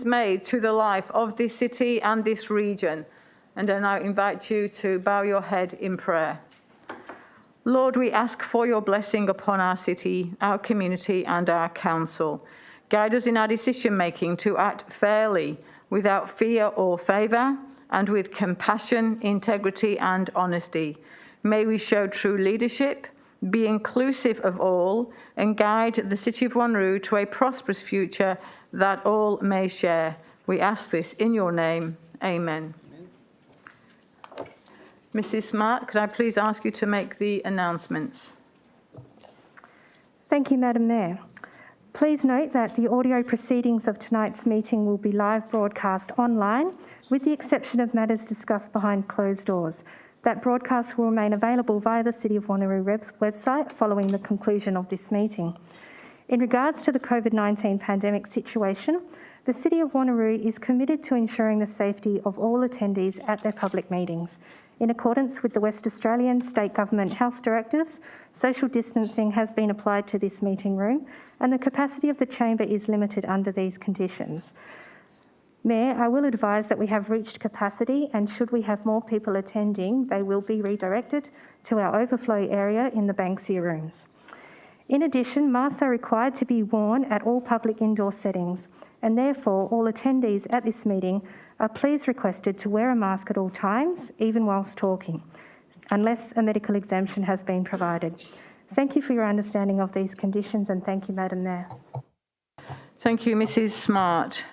made to the life of this city and this region. And then I invite you to bow your head in prayer. Lord, we ask for your blessing upon our city, our community, and our council. Guide us in our decision-making to act fairly, without fear or favour, and with compassion, integrity, and honesty. May we show true leadership, be inclusive of all, and guide the city of Wanneroo to a prosperous future that all may share. We ask this in your name. Amen. Mrs. Smart, could I please ask you to make the announcements? Thank you, Madam Mayor. Please note that the audio proceedings of tonight's meeting will be live broadcast online, with the exception of matters discussed behind closed doors. That broadcast will remain available via the City of Wanneroo website following the conclusion of this meeting. In regards to the COVID-19 pandemic situation, the City of Wanneroo is committed to ensuring the safety of all attendees at their public meetings. In accordance with the West Australian State Government health directives, social distancing has been applied to this meeting room and the capacity of the chamber is limited under these conditions. Mayor, I will advise that we have reached capacity and should we have more people attending, they will be redirected to our overflow area in the Banksia rooms. In addition, masks are required to be worn at all public indoor settings, and therefore all attendees at this meeting are please requested to wear a mask at all times, even whilst talking, unless a medical exemption has been provided. Thank you for your understanding of these conditions, and thank you, Madam Mayor. Thank you, Mrs. Smart.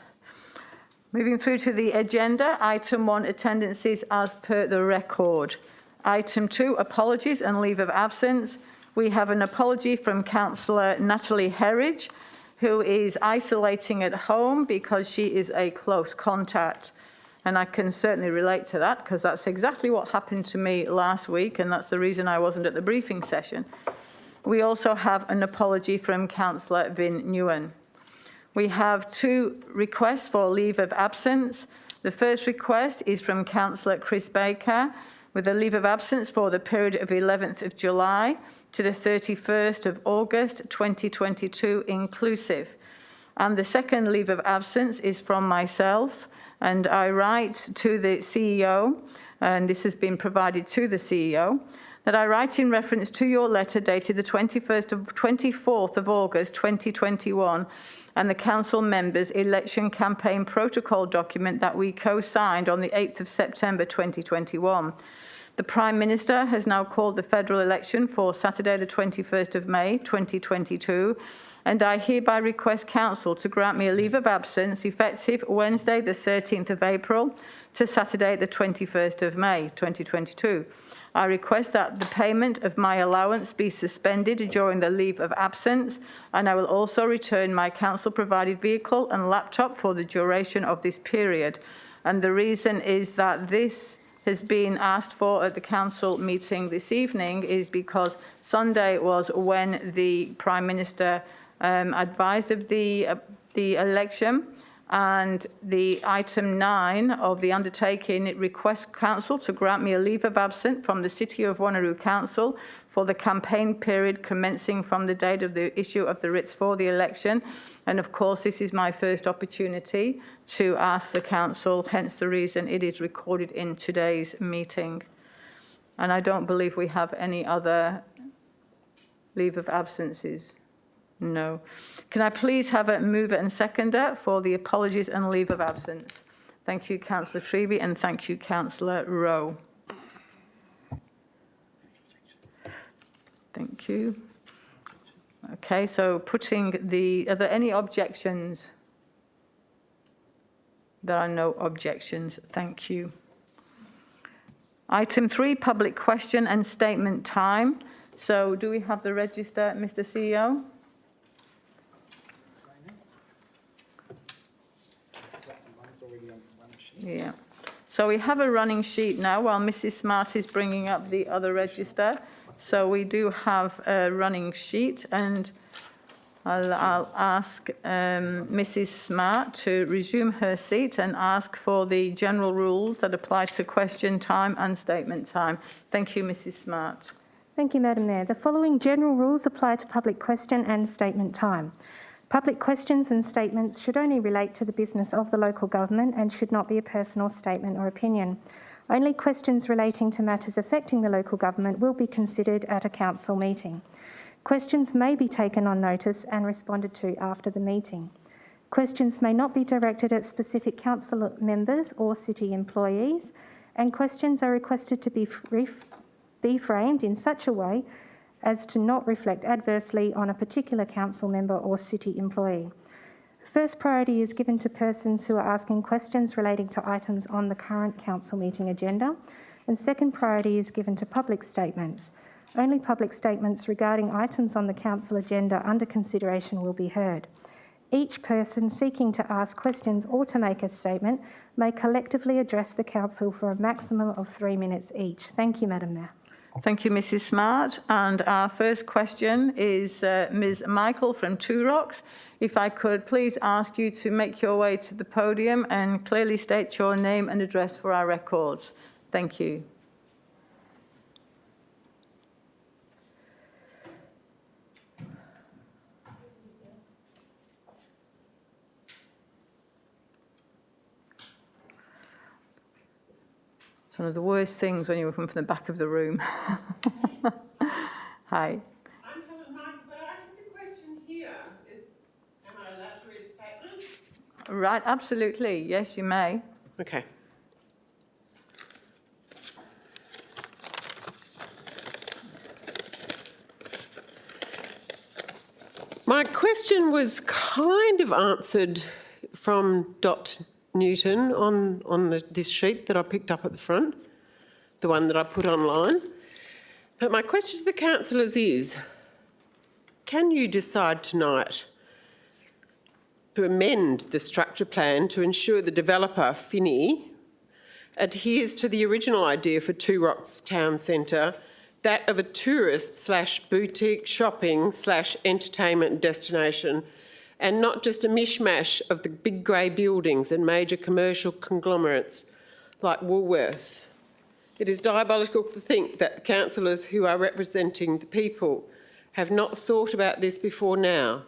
Moving through to the agenda, item 1, attendances as per the record. Item 2, apologies and leave of absence. We have an apology from Councillor Natalie Herridge, who is isolating at home because she is a close contact. And I can certainly relate to that because that's exactly what happened to me last week, and that's the reason I wasn't at the briefing session. We also have an apology from Councillor Vin Nguyen. We have 2 requests for leave of absence. The first request is from Councillor Chris Baker, with a leave of absence for the period of 11th of July to the 31st of August 2022 inclusive. And the second leave of absence is from myself, and I write to the CEO, and this has been provided to the CEO, that I write in reference to your letter dated the 24th of August 2021 and the Council Members election campaign protocol document that we co-signed on the 8th of September 2021. The Prime Minister has now called the federal election for Saturday the 21st of May 2022, and I hereby request Council to grant me a leave of absence effective Wednesday the 13th of April to Saturday the 21st of May 2022. I request that the payment of my allowance be suspended during the leave of absence, and I will also return my council-provided vehicle and laptop for the duration of this period. And the reason is that this has been asked for at the council meeting this evening is because Sunday was when the Prime Minister advised of the election, and the item 9 of the undertaking, it requests Council to grant me a leave of absence from the City of Wanneroo Council for the campaign period commencing from the date of the issue of the writs for the election. And of course, this is my first opportunity to ask the Council, hence the reason it is recorded in today's meeting. And I don't believe we have any other leave of absences. No. Can I please have a mover and seconder for the apologies and leave of absence? Thank you, Councillor Treby, and thank you, Councillor Rowe. Thank you. Okay, so are there any objections? There are no objections. Thank you. Item 3, public question and statement time. So do we have the register, Mr. CEO? Yeah. So we have a running sheet now while Mrs. Smart is bringing up the other register. So we do have a running sheet, and I'll ask Mrs. Smart to resume her seat and ask for the general rules that apply to question time and statement time. Thank you, Mrs. Smart. Thank you, Madam Mayor. The following general rules apply to public question and statement time. Public questions and statements should only relate to the business of the local government and should not be a personal statement or opinion. Only questions relating to matters affecting the local government will be considered at a council meeting. Questions may be taken on notice and responded to after the meeting. Questions may not be directed at specific council members or city employees, and questions are requested to be framed in such a way as to not reflect adversely on a particular council member or city employee. First priority is given to persons who are asking questions relating to items on the current council meeting agenda, and second priority is given to public statements. Only public statements regarding items on the council agenda under consideration will be heard. Each person seeking to ask questions or to make a statement may collectively address the council for a maximum of 3 minutes each. Thank you, Madam Mayor. Thank you, Mrs. Smart. And our first question is Ms. Michael from Two Rocks. If I could please ask you to make your way to the podium and clearly state your name and address for our records. Thank you. It's one of the worst things when you come from the back of the room. Hi. I'm Helen Martin, but I have the question here. Am I allowed to read a statement? Right, absolutely. Yes, you may. Okay. My question was kind of answered from Dot Newton on this sheet that I picked up at the front, the one that I put online. But my question to the councillors is, can you decide tonight to amend the structure plan to ensure the developer, Finney, adheres to the original idea for Two Rocks Town Centre, that of a tourist/boutique shopping/entertainment destination, and not just a mishmash of the big grey buildings and major commercial conglomerates like Woolworths? It is diabolical to think that the councillors who are representing the people have not thought about this before now.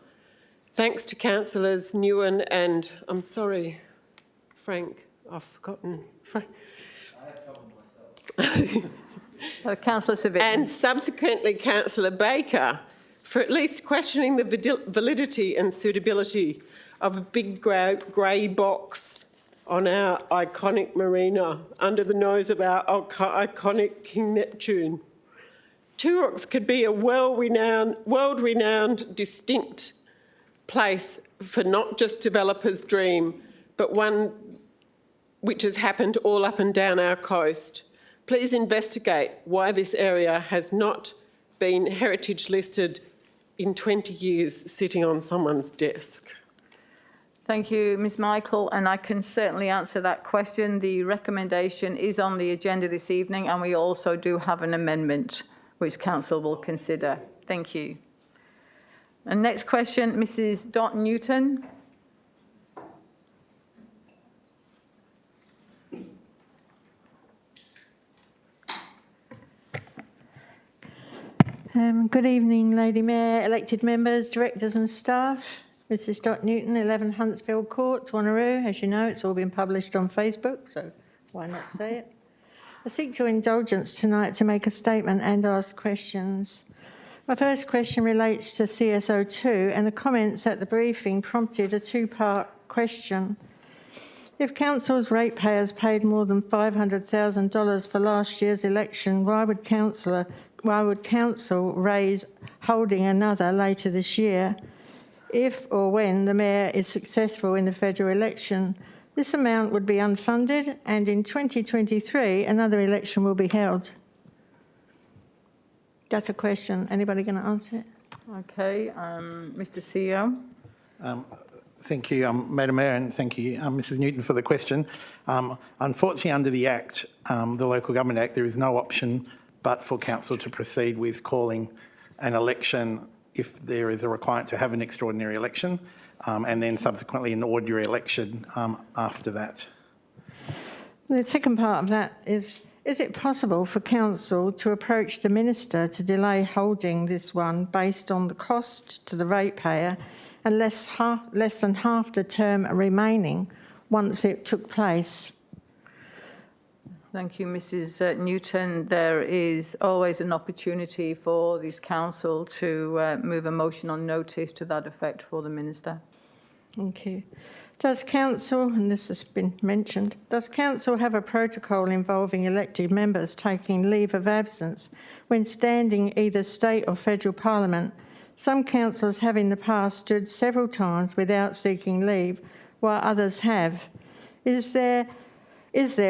Thanks to councillors Newen and, I'm sorry, Frank, I've forgotten. Frank. I have someone myself. Councillor Civic. And subsequently Councillor Baker, for at least questioning the validity and suitability of a big grey box on our iconic marina under the nose of our iconic King Neptune. Two Rocks could be a world-renowned, distinct place for not just developers' dream, but one which has happened all up and down our coast. Please investigate why this area has not been heritage listed in 20 years sitting on someone's desk. Thank you, Ms. Michael, and I can certainly answer that question. The recommendation is on the agenda this evening, and we also do have an amendment which Council will consider. Thank you. And next question, Mrs. Dot Newton. Good evening, Lady Mayor, elected members, directors and staff. Mrs. Dot Newton, 11 Huntsville Court, Wanneroo. As you know, it's all been published on Facebook, so why not say it? I seek your indulgence tonight to make a statement and ask questions. My first question relates to CSO2, and the comments at the briefing prompted a two-part question. If council's ratepayers paid more than $500,000 for last year's election, why would council raise holding another later this year? If or when the mayor is successful in the federal election, this amount would be unfunded, and in 2023 another election will be held. That's a question. Anybody going to answer it? Okay, Mr. CEO. Thank you, Madam Mayor, and thank you, Mrs. Newton, for the question. Unfortunately, under the Act, the Local Government Act, there is no option but for council to proceed with calling an election if there is a requirement to have an extraordinary election, and then subsequently an ordinary election after that. The second part of that is it possible for council to approach the minister to delay holding this one based on the cost to the ratepayer and less than half the term remaining once it took place. Thank you, Mrs. Newton. There is always an opportunity for this council to move a motion on notice to that effect for the Minister. Thank you. Does council, and this has been mentioned, does council have a protocol involving elected members taking leave of absence when standing either state or federal parliament? Some councillors have in the past stood several times without seeking leave, while others have. Is there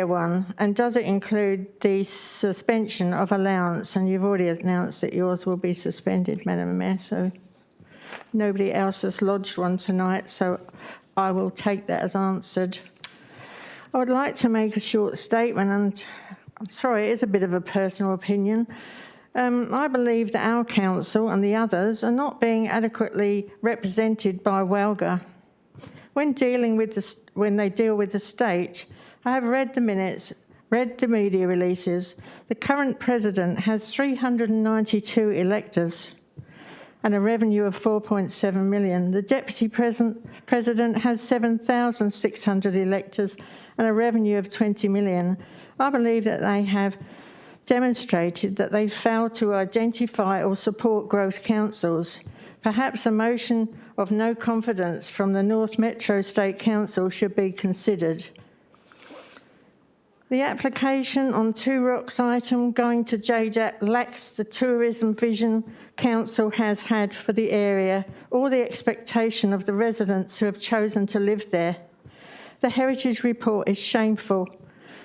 one, and does it include the suspension of allowance? And you've already announced that yours will be suspended, Madam Mayor, so nobody else has lodged one tonight, so I will take that as answered. I would like to make a short statement, and I'm sorry, it is a bit of a personal opinion. I believe that our council and the others are not being adequately represented by WELGA. When they deal with the state, I have read the minutes, read the media releases. The current president has 392 electors and a revenue of 4.7 million. The deputy president has 7,600 electors and a revenue of 20 million. I believe that they have demonstrated that they fail to identify or support growth councils. Perhaps a motion of no confidence from the North Metro State Council should be considered. The application on Two Rocks item going to JDAP lacks the tourism vision council has had for the area or the expectation of the residents who have chosen to live there. The heritage report is shameful,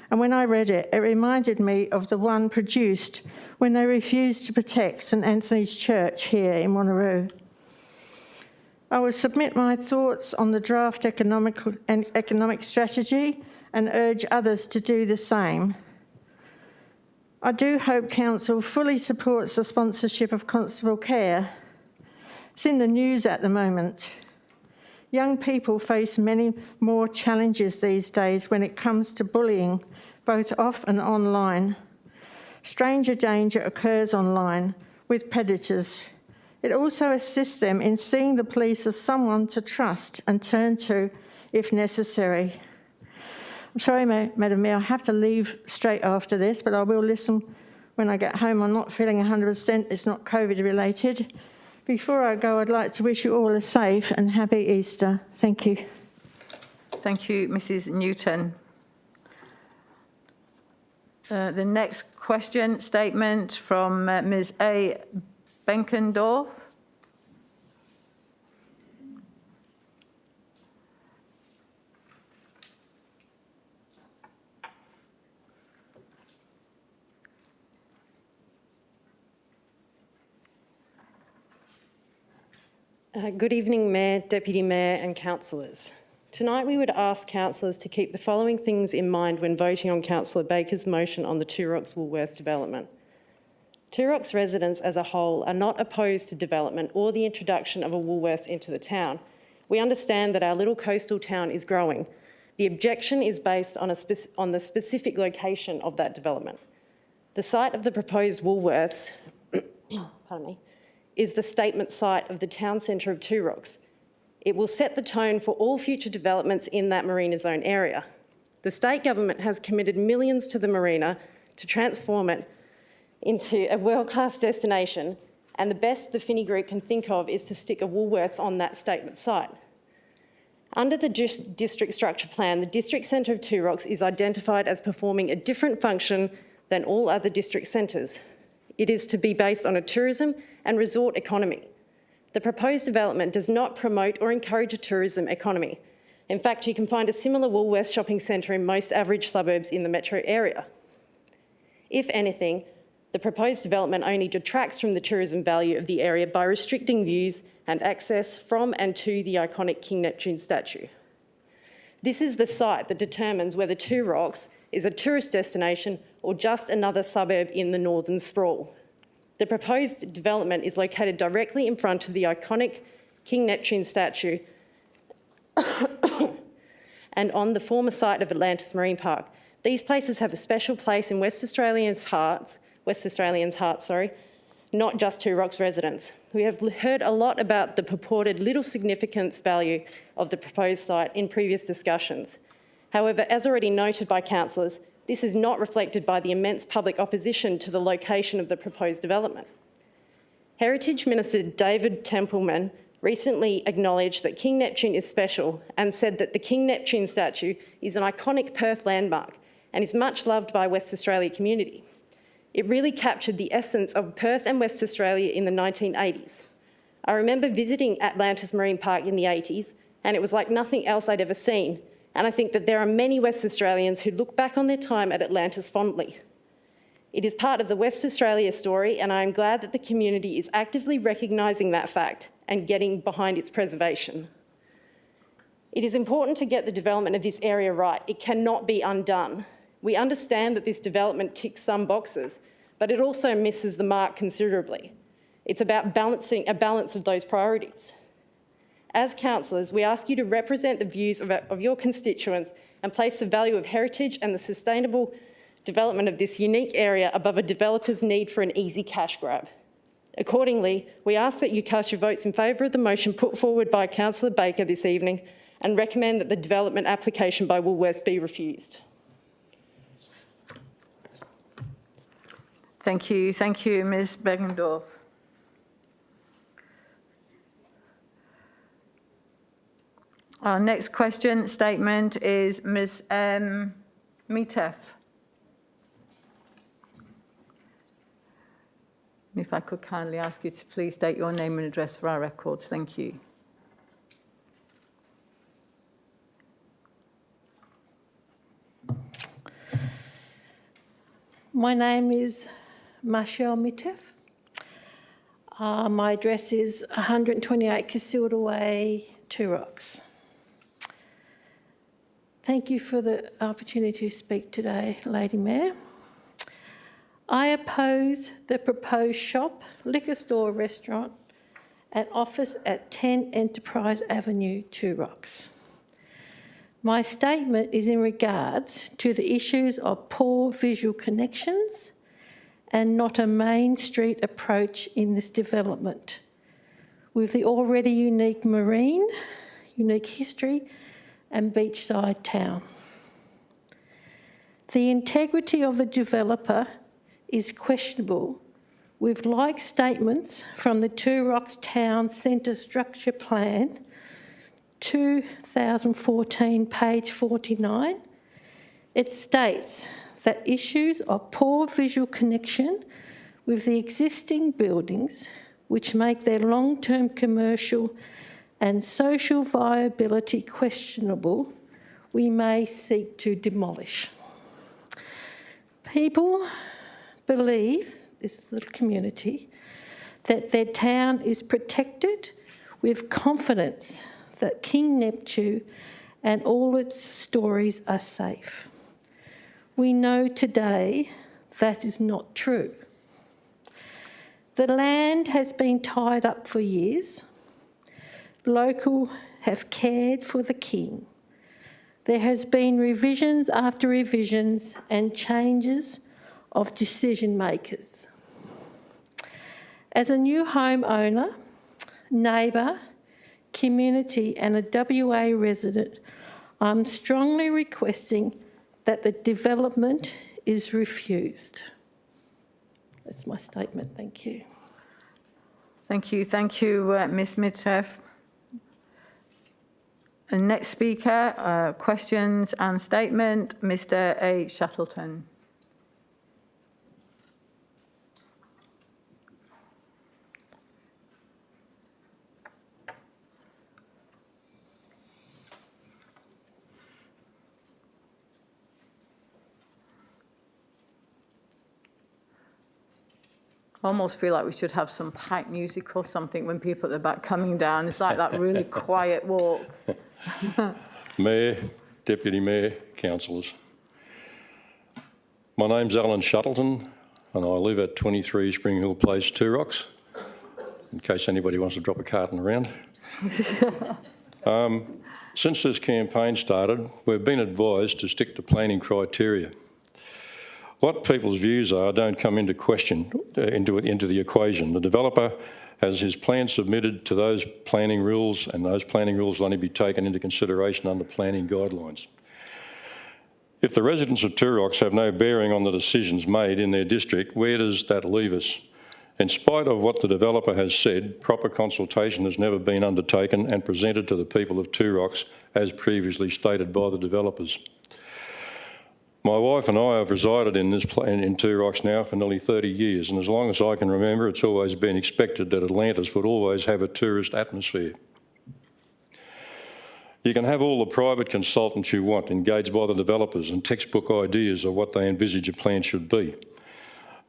and when I read it, it reminded me of the one produced when they refused to protect St Anthony's Church here in Wanneroo. I will submit my thoughts on the draft economic strategy and urge others to do the same. I do hope Council fully supports the sponsorship of constable care. It's in the news at the moment. Young people face many more challenges these days when it comes to bullying, both off and online. Stranger danger occurs online with predators. It also assists them in seeing the police as someone to trust and turn to if necessary. I'm sorry, Madam Mayor, I have to leave straight after this, but I will listen when I get home. I'm not feeling 100%, it's not COVID related. Before I go, I'd like to wish you all a safe and happy Easter. Thank you. Thank you, Mrs. Newton. The next question, statement from Ms. A. Benkendorf. Good evening, Mayor, Deputy Mayor and Councillors. Tonight we would ask Councillors to keep the following things in mind when voting on Councillor Baker's motion on the Two Rocks Woolworths development. Two Rocks residents as a whole are not opposed to development or the introduction of a Woolworths into the town. We understand that our little coastal town is growing. The objection is based on the specific location of that development. The site of the proposed Woolworths is the statement site of the town centre of Two Rocks. It will set the tone for all future developments in that marina zone area. The state government has committed millions to the marina to transform it into a world-class destination, and the best the Finney Group can think of is to stick a Woolworths on that statement site. Under the district structure plan, the district centre of Two Rocks is identified as performing a different function than all other district centres. It is to be based on a tourism and resort economy. The proposed development does not promote or encourage a tourism economy. In fact, you can find a similar Woolworths shopping centre in most average suburbs in the metro area. If anything, the proposed development only detracts from the tourism value of the area by restricting views and access from and to the iconic King Neptune statue. This is the site that determines whether Two Rocks is a tourist destination or just another suburb in the northern sprawl. The proposed development is located directly in front of the iconic King Neptune statue and on the former site of Atlantis Marine Park. These places have a special place in West Australians' hearts, not just Two Rocks residents. We have heard a lot about the purported little significance value of the proposed site in previous discussions. However, as already noted by councillors, this is not reflected by the immense public opposition to the location of the proposed development. Heritage Minister David Templeman recently acknowledged that King Neptune is special and said that the King Neptune statue is an iconic Perth landmark and is much loved by West Australia community. It really captured the essence of Perth and West Australia in the 1980s. I remember visiting Atlantis Marine Park in the 80s, and it was like nothing else I'd ever seen. And I think that there are many West Australians who look back on their time at Atlantis fondly. It is part of the West Australia story, and I am glad that the community is actively recognising that fact and getting behind its preservation. It is important to get the development of this area right. It cannot be undone. We understand that this development ticks some boxes, but it also misses the mark considerably. It's about balancing a balance of those priorities. As councillors, we ask you to represent the views of your constituents and place the value of heritage and the sustainable development of this unique area above a developer's need for an easy cash grab. Accordingly, we ask that you cast your votes in favour of the motion put forward by Councillor Baker this evening and recommend that the development application by Woolworths be refused. Thank you. Thank you, Ms Beggendorf. Our next statement is Ms Mitef. If I could kindly ask you to please state your name and address for our records. Thank you. My name is Michelle Mitef. My address is 128 Casilda Way, Two Rocks. Thank you for the opportunity to speak today, Lady Mayor. I oppose the proposed shop, liquor store, restaurant and office at 10 Enterprise Avenue, Two Rocks. My statement is in regards to the issues of poor visual connections and not a main street approach in this development, with the already unique marine, unique history and beachside town. The integrity of the developer is questionable, with like statements from the Two Rocks Town Centre Structure Plan 2014, page 49. It states that issues of poor visual connection with the existing buildings, which make their long-term commercial and social viability questionable, we may seek to demolish. People believe, this is the community, that their town is protected with confidence that King Neptune and all its stories are safe. We know today that is not true. The land has been tied up for years. Local have cared for the king. There has been revisions after revisions and changes of decision makers. As a new homeowner, neighbour, community and a WA resident, I'm strongly requesting that the development is refused. That's my statement. Thank you. Thank you. Thank you, Ms Mitef. And next speaker, questions and statement, Mr A. Shattleton. I almost feel like we should have some pipe music or something when people at the back coming down. It's like that really quiet walk. Mayor, Deputy Mayor, Councillors. My name's Alan Shuttleton and I live at 23 Spring Hill Place, Two Rocks, in case anybody wants to drop a carton around. Since this campaign started, we've been advised to stick to planning criteria. What people's views are don't come into question, into the equation. The developer has his plan submitted to those planning rules, and those planning rules will only be taken into consideration under planning guidelines. If the residents of Two Rocks have no bearing on the decisions made in their district, where does that leave us? In spite of what the developer has said, proper consultation has never been undertaken and presented to the people of Two Rocks as previously stated by the developers. My wife and I have resided in Two Rocks now for nearly 30 years, and as long as I can remember, it's always been expected that Atlantis would always have a tourist atmosphere. You can have all the private consultants you want engaged by the developers and textbook ideas of what they envisage a plan should be,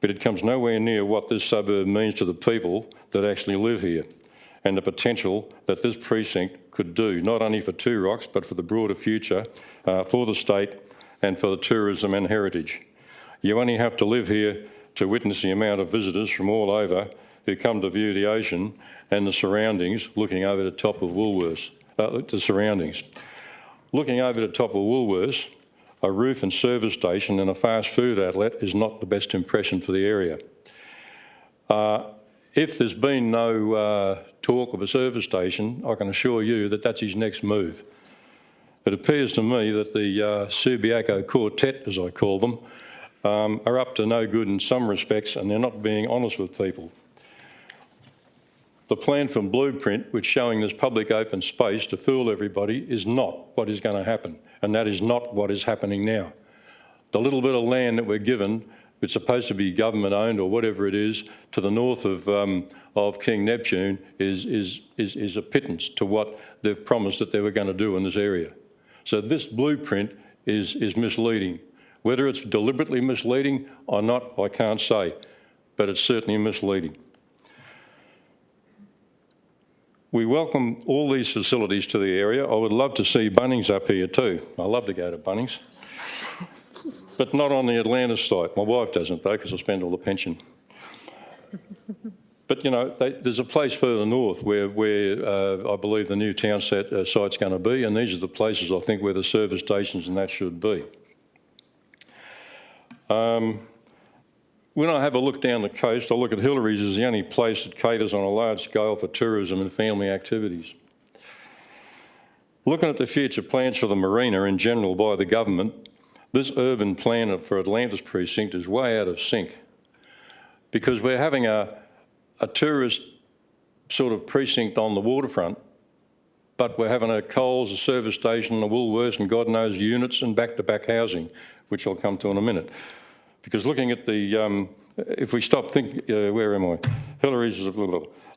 but it comes nowhere near what this suburb means to the people that actually live here and the potential that this precinct could do, not only for Two Rocks, but for the broader future, for the state and for the tourism and heritage. You only have to live here to witness the amount of visitors from all over who come to view the ocean and the surroundings looking over the top of Woolworths. Looking over the top of Woolworths, a roof and service station and a fast food outlet is not the best impression for the area. If there's been no talk of a service station, I can assure you that that's his next move. It appears to me that the Subiaco Quartet, as I call them, are up to no good in some respects, and they're not being honest with people. The plan from Blueprint, which showing this public open space to fool everybody, is not what is going to happen, and that is not what is happening now. The little bit of land that we're given, it's supposed to be government owned or whatever it is, to the north of King Neptune is a pittance to what they've promised that they were going to do in this area. So this blueprint is misleading. Whether it's deliberately misleading or not, I can't say, but it's certainly misleading. We welcome all these facilities to the area. I would love to see Bunnings up here too. I love to go to Bunnings, but not on the Atlantis site. My wife doesn't though, because I spend all the pension. But you know, there's a place further north where I believe the new town site's going to be, and these are the places I think where the service stations and that should be. When I have a look down the coast, I look at Hillary's as the only place that caters on a large scale for tourism and family activities. Looking at the future plans for the marina in general by the government, this urban plan for Atlantis precinct is way out of sync, because we're having a tourist sort of precinct on the waterfront, but we're having a Coles, a service station, a Woolworths and God knows units and back-to-back housing, which I'll come to in a minute. Because looking at the, if we stop thinking, where am I? Hillary's,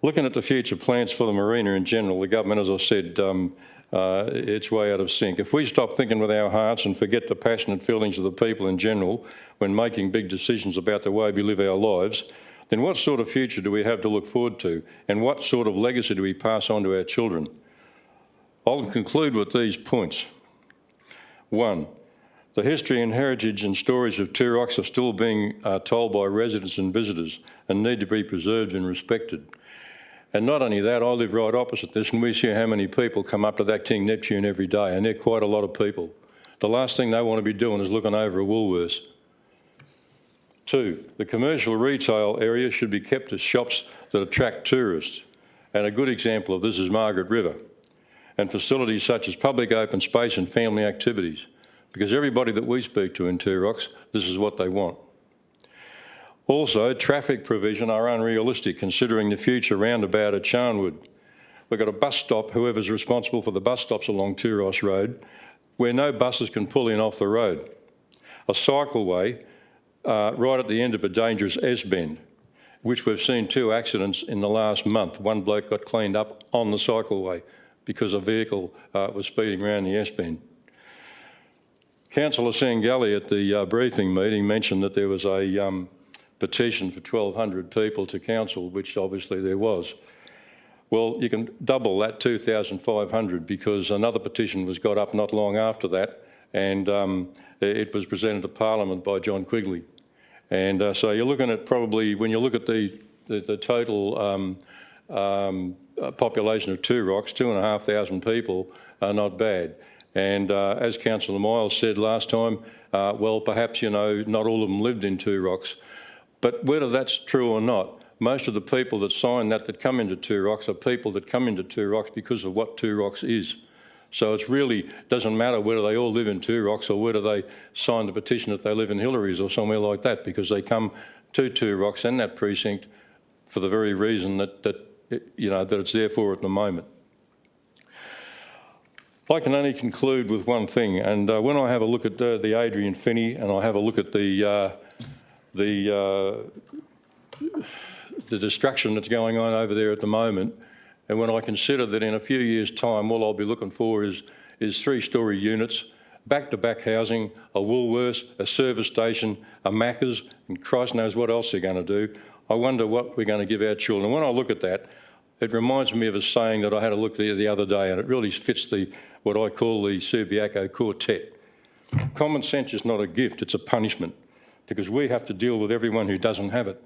looking at the future plans for the marina in general, the government, as I said, it's way out of sync. If we stop thinking with our hearts and forget the passionate feelings of the people in general when making big decisions about the way we live our lives, then what sort of future do we have to look forward to? And what sort of legacy do we pass on to our children? I'll conclude with these points. 1, the history and heritage and stories of Two Rocks are still being told by residents and visitors and need to be preserved and respected. And not only that, I live right opposite this and we see how many people come up to that King Neptune every day, and they're quite a lot of people. The last thing they want to be doing is looking over a Woolworths. 2, the commercial retail area should be kept as shops that attract tourists. And a good example of this is Margaret River, and facilities such as public open space and family activities. Because everybody that we speak to in Two Rocks, this is what they want. Also, traffic provision are unrealistic considering the future roundabout at Charnwood. We've got a bus stop, whoever's responsible for the bus stops along Two Rocks Road, where no buses can pull in off the road. A cycleway right at the end of a dangerous S-bend, which we've seen 2 accidents in the last month. One bloke got cleaned up on the cycleway because a vehicle was speeding around the S-bend. Councillor Sangali at the briefing meeting mentioned that there was a petition for 1,200 people to council, which obviously there was. Well, you can double that 2,500 because another petition was got up not long after that, and it was presented to Parliament by John Quigley. And so you're looking at probably, when you look at the total population of Two Rocks, 2,500 people are not bad. And as Councillor Miles said last time, well, perhaps, not all of them lived in Two Rocks. But whether that's true or not, most of the people that sign that come into Two Rocks are people that come into Two Rocks because of what Two Rocks is. So it really doesn't matter whether they all live in Two Rocks or whether they sign the petition if they live in Hillary's or somewhere like that, because they come to Two Rocks and that precinct for the very reason that it's there for at the moment. I can only conclude with one thing, and when I have a look at the Adrian Finney and I have a look at the destruction that's going on over there at the moment, and when I consider that in a few years' time, all I'll be looking for is 3-storey units, back-to-back housing, a Woolworths, a service station, a Macca's, and Christ knows what else they're going to do. I wonder what we're going to give our children. When I look at that, it reminds me of a saying that I had a look the other day, and it really fits what I call the Subiaco quartet. Common sense is not a gift, it's a punishment, because we have to deal with everyone who doesn't have it.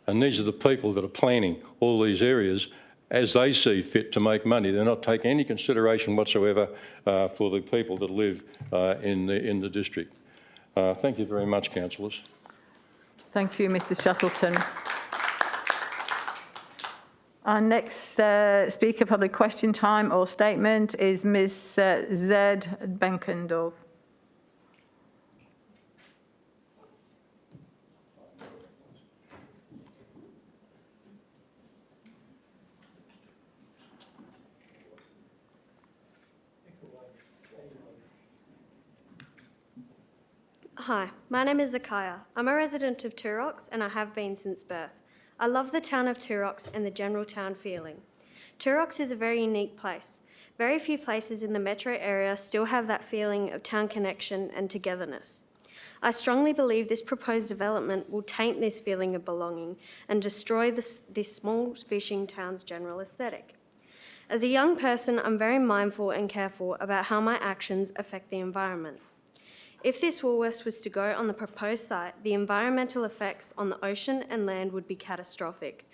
And these are the people that are planning all these areas as they see fit to make money. They're not taking any consideration whatsoever for the people that live in the district. Thank you very much, councillors. Thank you, Mr Shuttleton. Our next speaker, public question time or statement, is Ms Zed Benkendorf. Hi, my name is Zakaya. I'm a resident of Two Rocks and I have been since birth. I love the town of Two Rocks and the general town feeling. Two Rocks is a very unique place. Very few places in the metro area still have that feeling of town connection and togetherness. I strongly believe this proposed development will taint this feeling of belonging and destroy this small fishing town's general aesthetic. As a young person, I'm very mindful and careful about how my actions affect the environment. If this Woolworths was to go on the proposed site, the environmental effects on the ocean and land would be catastrophic,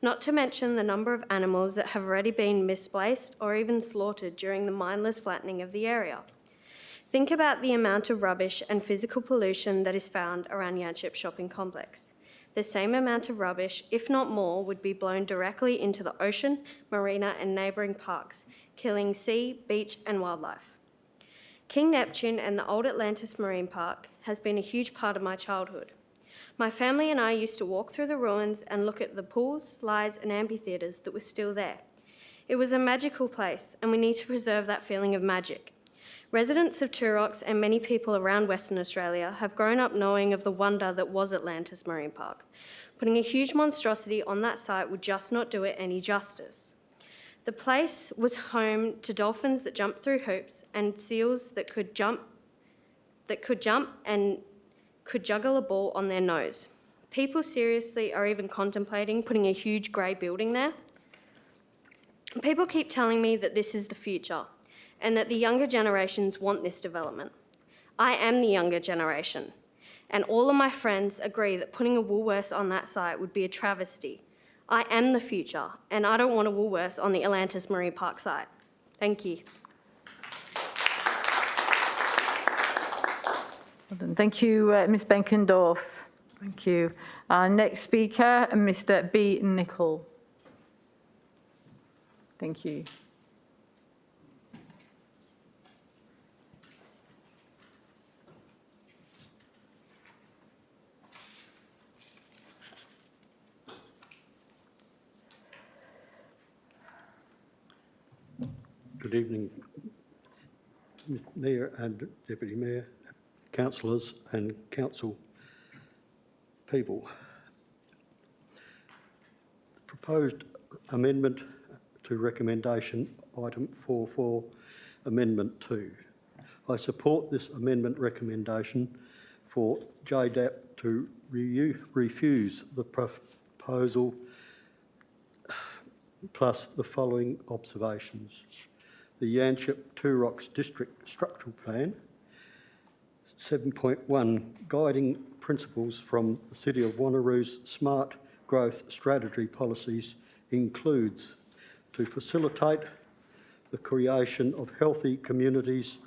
not to mention the number of animals that have already been misplaced or even slaughtered during the mindless flattening of the area. Think about the amount of rubbish and physical pollution that is found around Yanchep Shopping Complex. The same amount of rubbish, if not more, would be blown directly into the ocean, marina and neighbouring parks, killing sea, beach and wildlife. King Neptune and the old Atlantis Marine Park has been a huge part of my childhood. My family and I used to walk through the ruins and look at the pools, slides and amphitheatres that were still there. It was a magical place and we need to preserve that feeling of magic. Residents of Two Rocks and many people around Western Australia have grown up knowing of the wonder that was Atlantis Marine Park. Putting a huge monstrosity on that site would just not do it any justice. The place was home to dolphins that jumped through hoops and seals that could jump and could juggle a ball on their nose. People seriously are even contemplating putting a huge grey building there. People keep telling me that this is the future and that the younger generations want this development. I am the younger generation, and all of my friends agree that putting a Woolworths on that site would be a travesty. I am the future, and I don't want a Woolworths on the Atlantis Marine Park site. Thank you. Well done. Thank you, Ms Benkendorf. Thank you. Our next speaker, Mr B Nicol. Thank you. Good evening, Mayor and Deputy Mayor, councillors and council people. The proposed amendment to recommendation item 4.4, Amendment 2. I support this amendment recommendation for JDAP to refuse the proposal plus the following observations. The Yanchep Two Rocks District Structural Plan, 7.1 guiding principles from the City of Wanneroo's Smart Growth Strategy policies includes to facilitate the creation of healthy communities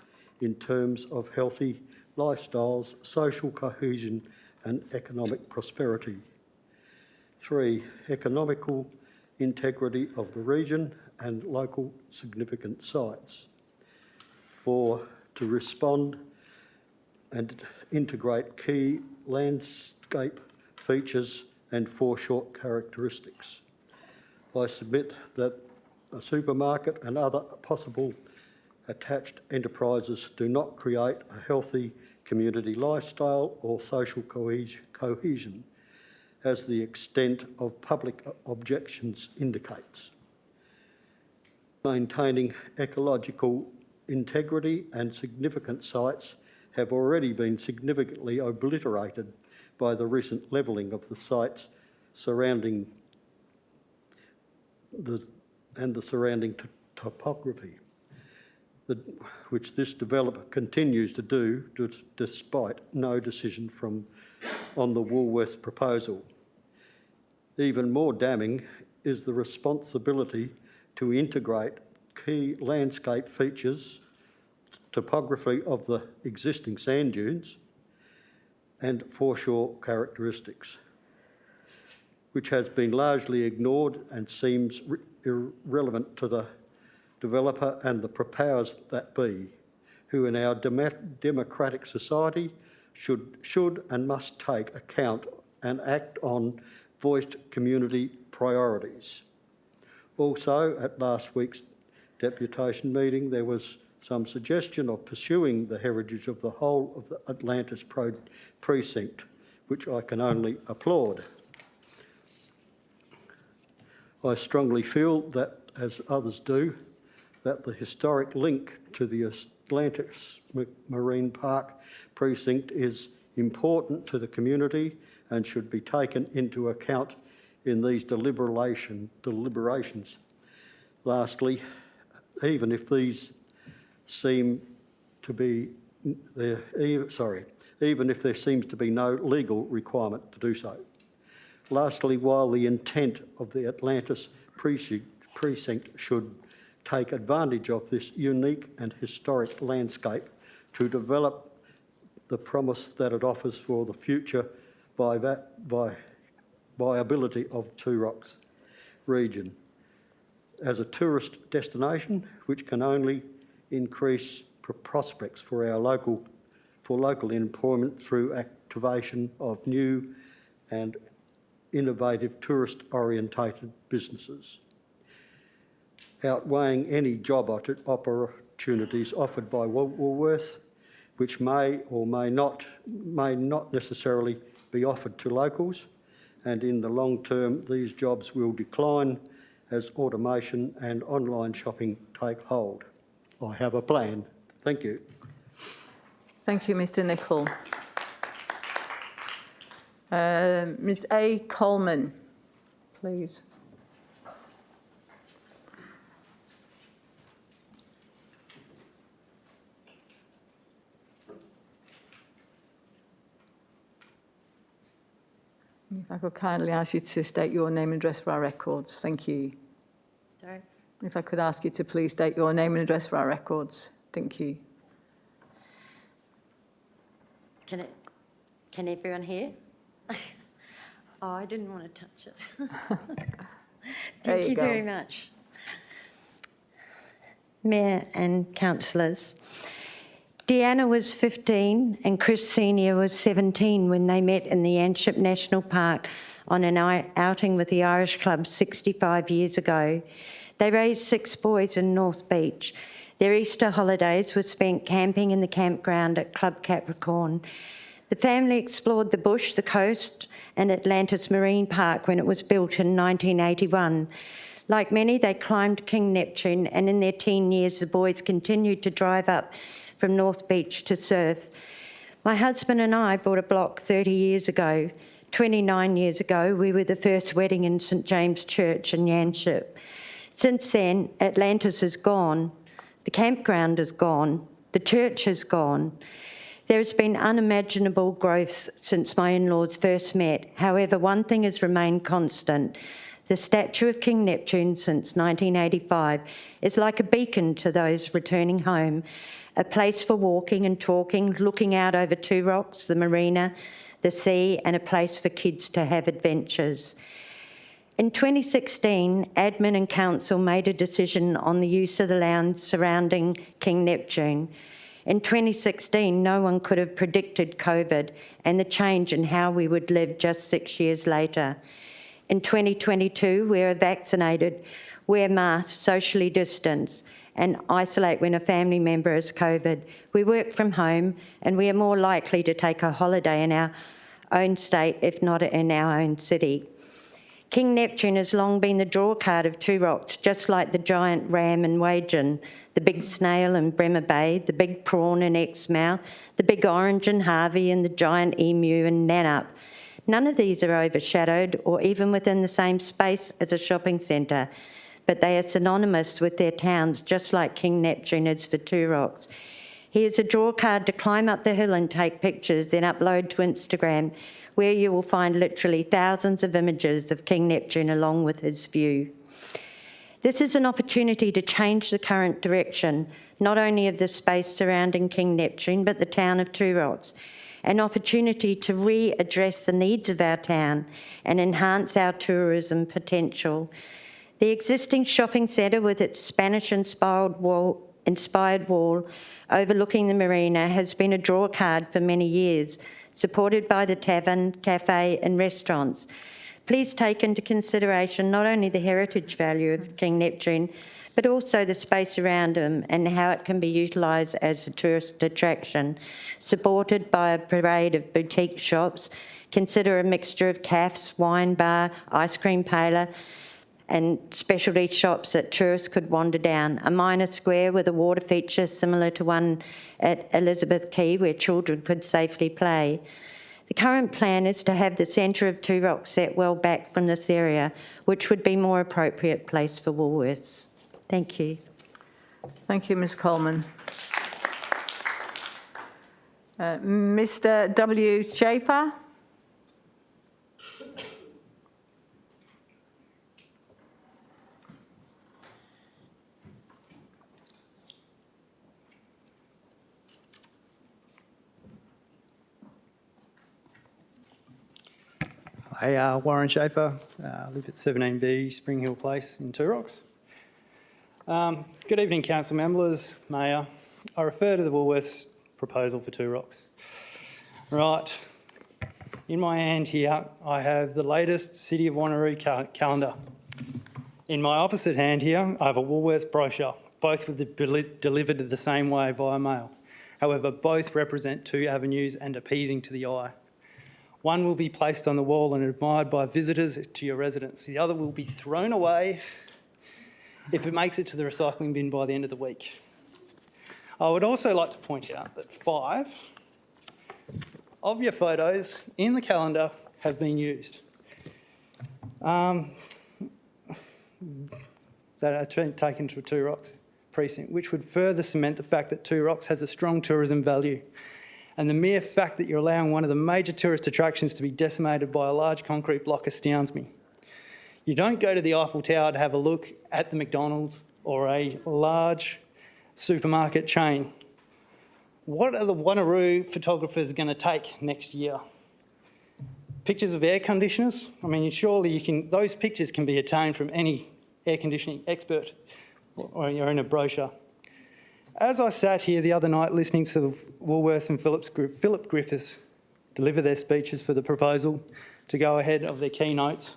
in terms of healthy lifestyles, social cohesion and economic prosperity. 3, economical integrity of the region and local significant sites. 4, to respond and integrate key landscape features and foreshore characteristics. I submit that a supermarket and other possible attached enterprises do not create a healthy community lifestyle or social cohesion, as the extent of public objections indicates. Maintaining ecological integrity and significant sites have already been significantly obliterated by the recent levelling of the sites surrounding the surrounding topography, which this developer continues to do despite no decision on the Woolworths proposal. Even more damning is the responsibility to integrate key landscape features, topography of the existing sand dunes and foreshore characteristics, which has been largely ignored and seems irrelevant to the developer and the powers that be, who in our democratic society should and must take account and act on voiced community priorities. Also, at last week's deputation meeting, there was some suggestion of pursuing the heritage of the whole of the Atlantis precinct, which I can only applaud. I strongly feel that, as others do, that the historic link to the Atlantis Marine Park precinct is important to the community and should be taken into account in these deliberations. Lastly, even if there seems to be no legal requirement to do so. Lastly, while the intent of the Atlantis precinct should take advantage of this unique and historic landscape to develop the promise that it offers for the future viability of Two Rocks region as a tourist destination, which can only increase prospects for our local employment through activation of new and innovative tourist-orientated businesses, outweighing any job opportunities offered by Woolworths, which may or may not necessarily be offered to locals, and in the long term these jobs will decline as automation and online shopping take hold. I have a plan. Thank you. Thank you, Mr Nicol. Ms A. Coleman, please. If I could kindly ask you to state your name and address for our records. Thank you. Sorry. If I could ask you to please state your name and address for our records. Thank you. Can everyone hear? Oh, I didn't want to touch it. Thank you very much. Mayor and councillors. Deanna was 15 and Chris Senior was 17 when they met in the Anship National Park on an outing with the Irish Club 65 years ago. They raised 6 boys in North Beach. Their Easter holidays were spent camping in the campground at Club Capricorn. The family explored the bush, the coast and Atlantis Marine Park when it was built in 1981. Like many, they climbed King Neptune, and in their teen years the boys continued to drive up from North Beach to surf. My husband and I bought a block 30 years ago. 29 years ago, we were the first wedding in St James Church in Yanship. Since then, Atlantis is gone, the campground is gone, the church is gone. There has been unimaginable growth since my in-laws first met. However, one thing has remained constant. The statue of King Neptune since 1985 is like a beacon to those returning home, a place for walking and talking, looking out over Two Rocks, the marina, the sea, and a place for kids to have adventures. In 2016, admin and council made a decision on the use of the land surrounding King Neptune. In 2016, no one could have predicted COVID and the change in how we would live just 6 years later. In 2022, we are vaccinated, wear masks, socially distance, and isolate when a family member has COVID. We work from home, and we are more likely to take a holiday in our own state, if not in our own city. King Neptune has long been the draw card of Two Rocks, just like the giant ram in Wagen, the big snail in Bremer Bay, the big prawn in Exmouth, the big orange in Harvey, and the giant emu in Nannup. None of these are overshadowed or even within the same space as a shopping centre, but they are synonymous with their towns, just like King Neptune is for Two Rocks. He is a draw card to climb up the hill and take pictures, then upload to Instagram, where you will find literally thousands of images of King Neptune along with his view. This is an opportunity to change the current direction, not only of the space surrounding King Neptune, but the town of Two Rocks. An opportunity to readdress the needs of our town and enhance our tourism potential. The existing shopping centre with its Spanish-inspired wall overlooking the marina has been a draw card for many years, supported by the tavern, cafe and restaurants. Please take into consideration not only the heritage value of King Neptune, but also the space around him and how it can be utilised as a tourist attraction. Supported by a parade of boutique shops, consider a mixture of cafes, wine bar, ice cream parlour, and specialty shops that tourists could wander down. A minor square with a water feature similar to one at Elizabeth Quay where children could safely play. The current plan is to have the centre of Two Rocks set well back from this area, which would be a more appropriate place for Woolworths. Thank you. Thank you, Ms Coleman. Mr W Schaefer. Hi, Warren Schaefer. I live at 17B Spring Hill Place in Two Rocks. Good evening, council members, mayor. I refer to the Woolworths proposal for Two Rocks. Right, in my hand here, I have the latest City of Wanneroo calendar. In my opposite hand here, I have a Woolworths brochure, both delivered the same way via mail. However, both represent two avenues and appeasing to the eye. One will be placed on the wall and admired by visitors to your residence. The other will be thrown away if it makes it to the recycling bin by the end of the week. I would also like to point out that 5 of your photos in the calendar have been used. That are taken to Two Rocks precinct, which would further cement the fact that Two Rocks has a strong tourism value. And the mere fact that you're allowing one of the major tourist attractions to be decimated by a large concrete block astounds me. You don't go to the Eiffel Tower to have a look at the McDonald's or a large supermarket chain. What are the Wanneroo photographers going to take next year? Pictures of air conditioners? I mean, surely those pictures can be obtained from any air conditioning expert or you're in a brochure. As I sat here the other night listening to Woolworths and Philip Griffiths deliver their speeches for the proposal to go ahead of their keynotes,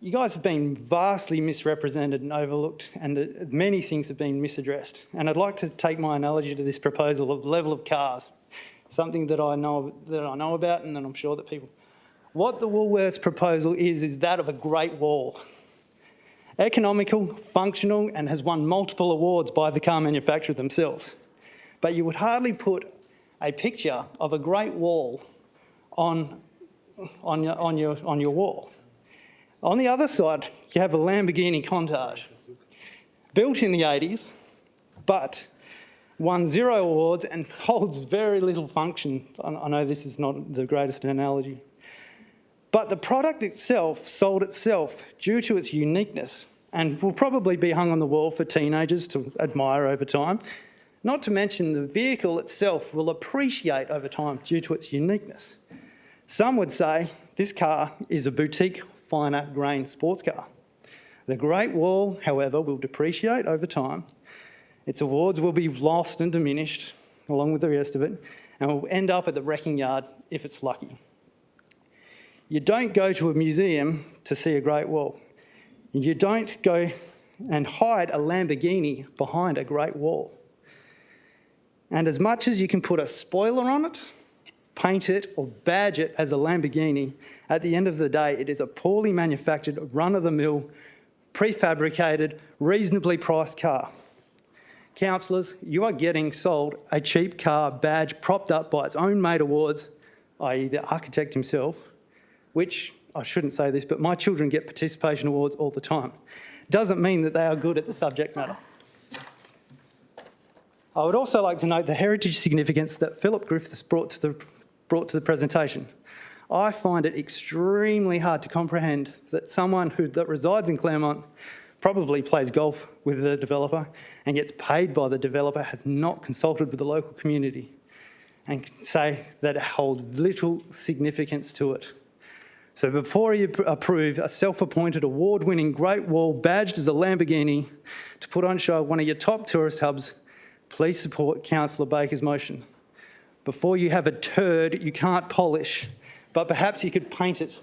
you guys have been vastly misrepresented and overlooked, and many things have been misaddressed. And I'd like to take my analogy to this proposal of the level of cars, something that I know about and that I'm sure that people... What the Woolworths proposal is that of a Great Wall. Economical, functional, and has won multiple awards by the car manufacturer themselves. But you would hardly put a picture of a Great Wall on your wall. On the other side, you have a Lamborghini Countach, built in the 80s, but won 0 awards and holds very little function. I know this is not the greatest analogy. But the product itself sold itself due to its uniqueness and will probably be hung on the wall for teenagers to admire over time. Not to mention the vehicle itself will appreciate over time due to its uniqueness. Some would say this car is a boutique, finer grain sports car. The Great Wall, however, will depreciate over time. Its awards will be lost and diminished along with the rest of it, and will end up at the wrecking yard if it's lucky. You don't go to a museum to see a Great Wall. You don't go and hide a Lamborghini behind a Great Wall. And as much as you can put a spoiler on it, paint it or badge it as a Lamborghini, at the end of the day, it is a poorly manufactured, run-of-the-mill, prefabricated, reasonably priced car. Councillors, you are getting sold a cheap car badge propped up by its own made awards, i.e. the architect himself, which, I shouldn't say this, but my children get participation awards all the time. Doesn't mean that they are good at the subject matter. I would also like to note the heritage significance that Philip Griffiths brought to the presentation. I find it extremely hard to comprehend that someone that resides in Claremont, probably plays golf with the developer and gets paid by the developer, has not consulted with the local community and say that it holds little significance to it. So before you approve a self-appointed award-winning Great Wall badged as a Lamborghini to put on show one of your top tourist hubs, please support Councillor Baker's motion. Before you have a turd you can't polish, but perhaps you could paint it.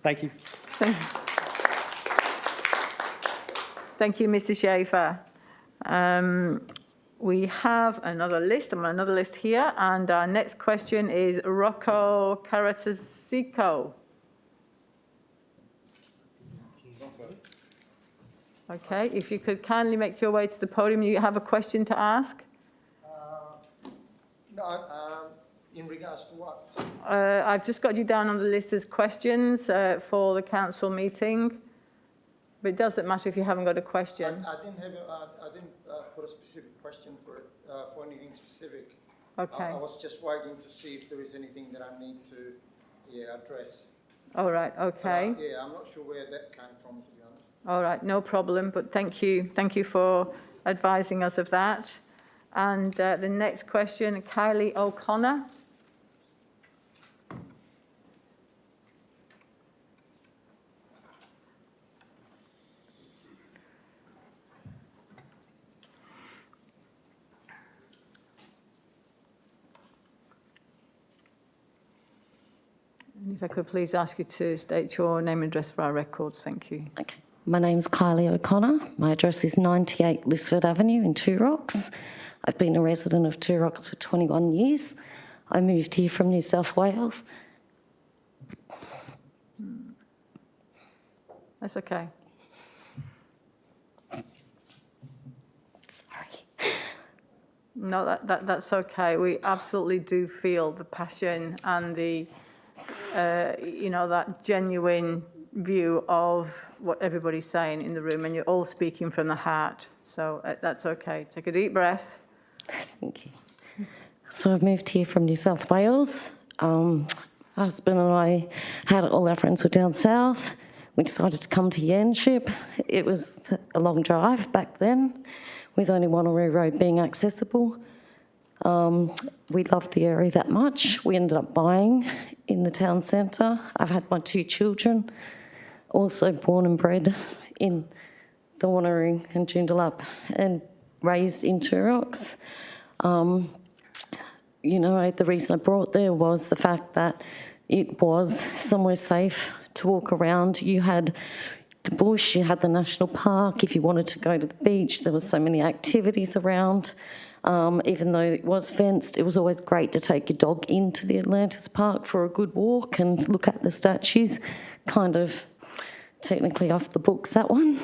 Thank you. Thank you, Mr. Schaefer. We have another list. I'm on another list here, and our next question is Rocco Caratazico. Okay, if you could kindly make your way to the podium. You have a question to ask? No, in regards to what? I've just got you down on the list as questions for the council meeting, but it doesn't matter if you haven't got a question. I didn't put a specific question for anything specific. Okay. I was just waiting to see if there is anything that I need to address. All right, okay. I'm not sure where that came from, to be honest. All right, no problem, but thank you. Thank you for advising us of that. And the next question, Kylie O'Connor. And if I could please ask you to state your name and address for our records, thank you. Okay. My name's Kylie O'Connor. My address is 98 Lisford Avenue in Two Rocks. I've been a resident of Two Rocks for 21 years. I moved here from New South Wales. That's okay. Sorry. No, that's okay. We absolutely do feel the passion and the, that genuine view of what everybody's saying in the room, and you're all speaking from the heart. So that's okay. Take a deep breath. Thank you. So I've moved here from New South Wales. Husband and I had all our friends were down south. We decided to come to Yanship. It was a long drive back then, with only Wanneroo Road being accessible. We loved the area that much. We ended up buying in the town centre. I've had my 2 children, also born and bred in the Wanneroo and Joondalup and raised in Two Rocks. The reason I brought there was the fact that it was somewhere safe to walk around. You had the bush, you had the national park. If you wanted to go to the beach, there were so many activities around. Even though it was fenced, it was always great to take your dog into the Atlantis Park for a good walk and look at the statues. Kind of technically off the books, that one.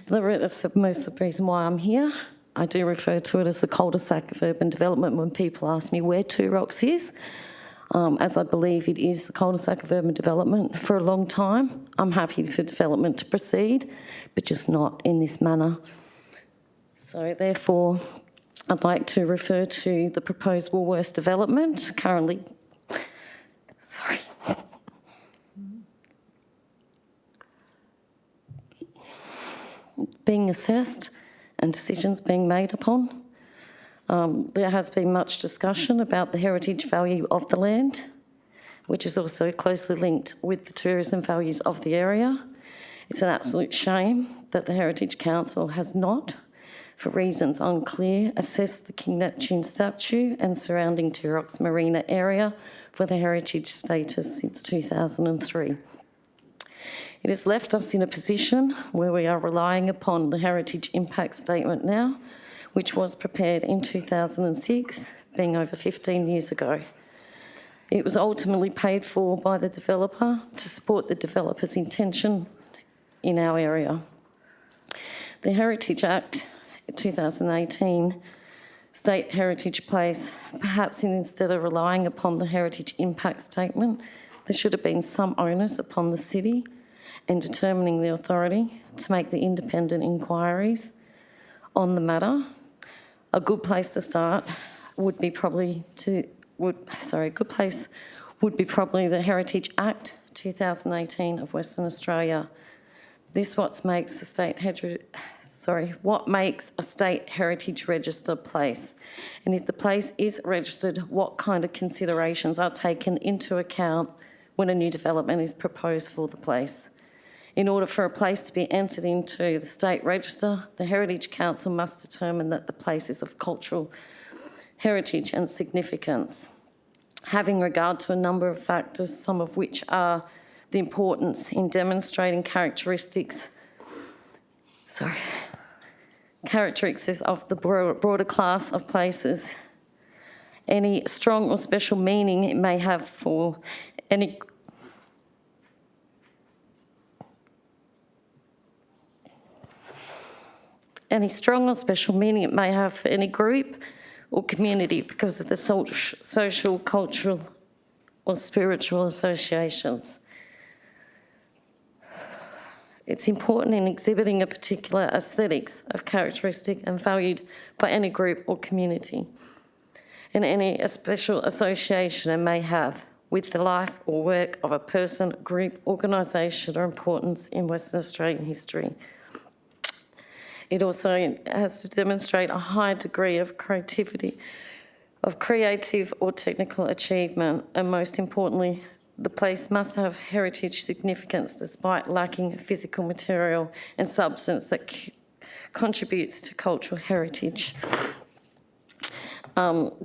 That's most of the reason why I'm here. I do refer to it as the cul-de-sac of urban development when people ask me where Two Rocks is, as I believe it is the cul-de-sac of urban development for a long time. I'm happy for development to proceed, but just not in this manner. So therefore, I'd like to refer to the proposed Woolworths development, currently sorry. Being assessed and decisions being made upon. There has been much discussion about the heritage value of the land, which is also closely linked with the tourism values of the area. It's an absolute shame that the Heritage Council has not, for reasons unclear, assessed the King Neptune statue and surrounding Turox Marina area for the heritage status since 2003. It has left us in a position where we are relying upon the Heritage Impact Statement now, which was prepared in 2006, being over 15 years ago. It was ultimately paid for by the developer to support the developer's intention in our area. The Heritage Act 2018, State Heritage Place, perhaps instead of relying upon the Heritage Impact Statement, there should have been some onus upon the city in determining the authority to make the independent inquiries on the matter. A good place to start would be probably the Heritage Act 2018 of Western Australia. This what makes a state heritage register place. And if the place is registered, what kind of considerations are taken into account when a new development is proposed for the place? In order for a place to be entered into the state register, the Heritage Council must determine that the place is of cultural heritage and significance, having regard to a number of factors, some of which are the importance in demonstrating characteristics of the broader class of places, any strong or special meaning it may have for any strong or special meaning it may have for any group or community because of the social, cultural or spiritual associations. It's important in exhibiting a particular aesthetics of characteristic and valued by any group or community, and any special association it may have with the life or work of a person, group, organisation or importance in Western Australian history. It also has to demonstrate a high degree of creative or technical achievement, and most importantly, the place must have heritage significance despite lacking physical material and substance that contributes to cultural heritage.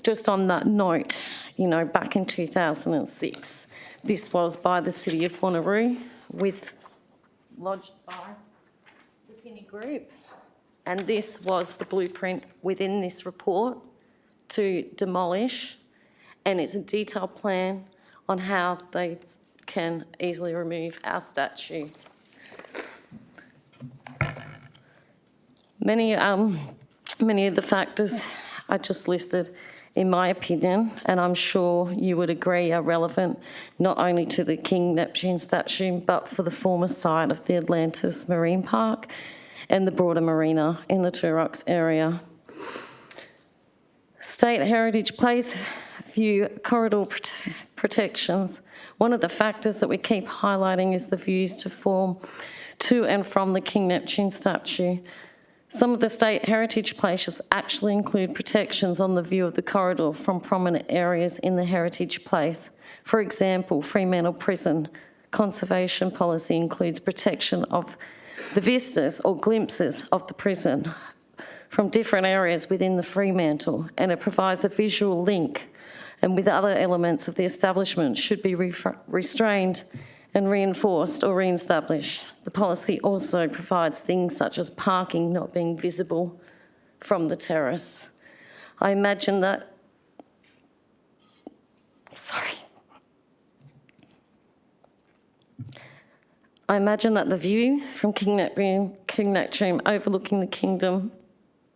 Just on that note, back in 2006, this was by the City of Wanneroo, lodged by the Finney Group, and this was the blueprint within this report to demolish, and it's a detailed plan on how they can easily remove our statue. Many of the factors I just listed, in my opinion, and I'm sure you would agree, are relevant not only to the King Neptune statue, but for the former site of the Atlantis Marine Park and the broader marina in the Turox area. State Heritage Place view corridor protections. One of the factors that we keep highlighting is the views to form to and from the King Neptune statue. Some of the state heritage places actually include protections on the view of the corridor from prominent areas in the heritage place. For example, Fremantle Prison conservation policy includes protection of the vistas or glimpses of the prison from different areas within the Fremantle, and it provides a visual link and with other elements of the establishment should be restrained and reinforced or re-established. The policy also provides things such as parking not being visible from the terrace. I imagine that the view from King Neptune overlooking the kingdom,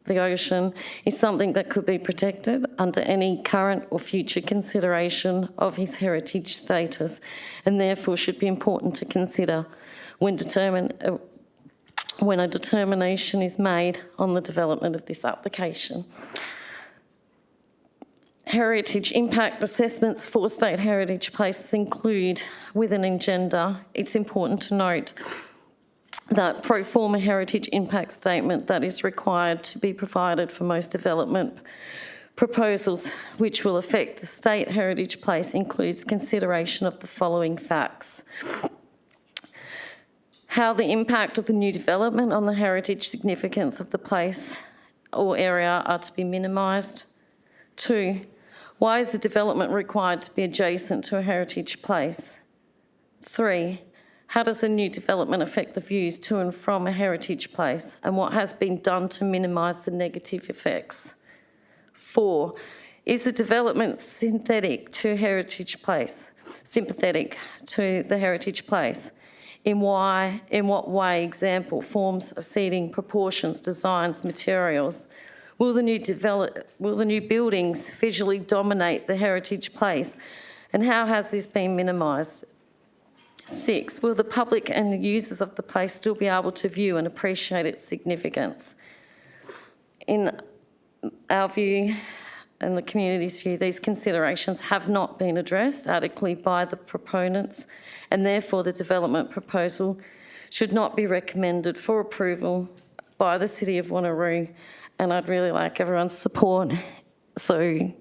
the ocean, is something that could be protected under any current or future consideration of his heritage status, and therefore should be important to consider when a determination is made on the development of this application. heritage impact assessments for state heritage places include with an agenda, it's important to note that pro forma heritage impact statement that is required to be provided for most development proposals which will affect the state heritage place includes consideration of the following facts. How the impact of the new development on the heritage significance of the place or area are to be minimised. 2, why is the development required to be adjacent to a heritage place? 3, how does a new development affect the views to and from a heritage place, and what has been done to minimise the negative effects? 4, is the development sympathetic to the heritage place? In what way, example, forms of seating, proportions, designs, materials? Will the new buildings visually dominate the heritage place, and how has this been minimised? 6, will the public and the users of the place still be able to view and appreciate its significance? In our view and the community's view, these considerations have not been addressed adequately by the proponents, and therefore the development proposal should not be recommended for approval by the City of Wanneroo, and I'd really like everyone's support so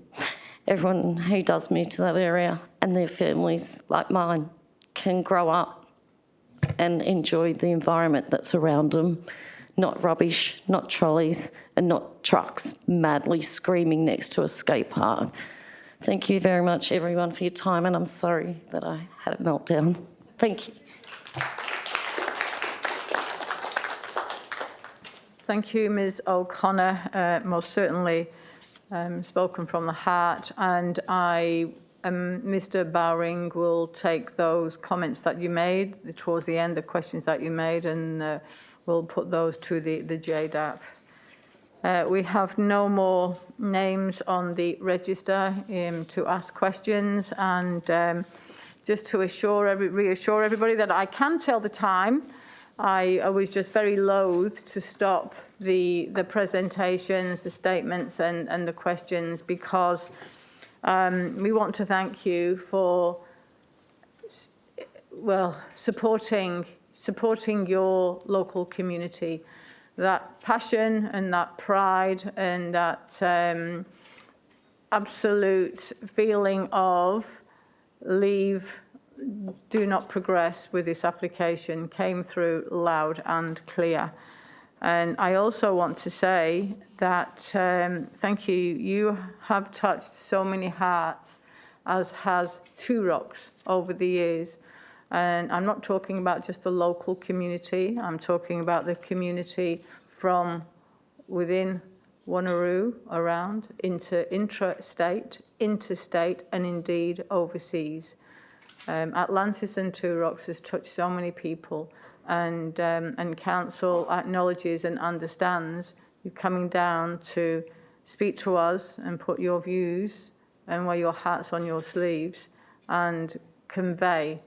everyone who does move to that area and their families like mine can grow up and enjoy the environment that's around them, not rubbish, not trolleys, and not trucks madly screaming next to a skate park. Thank you very much, everyone, for your time, and I'm sorry that I had a meltdown. Thank you. Thank you, Ms O'Connor. Most certainly spoken from the heart, and Mr Bowring will take those comments that you made towards the end, the questions that you made, and we'll put those to the JDAP. We have no more names on the register to ask questions, and just to reassure everybody that I can tell the time. I was just very loath to stop the presentations, the statements and the questions, because we want to thank you for supporting your local community. That passion and that pride and that absolute feeling of leave, do not progress with this application came through loud and clear. And I also want to say that thank you. You have touched so many hearts, as has Two Rocks over the years. And I'm not talking about just the local community. I'm talking about the community from within Wanneroo, around, into intrastate, interstate, and indeed overseas. Atlantis and Two Rocks has touched so many people, and council acknowledges and understands you coming down to speak to us and put your views and wear your hats on your sleeves and convey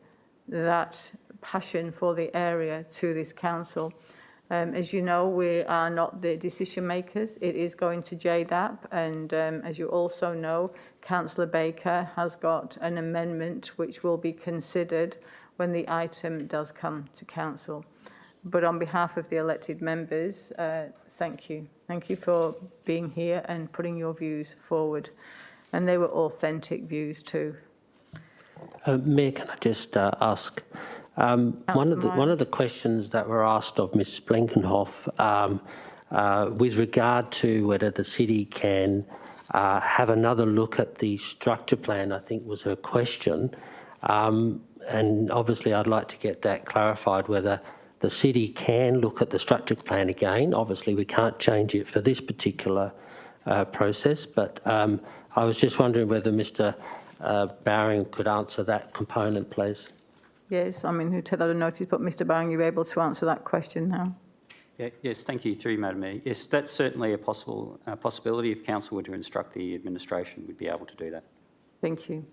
that passion for the area to this council. As you know, we are not the decision makers. It is going to JDAP, and as you also know, Councillor Baker has got an amendment which will be considered when the item does come to council. But on behalf of the elected members, thank you. Thank you for being here and putting your views forward. And they were authentic views too. Mayor, can I just ask, one of the questions that were asked of Ms Blenkenhoff with regard to whether the city can have another look at the structure plan, I think was her question. And obviously I'd like to get that clarified, whether the city can look at the structure plan again. Obviously we can't change it for this particular process, but I was just wondering whether Mr Bowring could answer that component, please. Yes, I mean, who take that on notice, but Mr Bowring, you're able to answer that question now. Yes, thank you, through Madam Mayor. Yes, that's certainly a possibility. If council were to instruct the administration, we'd be able to do that. Thank you.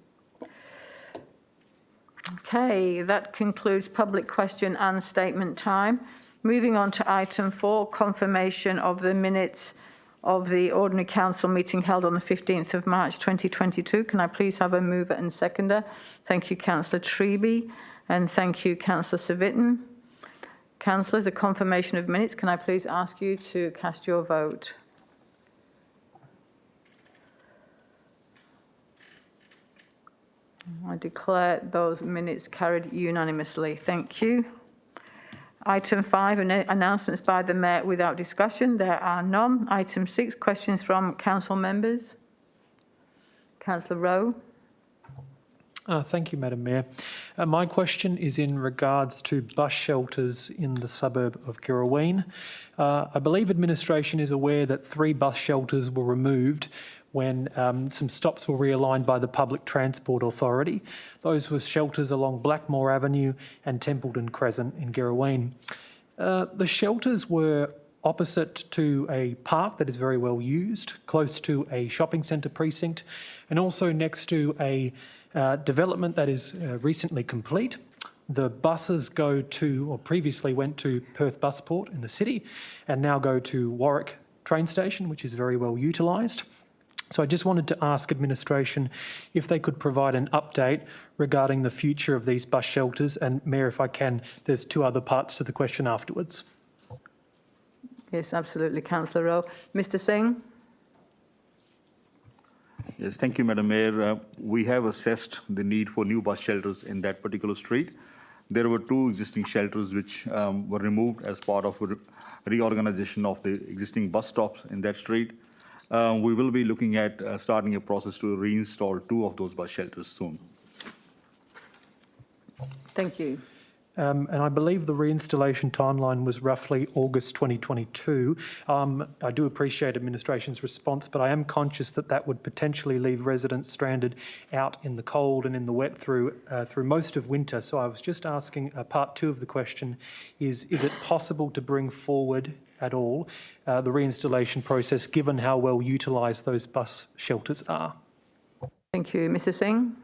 Okay, that concludes public question and statement time. Moving on to item 4, confirmation of the minutes of the ordinary council meeting held on the 15th of March 2022. Can I please have a mover and seconder? Thank you, Councillor Treby, and thank you, Councillor Civic. Councillors, a confirmation of minutes. Can I please ask you to cast your vote? I declare those minutes carried unanimously. Thank you. Item 5, announcements by the Mayor without discussion. There are none. Item 6, questions from council members. Councillor Rowe. Thank you, Madam Mayor. My question is in regards to bus shelters in the suburb of Girraween. I believe administration is aware that 3 bus shelters were removed when some stops were realigned by the Public Transport Authority. Those were shelters along Blackmore Avenue and Templeton Crescent in Girraween. The shelters were opposite to a park that is very well used, close to a shopping centre precinct, and also next to a development that is recently complete. The buses go to, or previously went to Perth Busport in the city, and now go to Warwick train station, which is very well utilised. So I just wanted to ask administration if they could provide an update regarding the future of these bus shelters. And Mayor, if I can, there's 2 other parts to the question afterwards. Yes, absolutely, Councillor Rowe. Mr. Singh. Yes, thank you, Madam Mayor. We have assessed the need for new bus shelters in that particular street. There were 2 existing shelters which were removed as part of a reorganization of the existing bus stops in that street. We will be looking at starting a process to reinstall 2 of those bus shelters soon. Thank you. And I believe the reinstallation timeline was roughly August 2022. I do appreciate administration's response, but I am conscious that that would potentially leave residents stranded out in the cold and in the wet through most of winter. So I was just asking, part 2 of the question is it possible to bring forward at all the reinstallation process, given how well utilised those bus shelters are? Thank you. Mr. Singh.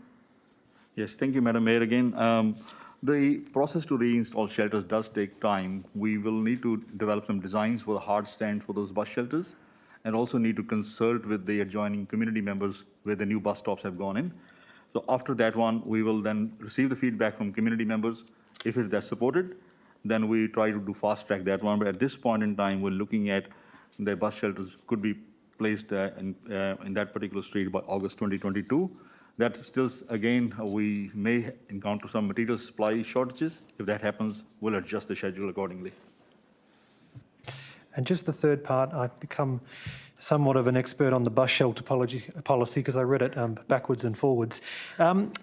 Yes, thank you, Madam Mayor, again. The process to reinstall shelters does take time. We will need to develop some designs for the hard stand for those bus shelters, and also need to consult with the adjoining community members where the new bus stops have gone in. So after that one, we will then receive the feedback from community members. If that's supported, then we try to do fast track that one. But at this point in time, we're looking at the bus shelters could be placed in that particular street by August 2022. That still, again, we may encounter some material supply shortages. If that happens, we'll adjust the schedule accordingly. And just the third part, I've become somewhat of an expert on the bus shelter policy because I read it backwards and forwards.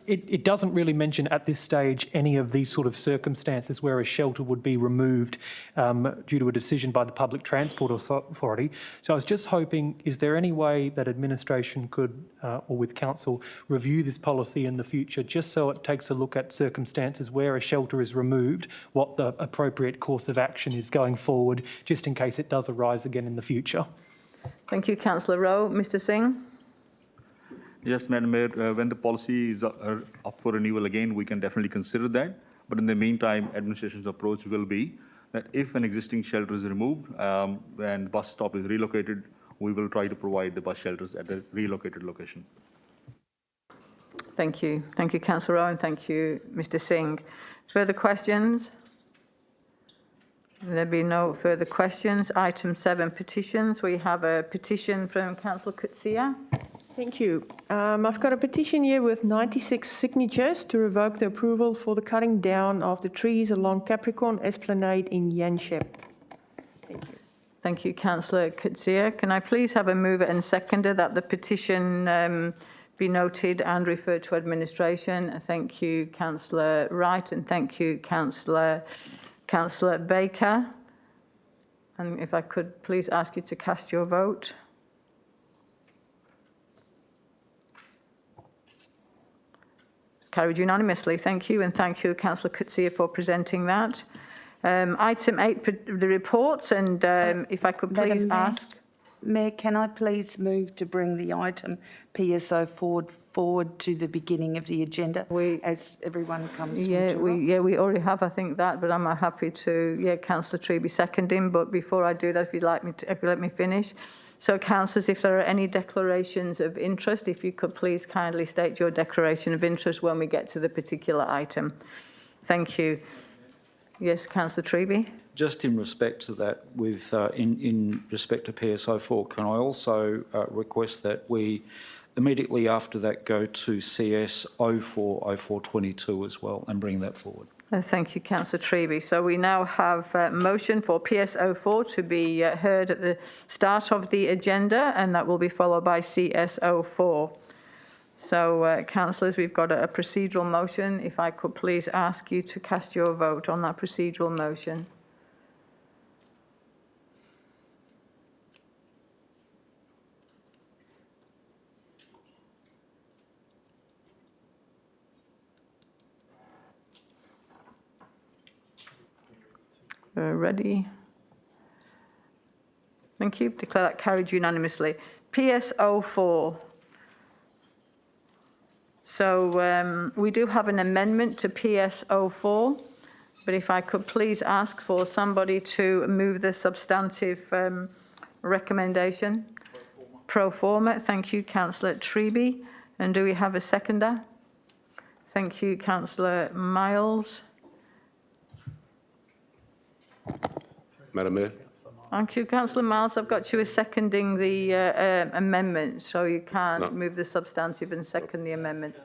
It doesn't really mention at this stage any of these sort of circumstances where a shelter would be removed due to a decision by the Public Transport Authority. So I was just hoping, is there any way that administration could, or with council, review this policy in the future, just so it takes a look at circumstances where a shelter is removed, what the appropriate course of action is going forward, just in case it does arise again in the future? Thank you, Councillor Rowe. Mr. Singh. Yes, Madam Mayor, when the policy is up for renewal again, we can definitely consider that. But in the meantime, administration's approach will be that if an existing shelter is removed and bus stop is relocated, we will try to provide the bus shelters at the relocated location. Thank you. Thank you, Councillor Rowe, and thank you, Mr. Singh. Further questions? There be no further questions. Item 7, petitions. We have a petition from Councillor Coetzee. Thank you. I've got a petition here with 96 signatures to revoke the approval for the cutting down of the trees along Capricorn Esplanade in Yanshep. Thank you. Thank you, Councillor Coetzee. Can I please have a mover and seconder that the petition be noted and referred to administration? Thank you, Councillor Wright, and thank you, Councillor Baker. And if I could please ask you to cast your vote. It's carried unanimously. Thank you, and thank you, Councillor Coetzee, for presenting that. Item 8, the reports, and if I could please ask. Mayor, can I please move to bring the item PSO forward to the beginning of the agenda as everyone comes from we already have, I think, that, but I'm happy to, Councillor Treby seconding, but before I do that, if you'd let me finish. So, councillors, if there are any declarations of interest, if you could please kindly state your declaration of interest when we get to the particular item. Thank you. Yes, Councillor Treby. Just in respect to that, with in respect to PSO4, can I also request that we immediately after that go to CS 040422 as well and bring that forward? Thank you, Councillor Treby. So we now have a motion for PS04 to be heard at the start of the agenda, and that will be followed by CS04. So, councillors, we've got a procedural motion. If I could please ask you to cast your vote on that procedural motion. Ready? Thank you. Declare that carried unanimously. PS04. So we do have an amendment to PS04, but if I could please ask for somebody to move the substantive recommendation. Pro forma. Thank you, Councillor Treby. And do we have a seconder? Thank you, Councillor Miles. Madam Mayor. Thank you, Councillor Miles. I've got you as seconding the amendment, so you can't move the substantive and second the amendment.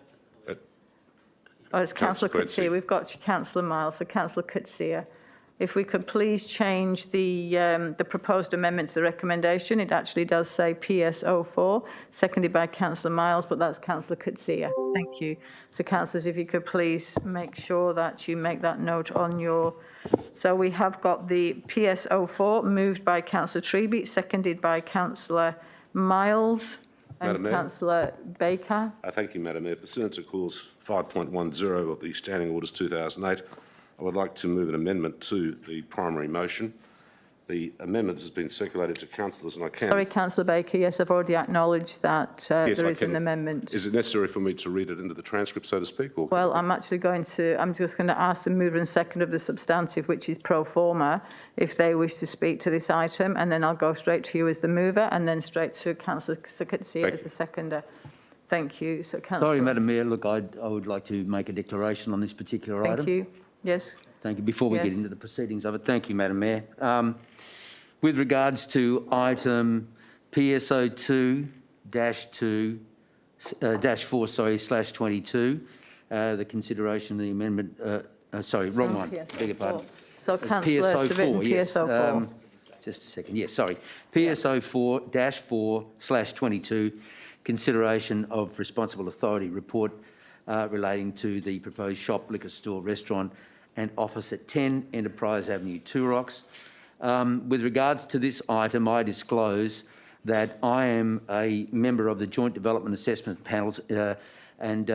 Oh, it's Councillor Coetzee. We've got Councillor Miles, so Councillor Coetzee. If we could please change the proposed amendment to the recommendation. It actually does say PS04, seconded by Councillor Miles, but that's Councillor Coetzee. Thank you. So, councillors, if you could please make sure that you make that note on your... So we have got the PS04 moved by Councillor Treby, seconded by Councillor Miles and Councillor Baker. Thank you, Madam Mayor. Pursuant to Clause 5.10 of the Standing Orders 2008, I would like to move an amendment to the primary motion. The amendment has been circulated to councillors, and I can... Sorry, Councillor Baker. Yes, I've already acknowledged that yes, there is an amendment. Is it necessary for me to read it into the transcript, so to speak? Or well, I'm just going to ask the mover and second of the substantive, which is pro forma, if they wish to speak to this item, and then I'll go straight to you as the mover, and then straight to Councillor Coetzee as the seconder. Thank you. So, Councillor... Sorry, Madam Mayor. Look, I would like to make a declaration on this particular item. Thank you. Yes. Thank you. Before we get into the proceedings of it, thank you, Madam Mayor. With regards to item PSO2-4, /22, the consideration of the amendment, sorry, wrong one, beg your pardon. So, Councillor Civic, yes. PSO4. Just a second, yes, sorry. PSO4-4/22, consideration of responsible authority report relating to the proposed shop, liquor store, restaurant and office at 10 Enterprise Avenue, Turox. With regards to this item, I disclose that I am a member of the Joint Development Assessment Panels and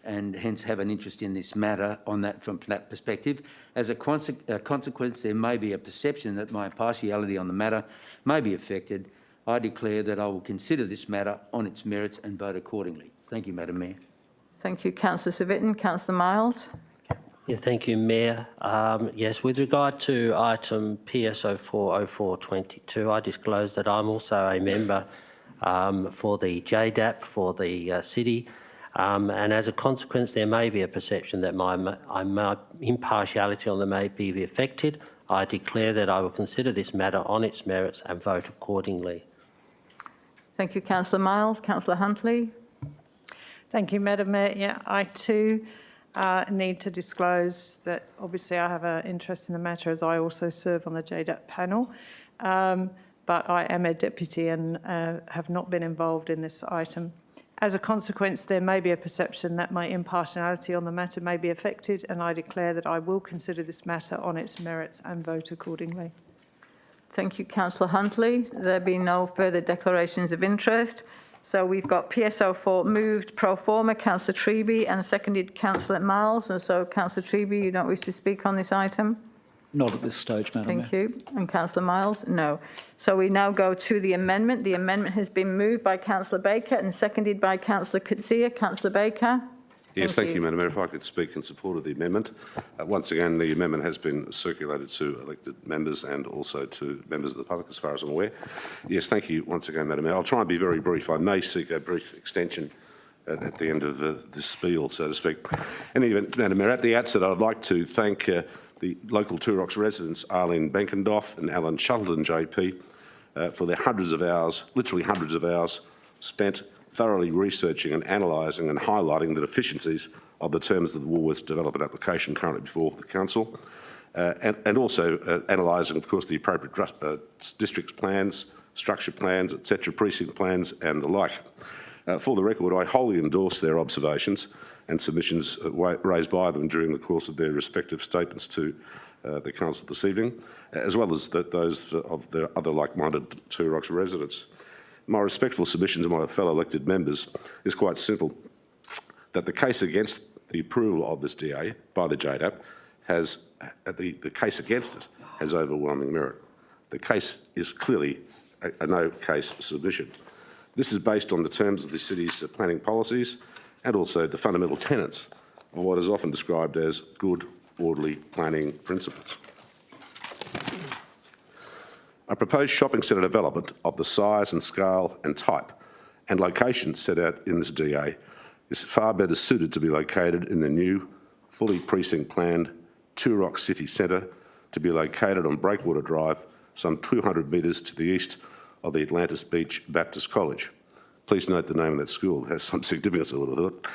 hence have an interest in this matter on that, from that perspective. As a consequence, there may be a perception that my impartiality on the matter may be affected. I declare that I will consider this matter on its merits and vote accordingly. Thank you, Madam Mayor. Thank you, Councillor Civic. Councillor Miles. Yeah, thank you, Mayor. Yes, with regard to item PS040422, I disclose that I'm also a member for the JDAP for the city, and as a consequence, there may be a perception that my impartiality on the may be affected. I declare that I will consider this matter on its merits and vote accordingly. Thank you, Councillor Miles. Councillor Huntley. Thank you, Madam Mayor. Yeah, I too need to disclose that obviously I have an interest in the matter as I also serve on the JDAP panel, but I am a deputy and have not been involved in this item. As a consequence, there may be a perception that my impartiality on the matter may be affected, and I declare that I will consider this matter on its merits and vote accordingly. Thank you, Councillor Huntley. There being no further declarations of interest, so we've got PSO4 moved pro forma, Councillor Treby, and seconded Councillor Miles. And so, Councillor Treby, you don't wish to speak on this item? Not at this stage, Madam Mayor. Thank you. And Councillor Miles? No. So we now go to the amendment. The amendment has been moved by Councillor Baker and seconded by Councillor Coetzee. Councillor Baker? Yes, thank you, Madam Mayor. If I could speak in support of the amendment. Once again, the amendment has been circulated to elected members and also to members of the public, as far as I'm aware. Yes, thank you once again, Madam Mayor. I'll try and be very brief. I may seek a brief extension at the end of the spiel, so to speak. In any event, Madam Mayor, at the outset, I'd like to thank the local Turox residents, Arlene Benkendoff and Alan Shuttleton, JP, for their hundreds of hours, literally hundreds of hours, spent thoroughly researching and analysing and highlighting the deficiencies of the terms of the Woolworths development application currently before the Council, and also analysing, of course, the appropriate district plans, structure plans, etc., precinct plans and the like. For the record, I wholly endorse their observations and submissions raised by them during the course of their respective statements to the Council this evening, as well as those of the other like-minded Turox residents. My respectful submission to my fellow elected members is quite simple, that the case against the approval of this DA by the JDAP has, the case against it has overwhelming merit. The case is clearly a no-case submission. This is based on the terms of the city's planning policies and also the fundamental tenets of what is often described as good, orderly planning principles. A proposed shopping centre development of the size and scale and type and location set out in this DA is far better suited to be located in the new, fully precinct-planned Turox City Centre, to be located on Breakwater Drive, some 200 metres to the east of the Atlantis Beach Baptist College. Please note the name of that school. It has some significance, I would have thought.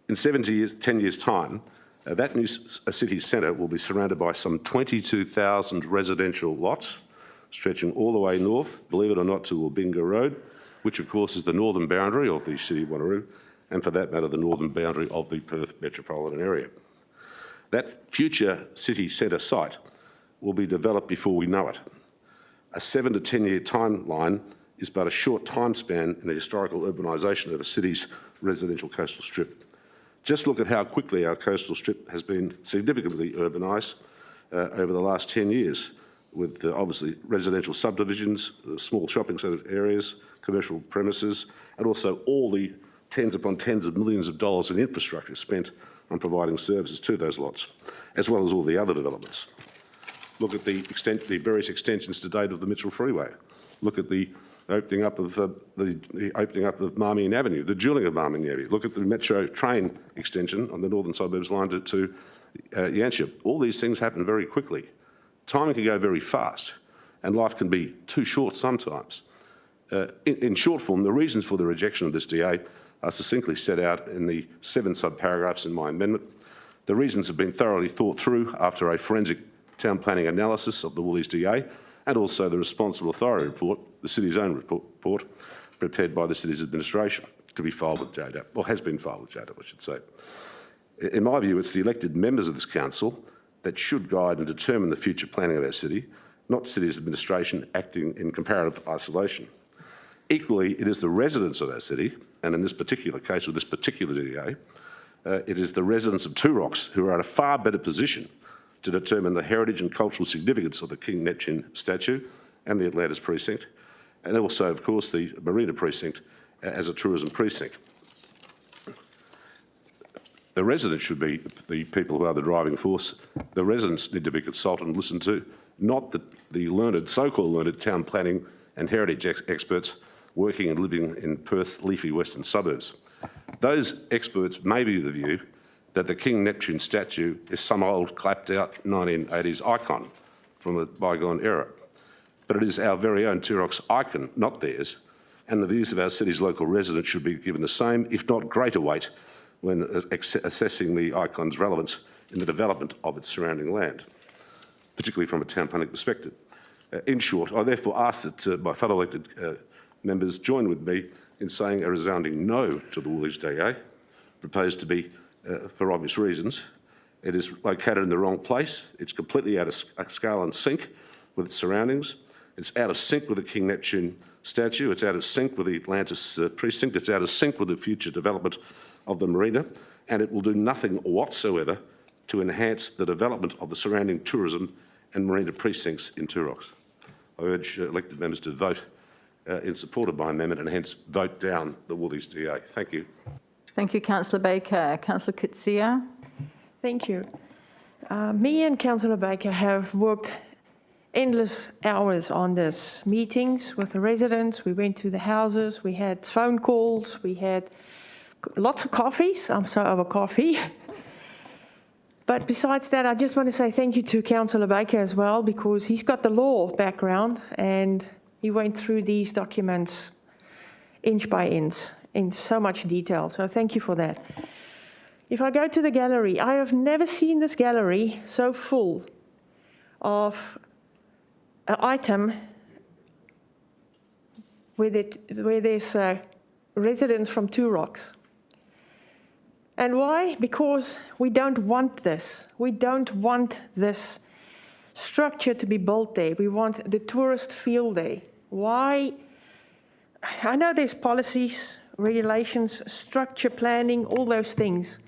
In 10 years' time, that new city centre will be surrounded by some 22,000 residential lots, stretching all the way north, believe it or not, to Dundebar Road, which of course is the northern boundary of the city of Wanneroo, and for that matter, the northern boundary of the Perth metropolitan area. That future city centre site will be developed before we know it. A 7 to 10 year timeline is but a short time span in the historical urbanisation of a city's residential coastal strip. Just look at how quickly our coastal strip has been significantly urbanised over the last 10 years, with obviously residential subdivisions, small shopping centre areas, commercial premises, and also all the tens upon tens of millions of dollars in infrastructure spent on providing services to those lots, as well as all the other developments. Look at the various extensions to date of the Mitchell Freeway. Look at the opening up of Marmion Avenue, the dualling of Marmion Avenue. Look at the metro train extension on the northern suburbs line to Yanship. All these things happen very quickly. Time can go very fast, and life can be too short sometimes. In short form, the reasons for the rejection of this DA are succinctly set out in the 7 subparagraphs in my amendment. The reasons have been thoroughly thought through after a forensic town planning analysis of the Woolies DA, and also the responsible authority report, the city's own report, prepared by the city's administration, to be filed with JDAP, or has been filed with JDAP, I should say. In my view, it's the elected members of this council that should guide and determine the future planning of our city, not the city's administration acting in comparative isolation. Equally, it is the residents of our city, and in this particular case with this particular DA, it is the residents of Turox who are in a far better position to determine the heritage and cultural significance of the King Neptune statue and the Atlantis precinct, and also, of course, the Marina precinct as a tourism precinct. The residents should be the people who are the driving force. The residents need to be consulted and listened to, not the learned, so-called learned town planning and heritage experts working and living in Perth's leafy western suburbs. Those experts may be of the view that the King Neptune statue is some old clapped-out 1980s icon from a bygone era. But it is our very own Turox icon, not theirs, and the views of our city's local residents should be given the same, if not greater weight, when assessing the icon's relevance in the development of its surrounding land, particularly from a town planning perspective. In short, I therefore ask that my fellow elected members join with me in saying a resounding no to the Woolwich DA, proposed to be, for obvious reasons. It is located in the wrong place. It's completely out of scale and sync with its surroundings. It's out of sync with the King Neptune statue. It's out of sync with the Atlantis precinct. It's out of sync with the future development of the marina, and it will do nothing whatsoever to enhance the development of the surrounding tourism and marina precincts in Turox. I urge elected members to vote in support of my amendment and hence vote down the Woolies DA. Thank you. Thank you, Councillor Baker. Councillor Coetzee. Thank you. Me and Councillor Baker have worked endless hours on this. Meetings with the residents, we went to the houses, we had phone calls, we had lots of coffees. I'm so over coffee. But besides that, I just want to say thank you to Councillor Baker as well, because he's got the law background and he went through these documents inch by inch in so much detail. So thank you for that. If I go to the gallery, I have never seen this gallery so full of an item where there's residents from Two Rocks. And why? Because we don't want this. We don't want this structure to be built there. We want the tourist feel there. Why? I know there's policies, regulations, structure planning, all those things.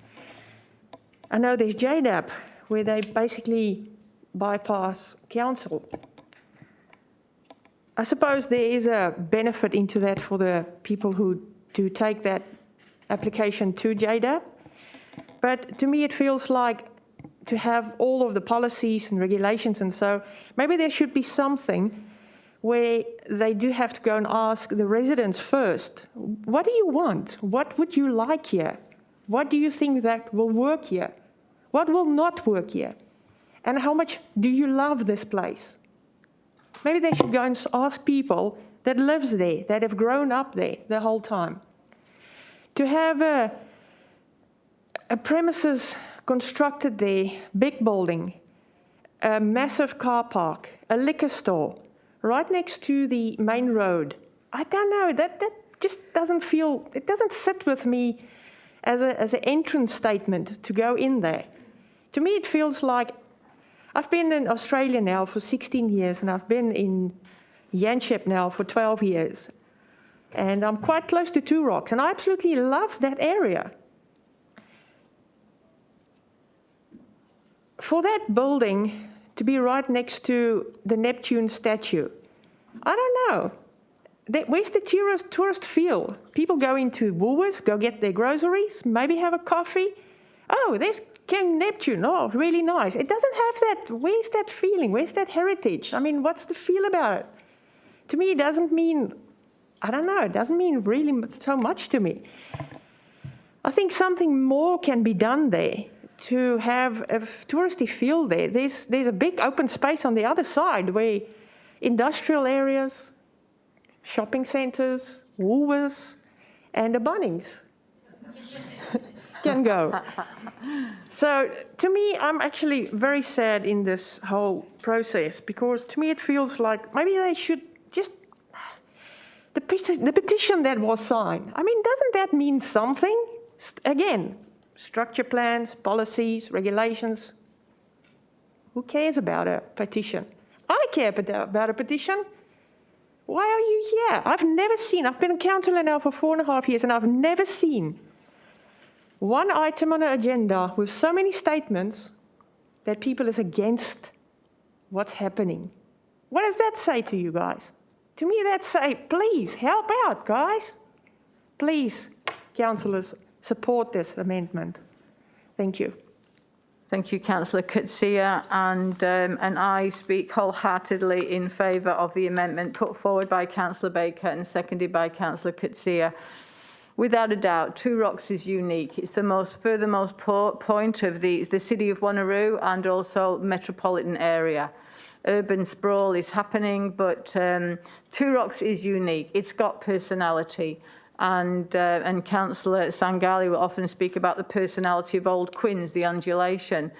I know there's JDAP, where they basically bypass council. I suppose there is a benefit into that for the people who do take that application to JDAP. But to me, it feels like to have all of the policies and regulations, and so maybe there should be something where they do have to go and ask the residents first, what do you want? What would you like here? What do you think that will work here? What will not work here? And how much do you love this place? Maybe they should go and ask people that lives there, that have grown up there the whole time. To have a premises constructed there, big building, a massive car park, a liquor store, right next to the main road. I don't know, that just doesn't feel, it doesn't sit with me as an entrance statement to go in there. To me, it feels like, I've been in Australia now for 16 years and I've been in Yanchep now for 12 years. And I'm quite close to Two Rocks and I absolutely love that area. For that building to be right next to the Neptune statue, I don't know. Where's the tourist feel? People go into Woolworths, go get their groceries, maybe have a coffee. Oh, there's King Neptune. Oh, really nice. It doesn't have that. Where's that feeling? Where's that heritage? I mean, what's the feel about it? To me, it doesn't mean, I don't know, it doesn't mean really so much to me. I think something more can be done there to have a touristy feel there. There's a big open space on the other side where industrial areas, shopping centres, Woolworths, and the Bunnings can go. So to me, I'm actually very sad in this whole process because to me it feels like maybe they should just, the petition that was signed, I mean, doesn't that mean something? Again, structure plans, policies, regulations. Who cares about a petition? I care about a petition. Why are you here? I've been a councillor now for 4.5 years and I've never seen one item on the agenda with so many statements that people is against what's happening. What does that say to you guys? To me, that say, please help out, guys. Please, councillors, support this amendment. Thank you. Thank you, Councillor Coetzee, and I speak wholeheartedly in favour of the amendment put forward by Councillor Baker and seconded by Councillor Coetzee. Without a doubt, Two Rocks is unique. It's the furthermost point of the city of Wanneroo and also metropolitan area. Urban sprawl is happening, but Two Rocks is unique. It's got personality. And Councillor Sangali will often speak about the personality of Old Quinns, the undulation.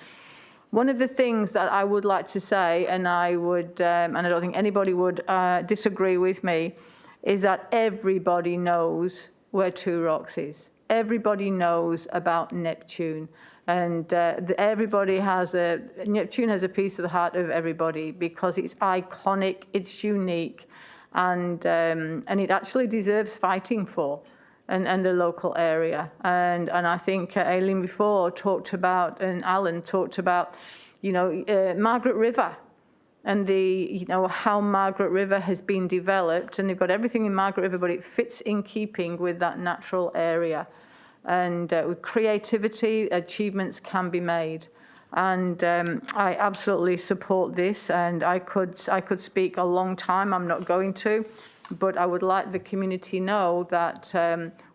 One of the things that I would like to say, and I don't think anybody would disagree with me, is that everybody knows where Two Rocks is. Everybody knows about Neptune. And Neptune has a piece of the heart of everybody because it's iconic, it's unique, and it actually deserves fighting for, and the local area. And I think Aileen before talked about, and Alan talked about, Margaret River, and how Margaret River has been developed, and they've got everything in Margaret River, but it fits in keeping with that natural area. and with creativity, achievements can be made. And I absolutely support this, and I could speak a long time. I'm not going to, but I would like the community know that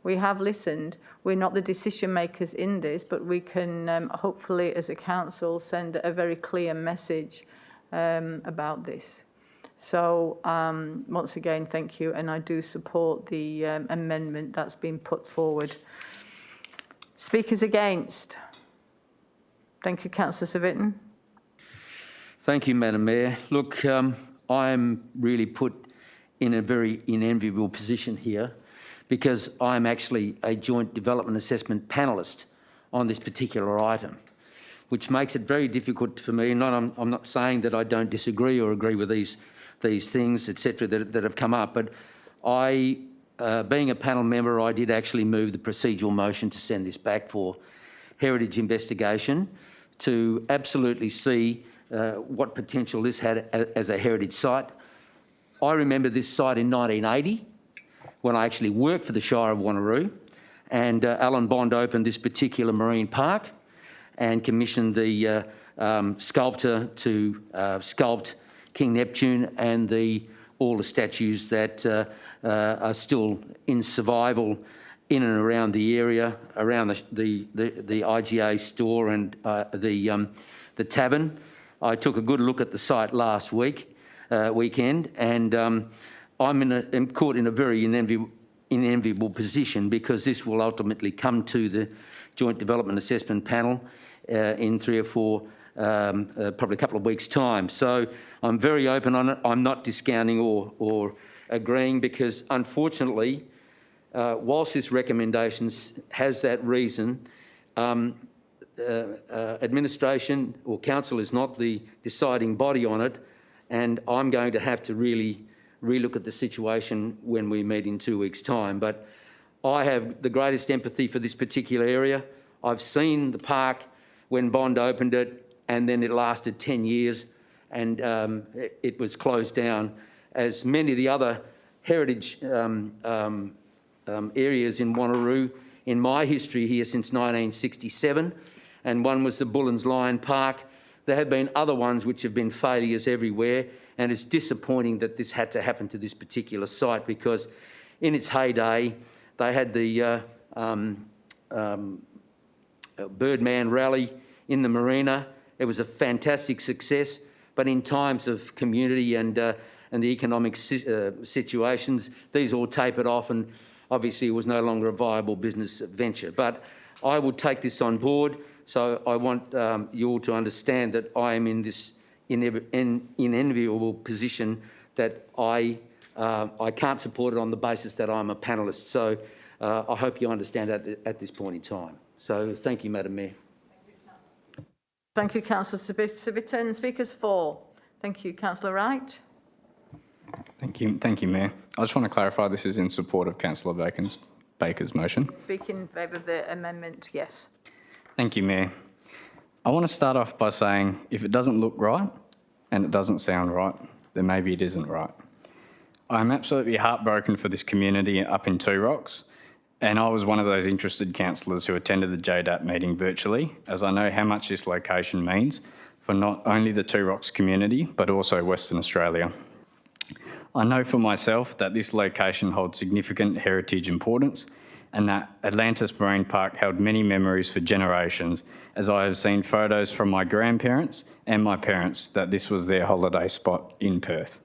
we have listened. We're not the decision makers in this, but we can hopefully, as a council, send a very clear message about this. So once again, thank you, and I do support the amendment that's been put forward. Speakers against? Thank you, Councillor Civic. Thank you, Madam Mayor. Look, I'm really put in a very unenviable position here because I'm actually a joint development assessment panellist on this particular item, which makes it very difficult for me. I'm not saying that I don't disagree or agree with these things, etc., that have come up, but I, being a panel member, I did actually move the procedural motion to send this back for heritage investigation to absolutely see what potential this had as a heritage site. I remember this site in 1980 when I actually worked for the Shire of Wanneroo, and Alan Bond opened this particular marine park and commissioned the sculptor to sculpt King Neptune and all the statues that are still in survival in and around the area, around the IGA store and the tavern. I took a good look at the site last weekend, and I'm caught in a very unenviable position because this will ultimately come to the Joint Development Assessment Panel in 3 or 4, probably a couple of weeks' time. So I'm very open on it. I'm not discounting or agreeing because, unfortunately, whilst this recommendation has that reason, administration or council is not the deciding body on it, and I'm going to have to really relook at the situation when we meet in 2 weeks' time. But I have the greatest empathy for this particular area. I've seen the park when Bond opened it, and then it lasted 10 years, and it was closed down, as many of the other heritage areas in Wanneroo in my history here since 1967, and one was the Bullens Lion Park. There have been other ones which have been failures everywhere, and it's disappointing that this had to happen to this particular site because in its heyday they had the Birdman Rally in the marina. It was a fantastic success, but in times of community and the economic situations, these all tapered off, and obviously it was no longer a viable business venture. But I will take this on board, so I want you all to understand that I am in this unenviable position that I can't support it on the basis that I'm a panellist. So I hope you understand that at this point in time. So thank you, Madam Mayor. Thank you, Councillor Civic. Speakers for. Thank you, Councillor Wright. Thank you, Mayor. I just want to clarify this is in support of Councillor Baker's motion. Speak in favour of the amendment, yes. Thank you, Mayor. I want to start off by saying if it doesn't look right and it doesn't sound right, then maybe it isn't right. I'm absolutely heartbroken for this community up in Two Rocks, and I was one of those interested councillors who attended the JDAP meeting virtually, as I know how much this location means for not only the Two Rocks community, but also Western Australia. I know for myself that this location holds significant heritage importance and that Atlantis Marine Park held many memories for generations, as I have seen photos from my grandparents and my parents that this was their holiday spot in Perth.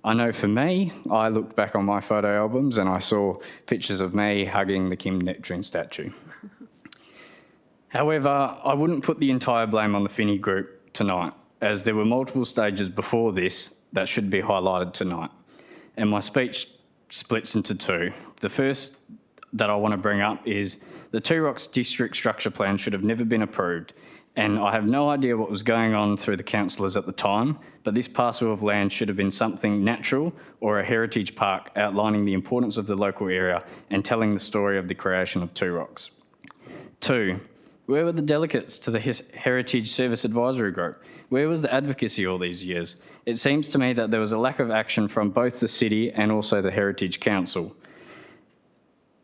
I know for me, I looked back on my photo albums and I saw pictures of me hugging the King Neptune statue. However, I wouldn't put the entire blame on the Finney Group tonight, as there were multiple stages before this that should be highlighted tonight. And my speech splits into two. The first that I want to bring up is the Two Rocks District Structure Plan should have never been approved, and I have no idea what was going on through the councillors at the time, but this parcel of land should have been something natural or a heritage park outlining the importance of the local area and telling the story of the creation of Two Rocks. 2, where were the delegates to the Heritage Service Advisory Group? Where was the advocacy all these years? It seems to me that there was a lack of action from both the city and also the Heritage Council.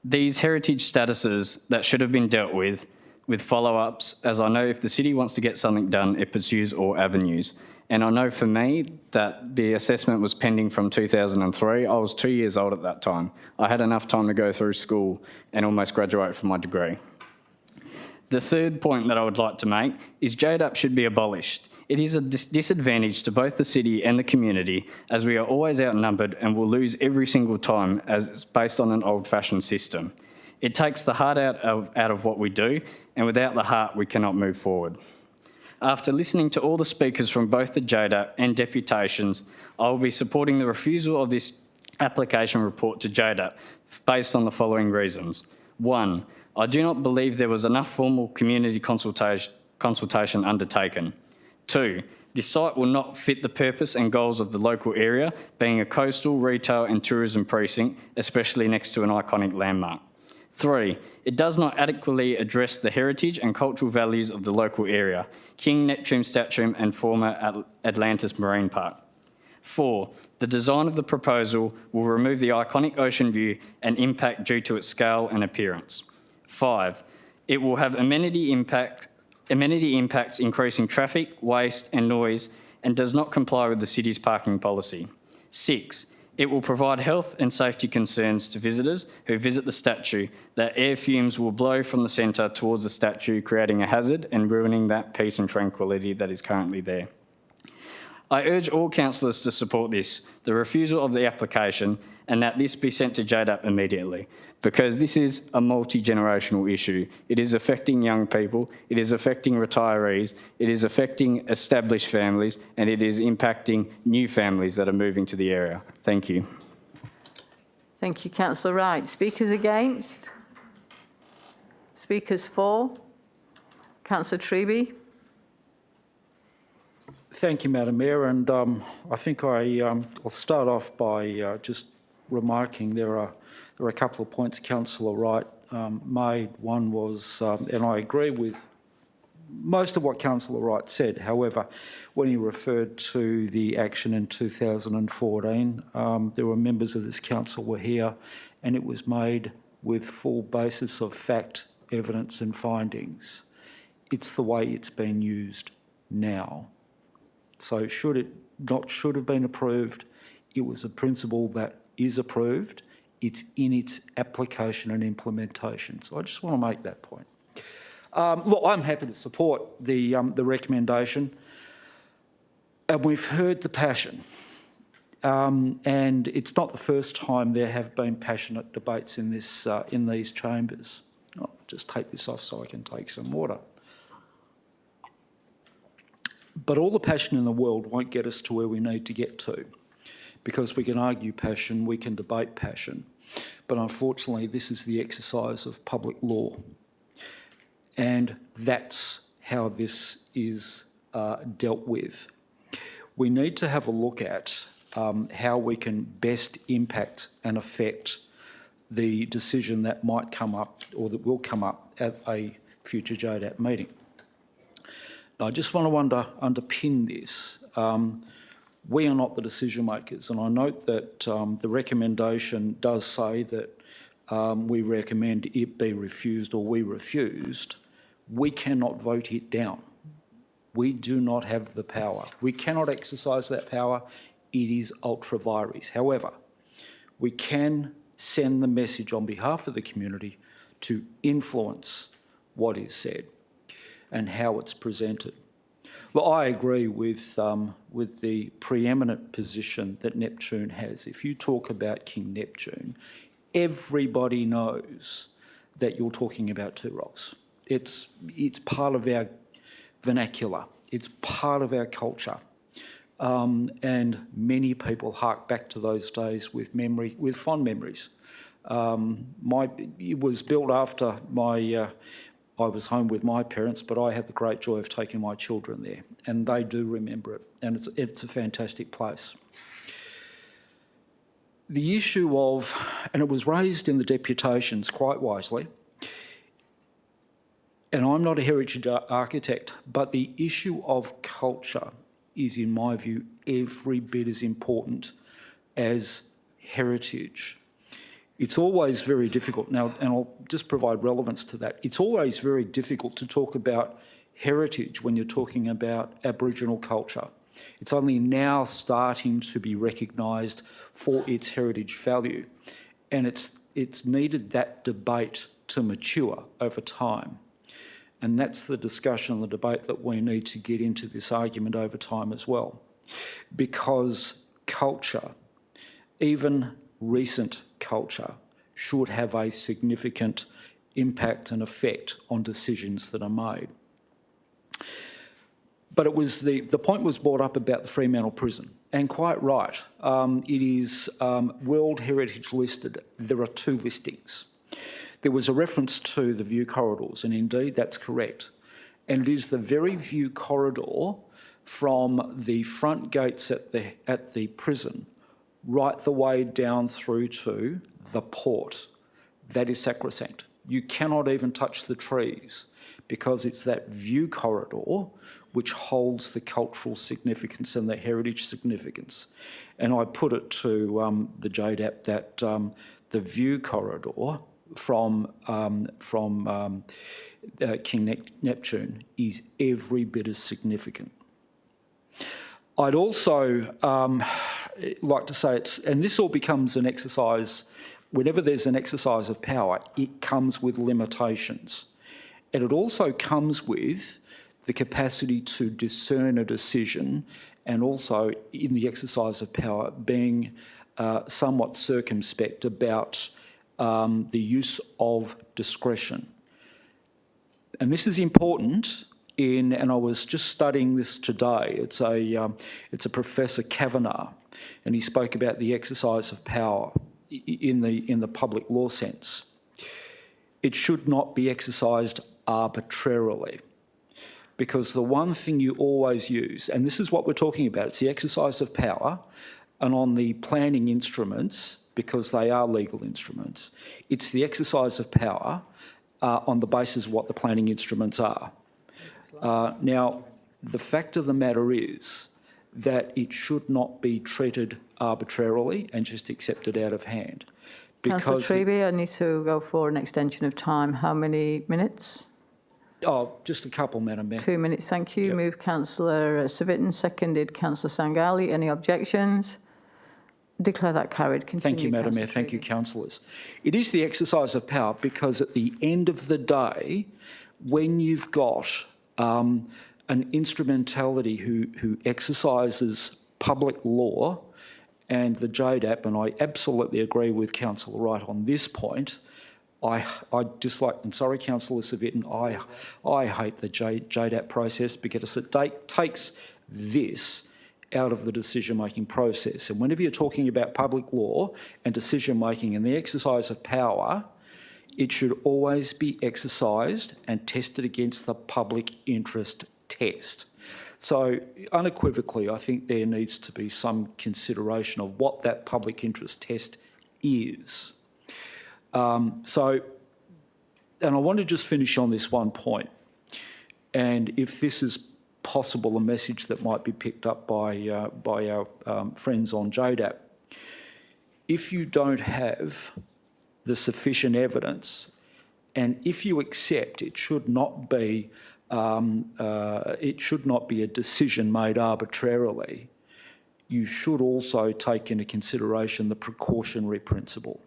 these heritage statuses that should have been dealt with follow-ups, as I know if the city wants to get something done, it pursues all avenues. And I know for me that the assessment was pending from 2003. I was 2 years old at that time. I had enough time to go through school and almost graduate from my degree. The third point that I would like to make is JDAP should be abolished. It is a disadvantage to both the city and the community, as we are always outnumbered and will lose every single time, as it's based on an old-fashioned system. It takes the heart out of what we do, and without the heart we cannot move forward. After listening to all the speakers from both the JDAP and deputations, I will be supporting the refusal of this application report to JDAP based on the following reasons. 1, I do not believe there was enough formal community consultation undertaken. 2, this site will not fit the purpose and goals of the local area, being a coastal, retail and tourism precinct, especially next to an iconic landmark. 3, it does not adequately address the heritage and cultural values of the local area, King Neptune statue and former Atlantis Marine Park. 4, the design of the proposal will remove the iconic ocean view and impact due to its scale and appearance. 5, it will have amenity impacts increasing traffic, waste and noise, and does not comply with the city's parking policy. 6, it will provide health and safety concerns to visitors who visit the statue, that air fumes will blow from the centre towards the statue, creating a hazard and ruining that peace and tranquility that is currently there. I urge all councillors to support this, the refusal of the application, and that this be sent to JDAP immediately, because this is a multi-generational issue. It is affecting young people, it is affecting retirees, it is affecting established families, and it is impacting new families that are moving to the area. Thank you. Thank you, Councillor Wright. Speakers against? Speakers for? Councillor Treby. Thank you, Madam Mayor, and I think I'll start off by just remarking there are a couple of points Councillor Wright made. One was, and I agree with most of what Councillor Wright said. However, when he referred to the action in 2014, there were members of this council were here, and it was made with full basis of fact, evidence and findings. It's the way it's been used now. So should have been approved. It was a principle that is approved. It's in its application and implementation. So I just want to make that point. Look, I'm happy to support the recommendation, and we've heard the passion. And it's not the first time there have been passionate debates in these chambers. I'll just take this off so I can take some water. But all the passion in the world won't get us to where we need to get to, because we can argue passion, we can debate passion, but unfortunately this is the exercise of public law, and that's how this is dealt with. We need to have a look at how we can best impact and affect the decision that might come up or that will come up at a future JDAP meeting. Now, I just want to underpin this. We are not the decision makers, and I note that the recommendation does say that we recommend it be refused or we refused. We cannot vote it down. We do not have the power. We cannot exercise that power. It is ultra vires. However, we can send the message on behalf of the community to influence what is said and how it's presented. Well, I agree with the preeminent position that Neptune has. If you talk about King Neptune, everybody knows that you're talking about Two Rocks. It's part of our vernacular. It's part of our culture. And many people hark back to those days with fond memories. It was built after I was home with my parents, but I had the great joy of taking my children there, and they do remember it, and it's a fantastic place. The issue of, and it was raised in the deputations quite wisely, and I'm not a heritage architect, but the issue of culture is, in my view, every bit as important as heritage. It's always very difficult. Now, and I'll just provide relevance to that. It's always very difficult to talk about heritage when you're talking about Aboriginal culture. It's only now starting to be recognised for its heritage value. And it's needed that debate to mature over time. And that's the discussion, the debate that we need to get into this argument over time as well. Because culture, even recent culture, should have a significant impact and effect on decisions that are made. But it was the point was brought up about the Fremantle prison, and quite right. It is World Heritage listed. There are 2 listings. There was a reference to the view corridors, and indeed that's correct. And it is the very view corridor from the front gates at the prison right the way down through to the port. That is sacrosanct. You cannot even touch the trees because it's that view corridor which holds the cultural significance and the heritage significance. And I put it to the JDAP that the view corridor from King Neptune is every bit as significant. I'd also like to say and this all becomes an exercise, whenever there's an exercise of power, it comes with limitations. And it also comes with the capacity to discern a decision, and also in the exercise of power being somewhat circumspect about the use of discretion. And this is important and I was just studying this today. It's a Professor Kavanagh, and he spoke about the exercise of power in the public law sense. It should not be exercised arbitrarily, because the one thing you always use, and this is what we're talking about, it's the exercise of power, and on the planning instruments, because they are legal instruments, it's the exercise of power on the basis of what the planning instruments are. Now, the fact of the matter is that it should not be treated arbitrarily and just accepted out of hand. Councillor Treby, I need to go for an extension of time. How many minutes? Oh, just a couple, Madam Mayor. 2 minutes, thank you. Moved Councillor Civic, seconded Councillor Sangali. Any objections? Declare that carried. Continue, Thank you, Madam Mayor. Thank you, councillors. It is the exercise of power because at the end of the day, when you've got an instrumentality who exercises public law, and the JDAP, and I absolutely agree with Councillor Wright on this point, I dislike, and sorry, Councillor Civic, I hate the JDAP process because it takes this out of the decision-making process. And whenever you're talking about public law and decision-making and the exercise of power, it should always be exercised and tested against the public interest test. So unequivocally, I think there needs to be some consideration of what that public interest test is. And I want to just finish on this one point. And if this is possible, a message that might be picked up by our friends on JDAP, if you don't have the sufficient evidence, and if you accept it should not be a decision made arbitrarily, you should also take into consideration the precautionary principle.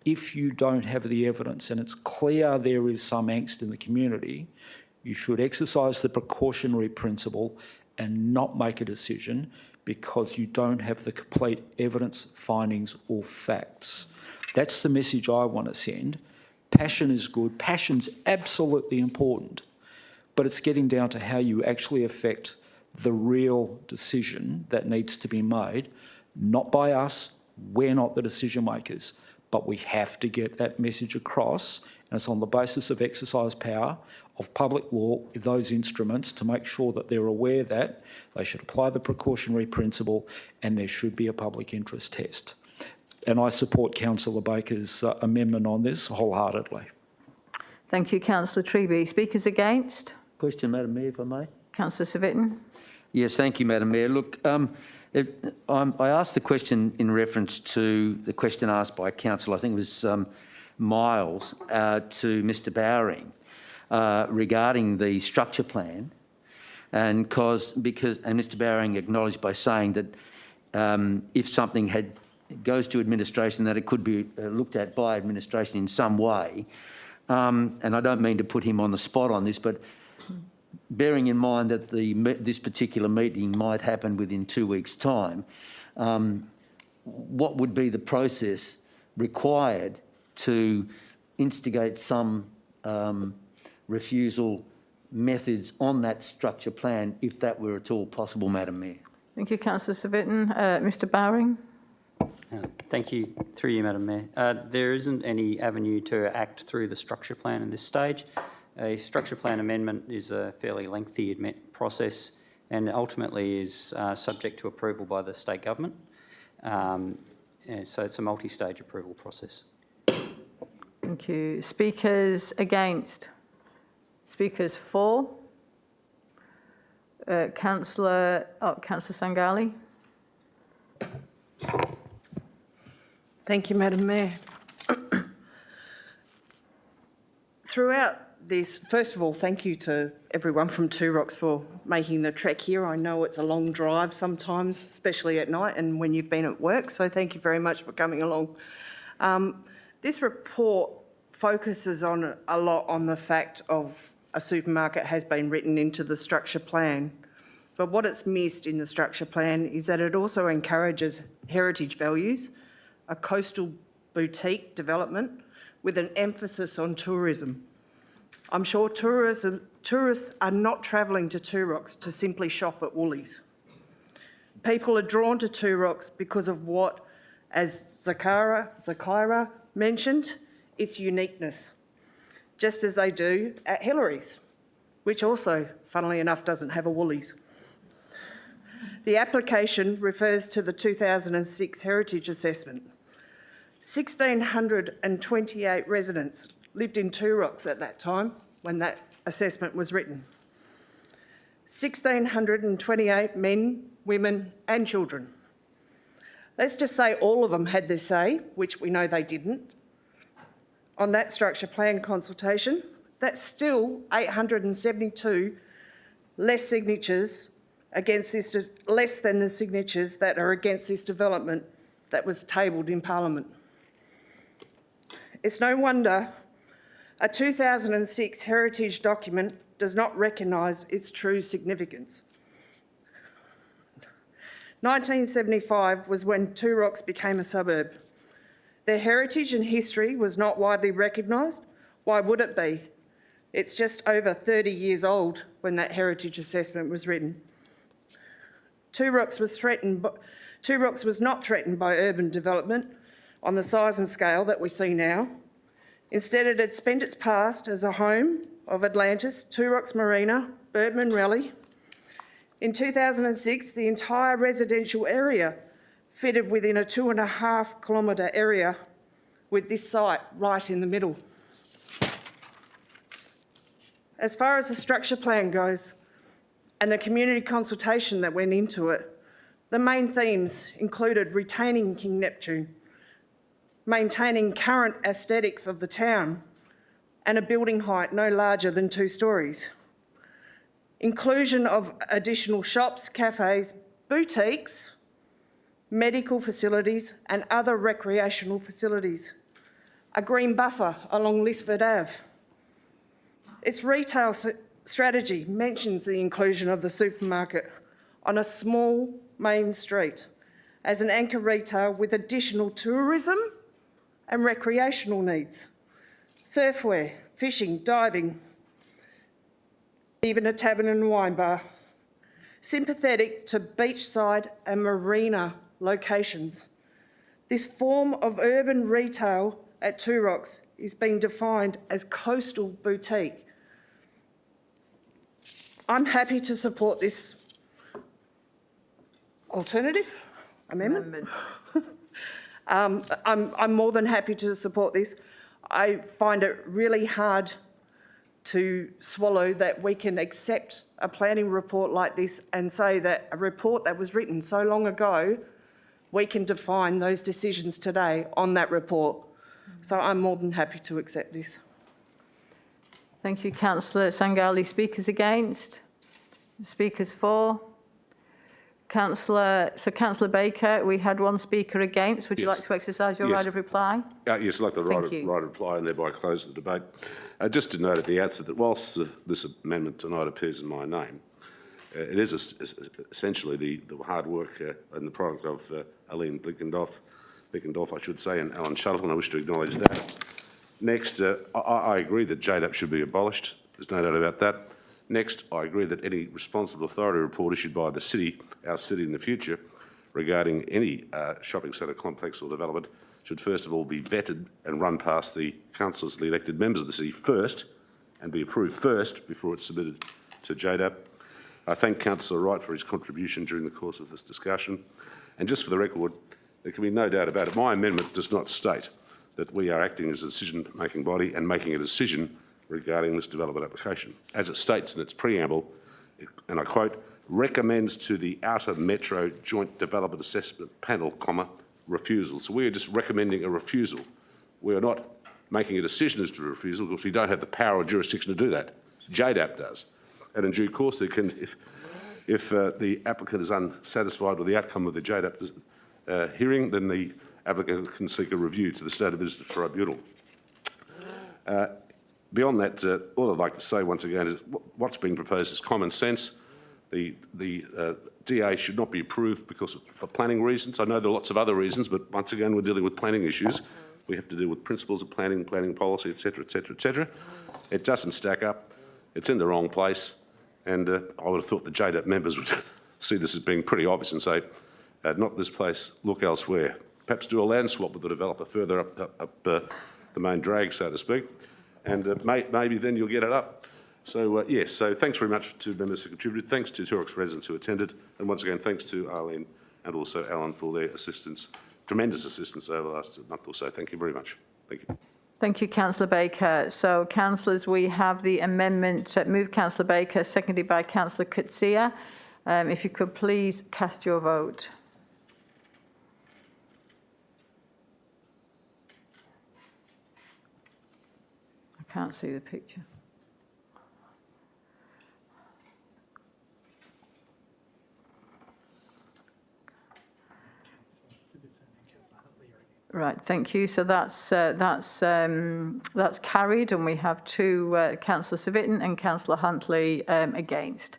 If you don't have the evidence and it's clear there is some angst in the community, you should exercise the precautionary principle and not make a decision because you don't have the complete evidence, findings or facts. That's the message I want to send. Passion is good. Passion's absolutely important, but it's getting down to how you actually affect the real decision that needs to be made, not by us. We're not the decision makers, but we have to get that message across, and it's on the basis of exercise power of public law, those instruments, to make sure that they're aware that they should apply the precautionary principle and there should be a public interest test. And I support Councillor Baker's amendment on this wholeheartedly. Thank you, Councillor Treby. Speakers against? Question, Madam Mayor, if I may. Councillor Civic. Yes, thank you, Madam Mayor. Look, I asked the question in reference to the question asked by Councillor, I think it was Miles, to Mr Bowring regarding the structure plan, and Mr Bowring acknowledged by saying that if something goes to administration, that it could be looked at by administration in some way. And I don't mean to put him on the spot on this, but bearing in mind that this particular meeting might happen within 2 weeks' time, what would be the process required to instigate some refusal methods on that structure plan, if that were at all possible, Madam Mayor? Thank you, Councillor Surbiton. Mr Bowring. Thank you, through you, Madam Mayor. There isn't any avenue to act through the structure plan in this stage. A structure plan amendment is a fairly lengthy process and ultimately is subject to approval by the state government. So it's a multi-stage approval process. Thank you. Speakers against? Speakers for? Councillor Sangali. Thank you, Madam Mayor. Throughout this, first of all, thank you to everyone from Two Rocks for making the trek here. I know it's a long drive sometimes, especially at night and when you've been at work, so thank you very much for coming along. This report focuses a lot on the fact of a supermarket has been written into the structure plan, but what it's missed in the structure plan is that it also encourages heritage values, a coastal boutique development with an emphasis on tourism. I'm sure tourists are not travelling to Two Rocks to simply shop at Woolies. People are drawn to Two Rocks because of what, as Zakaira mentioned, its uniqueness, just as they do at Hillary's, which also, funnily enough, doesn't have a Woolies. The application refers to the 2006 Heritage Assessment. 1,628 residents lived in Two Rocks at that time when that assessment was written. 1,628 men, women and children. Let's just say all of them had their say, which we know they didn't, on that structure plan consultation. That's still 872 less signatures against this, less than the signatures that are against this development that was tabled in Parliament. It's no wonder a 2006 heritage document does not recognise its true significance. 1975 was when Two Rocks became a suburb. Their heritage and history was not widely recognised. Why would it be? It's just over 30 years old when that heritage assessment was written. Two Rocks was not threatened by urban development on the size and scale that we see now. Instead, it had spent its past as a home of Atlantis, Two Rocks Marina, Birdman Rally. In 2006, the entire residential area fitted within a 2.5 kilometre area with this site right in the middle. As far as the structure plan goes and the community consultation that went into it, the main themes included retaining King Neptune, maintaining current aesthetics of the town and a building height no larger than 2 stories, inclusion of additional shops, cafes, boutiques, medical facilities and other recreational facilities, a green buffer along Lisford Ave. Its retail strategy mentions the inclusion of the supermarket on a small main street as an anchor retail with additional tourism and recreational needs, surfwear, fishing, diving, even a tavern and wine bar, sympathetic to beachside and marina locations. This form of urban retail at Two Rocks is being defined as coastal boutique. I'm happy to support this alternative amendment. I'm more than happy to support this. I find it really hard to swallow that we can accept a planning report like this and say that a report that was written so long ago, we can define those decisions today on that report. So I'm more than happy to accept this. Thank you, Councillor Sangali. Speakers against? Speakers for? Councillor Baker, we had one speaker against. Would you like to exercise your right of reply? Yes, I'd like the right of reply and thereby close the debate. Just to note at the outset that whilst this amendment tonight appears in my name, it is essentially the hard work and the product of Aline Blickendorf, I should say, and Alan Shuttleton. I wish to acknowledge that. Next, I agree that JDAP should be abolished. There's no doubt about that. Next, I agree that any responsible authority report issued by the city, our city in the future, regarding any shopping centre complex or development should first of all be vetted and run past the councillors, the elected members of the city first, and be approved first before it's submitted to JDAP. I thank Councillor Wright for his contribution during the course of this discussion. And just for the record, there can be no doubt about it, my amendment does not state that we are acting as a decision-making body and making a decision regarding this development application. As it states in its preamble, and I quote, recommends to the Outer Metro Joint Development Assessment Panel, refusal. So we are just recommending a refusal. We are not making a decision as to a refusal because we don't have the power or jurisdiction to do that. JDAP does. And in due course, there can, if the applicant is unsatisfied with the outcome of the JDAP hearing, then the applicant can seek a review to the State Administrative Tribunal. Beyond that, all I'd like to say once again is what's being proposed is common sense. The DA should not be approved for planning reasons. I know there are lots of other reasons, but once again, we're dealing with planning issues. We have to deal with principles of planning, planning policy, etc., etc., etc. It doesn't stack up. It's in the wrong place. And I would have thought the JDAP members would see this as being pretty obvious and say, not this place, look elsewhere. Perhaps do a land swap with the developer further up the main drag, so to speak, and maybe then you'll get it up. So, yes, so thanks very much to members who contributed. Thanks to Turox residents who attended. And once again, thanks to Arlene and also Alan for their assistance, tremendous assistance over the last month or so. Thank you very much. Thank you. Thank you, Councillor Baker. So, councillors, we have the amendment moved Councillor Baker, seconded by Councillor Coetzee. If you could please cast your vote. I can't see the picture. Right, thank you. So that's carried, and we have two Councillor Civic and Councillor Huntley against.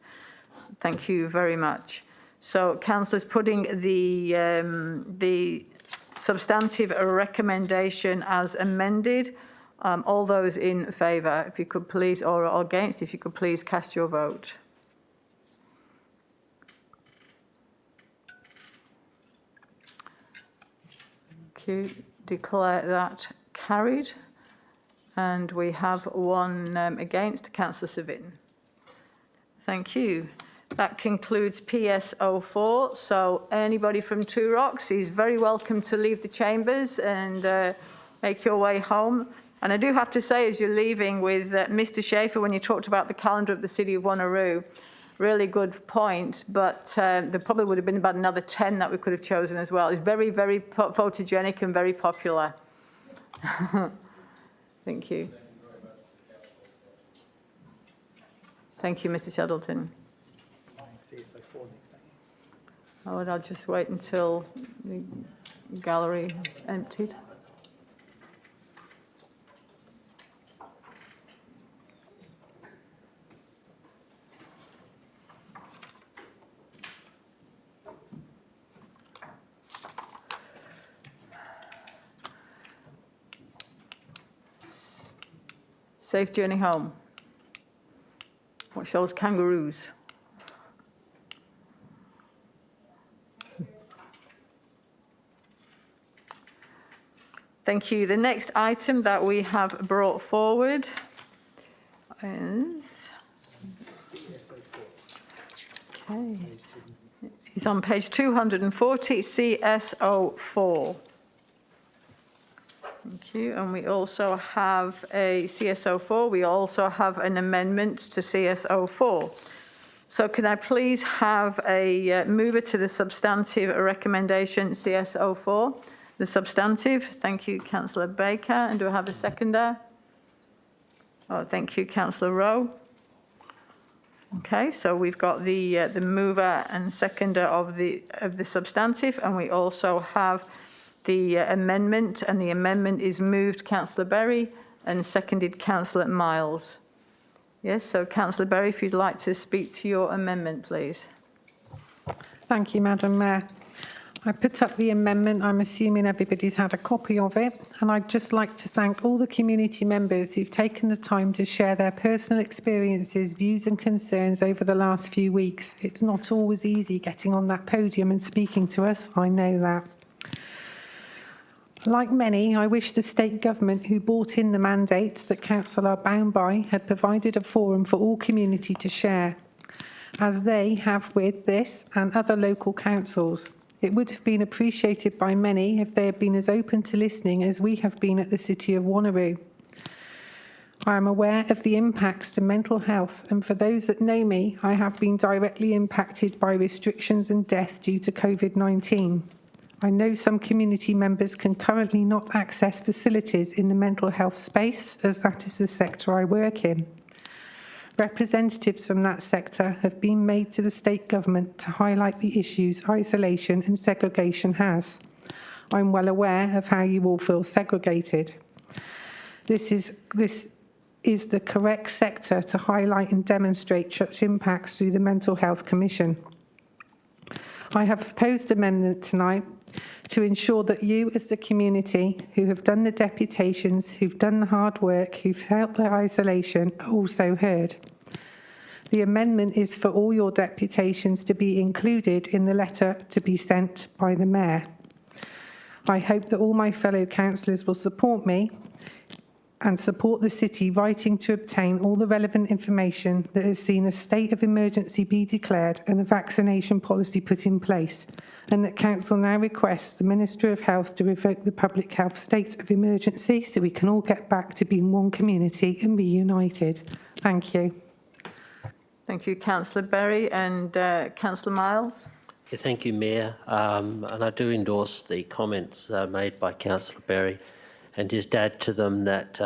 Thank you very much. So, councillors, putting the substantive recommendation as amended. All those in favour, if you could please, or against, if you could please cast your vote. Thank you. Declare that carried. And we have one against, Councillor Civic. Thank you. That concludes PS04. So anybody from Two Rocks is very welcome to leave the chambers and make your way home. And I do have to say, as you're leaving with Mr. Schaefer, when you talked about the calendar of the city of Wanneroo, really good point, but there probably would have been about another 10 that we could have chosen as well. It's very, very photogenic and very popular. Thank you. Thank you, Mr. Shuttleton. Oh, and I'll just wait until the gallery emptied. Safe journey home. What shows kangaroos? Thank you. The next item that we have brought forward is it's on page 240, CS04. Thank you. And we also have a CSO4. We also have an amendment to CSO4. So can I please have a mover to the substantive recommendation CSO4? The substantive. Thank you, Councillor Baker. And do I have a seconder? Oh, thank you, Councillor Rowe. Okay, so we've got the mover and seconder of the substantive, and we also have the amendment, and the amendment is moved Councillor Berry and seconded Councillor Miles. Yes, so Councillor Berry, if you'd like to speak to your amendment, please. Thank you, Madam Mayor. I put up the amendment. I'm assuming everybody's had a copy of it. And I'd just like to thank all the community members who've taken the time to share their personal experiences, views and concerns over the last few weeks. It's not always easy getting on that podium and speaking to us. I know that. Like many, I wish the state government who brought in the mandates that council are bound by had provided a forum for all community to share, as they have with this and other local councils. It would have been appreciated by many if they had been as open to listening as we have been at the City of Wanneroo. I am aware of the impacts to mental health, and for those that know me, I have been directly impacted by restrictions and death due to COVID-19. I know some community members can currently not access facilities in the mental health space, as that is the sector I work in. Representatives from that sector have been made to the state government to highlight the issues isolation and segregation has. I'm well aware of how you all feel segregated. This is the correct sector to highlight and demonstrate such impacts through the Mental Health Commission. I have proposed amendment tonight to ensure that you as the community who have done the deputations, who've done the hard work, who've felt their isolation, are also heard. The amendment is for all your deputations to be included in the letter to be sent by the Mayor. I hope that all my fellow councillors will support me and support the City writing to obtain all the relevant information that has seen a state of emergency be declared and a vaccination policy put in place, and that Council now requests the Minister of Health to revoke the public health state of emergency so we can all get back to being one community and be united. Thank you. Thank you, Councillor Berry. And Councillor Miles? Yeah, thank you, Mayor. And I do endorse the comments made by Councillor Berry, and just add to them that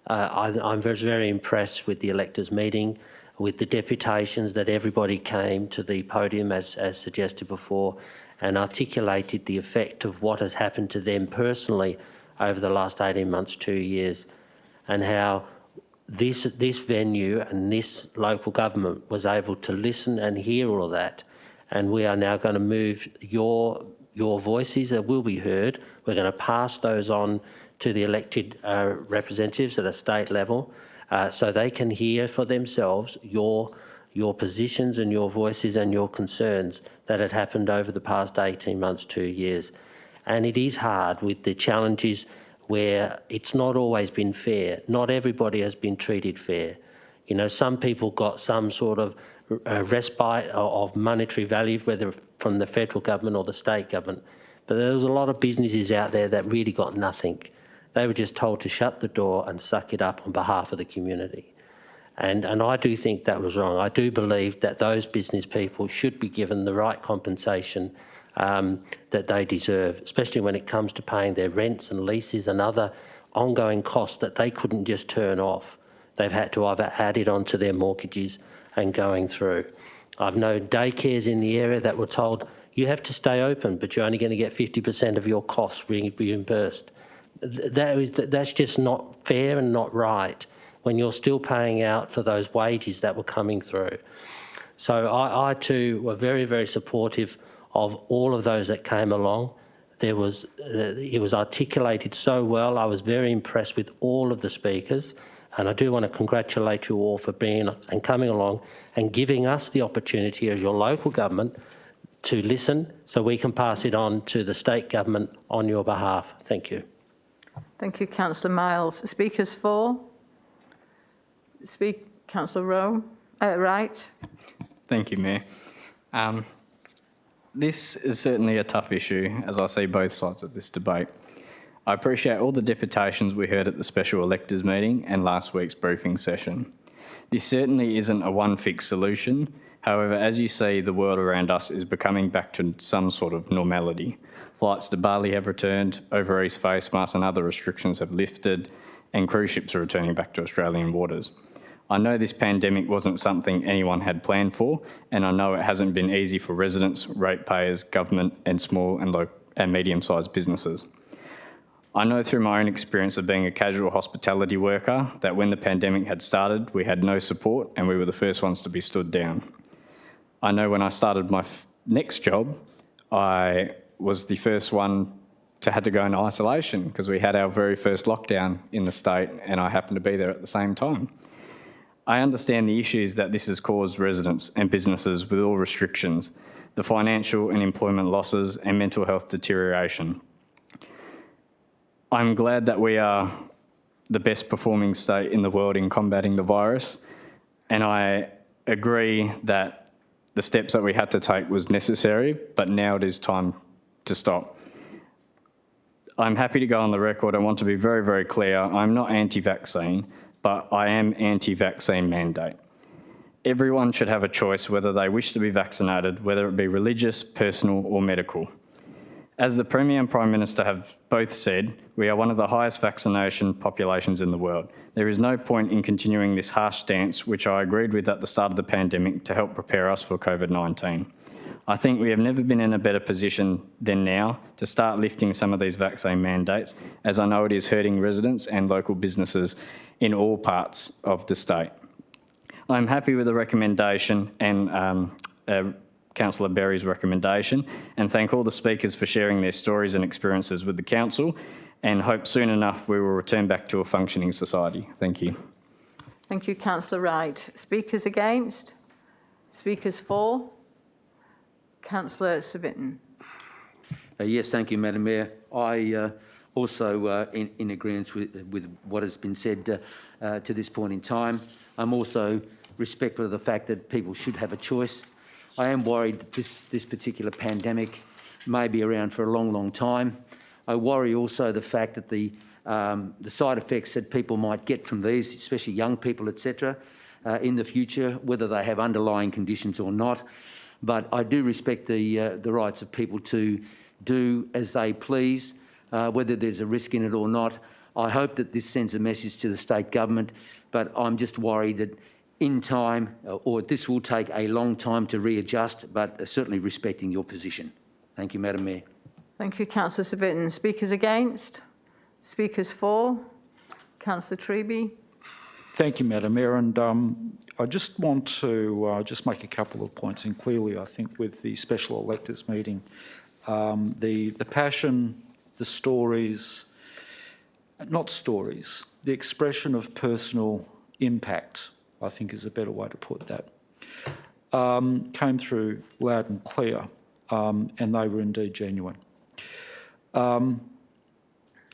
I was very impressed with the electors meeting, with the deputations, that everybody came to the podium as suggested before and articulated the effect of what has happened to them personally over the last 18 months, 2 years, and how this venue and this local government was able to listen and hear all of that. And we are now going to move your voices that will be heard. We're going to pass those on to the elected representatives at a state level so they can hear for themselves your positions and your voices and your concerns that had happened over the past 18 months, 2 years. And it is hard with the challenges where it's not always been fair. Not everybody has been treated fair. You know, some people got some sort of respite of monetary value, whether from the federal government or the state government. But there was a lot of businesses out there that really got nothing. They were just told to shut the door and suck it up on behalf of the community. And I do think that was wrong. I do believe that those business people should be given the right compensation that they deserve, especially when it comes to paying their rents and leases and other ongoing costs that they couldn't just turn off. They've had to either add it onto their mortgages and going through. I've known daycares in the area that were told, you have to stay open, but you're only going to get 50% of your costs reimbursed. That's just not fair and not right when you're still paying out for those wages that were coming through. So I too were very, very supportive of all of those that came along. It was articulated so well. I was very impressed with all of the speakers, and I do want to congratulate you all for being and coming along and giving us the opportunity as your local government to listen so we can pass it on to the state government on your behalf. Thank you. Thank you, Councillor Miles. Speakers for? Councillor Rowe. Wright. Thank you, Mayor. This is certainly a tough issue, as I see both sides of this debate. I appreciate all the deputations we heard at the special electors meeting and last week's briefing session. This certainly isn't a one-fix solution. However, as you see, the world around us is becoming back to some sort of normality. Flights to Bali have returned, over-east face masks and other restrictions have lifted, and cruise ships are returning back to Australian waters. I know this pandemic wasn't something anyone had planned for, and I know it hasn't been easy for residents, ratepayers, government, and small and medium-sized businesses. I know through my own experience of being a casual hospitality worker that when the pandemic had started, we had no support and we were the first ones to be stood down. I know when I started my next job, I was the first one to have to go into isolation because we had our very first lockdown in the state and I happened to be there at the same time. I understand the issues that this has caused residents and businesses with all restrictions, the financial and employment losses and mental health deterioration. I'm glad that we are the best performing state in the world in combating the virus, and I agree that the steps that we had to take was necessary, but now it is time to stop. I'm happy to go on the record. I want to be very, very clear. I'm not anti-vaccine, but I am anti-vaccine mandate. Everyone should have a choice whether they wish to be vaccinated, whether it be religious, personal or medical. As the Premier and Prime Minister have both said, we are one of the highest vaccination populations in the world. There is no point in continuing this harsh stance, which I agreed with at the start of the pandemic to help prepare us for COVID-19. I think we have never been in a better position than now to start lifting some of these vaccine mandates, as I know it is hurting residents and local businesses in all parts of the state. I'm happy with the recommendation and Councillor Berry's recommendation, and thank all the speakers for sharing their stories and experiences with the Council, and hope soon enough we will return back to a functioning society. Thank you. Thank you, Councillor Wright. Speakers against? Speakers for? Councillor Civic. Yes, thank you, Madam Mayor. I also in agreement with what has been said to this point in time. I'm also respectful of the fact that people should have a choice. I am worried that this particular pandemic may be around for a long, long time. I worry also the fact that the side effects that people might get from these, especially young people, etc., in the future, whether they have underlying conditions or not. But I do respect the rights of people to do as they please, whether there's a risk in it or not. I hope that this sends a message to the state government, but I'm just worried that in time, or this will take a long time to readjust, but certainly respecting your position. Thank you, Madam Mayor. Thank you, Councillor Civic. Speakers against? Speakers for? Councillor Treby. Thank you, Madam Mayor. And I just want to just make a couple of points. And clearly, I think with the special electors meeting, the passion, the stories, not stories, the expression of personal impact, I think is a better way to put that, came through loud and clear, and they were indeed genuine. Can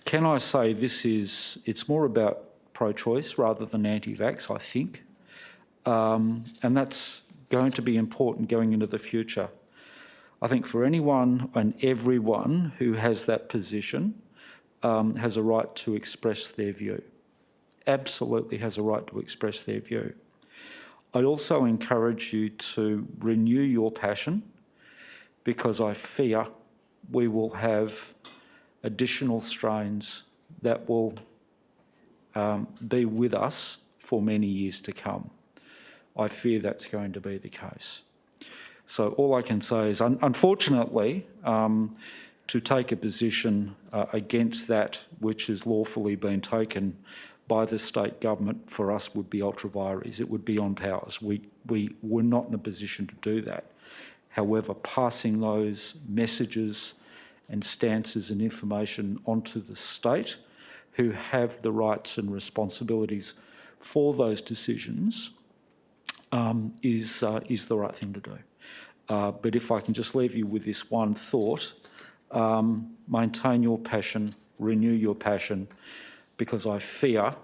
I say it's more about pro-choice rather than anti-vax, I think, and that's going to be important going into the future. I think for anyone and everyone who has that position has a right to express their view. Absolutely has a right to express their view. I'd also encourage you to renew your passion, because I fear we will have additional strains that will be with us for many years to come. I fear that's going to be the case. So all I can say is, unfortunately, to take a position against that which has lawfully been taken by the state government for us would be ultra vires. It would be on powers. We were not in a position to do that. However, passing those messages and stances and information onto the state, who have the rights and responsibilities for those decisions, is the right thing to do. But if I can just leave you with this one thought, maintain your passion, renew your passion, because I fear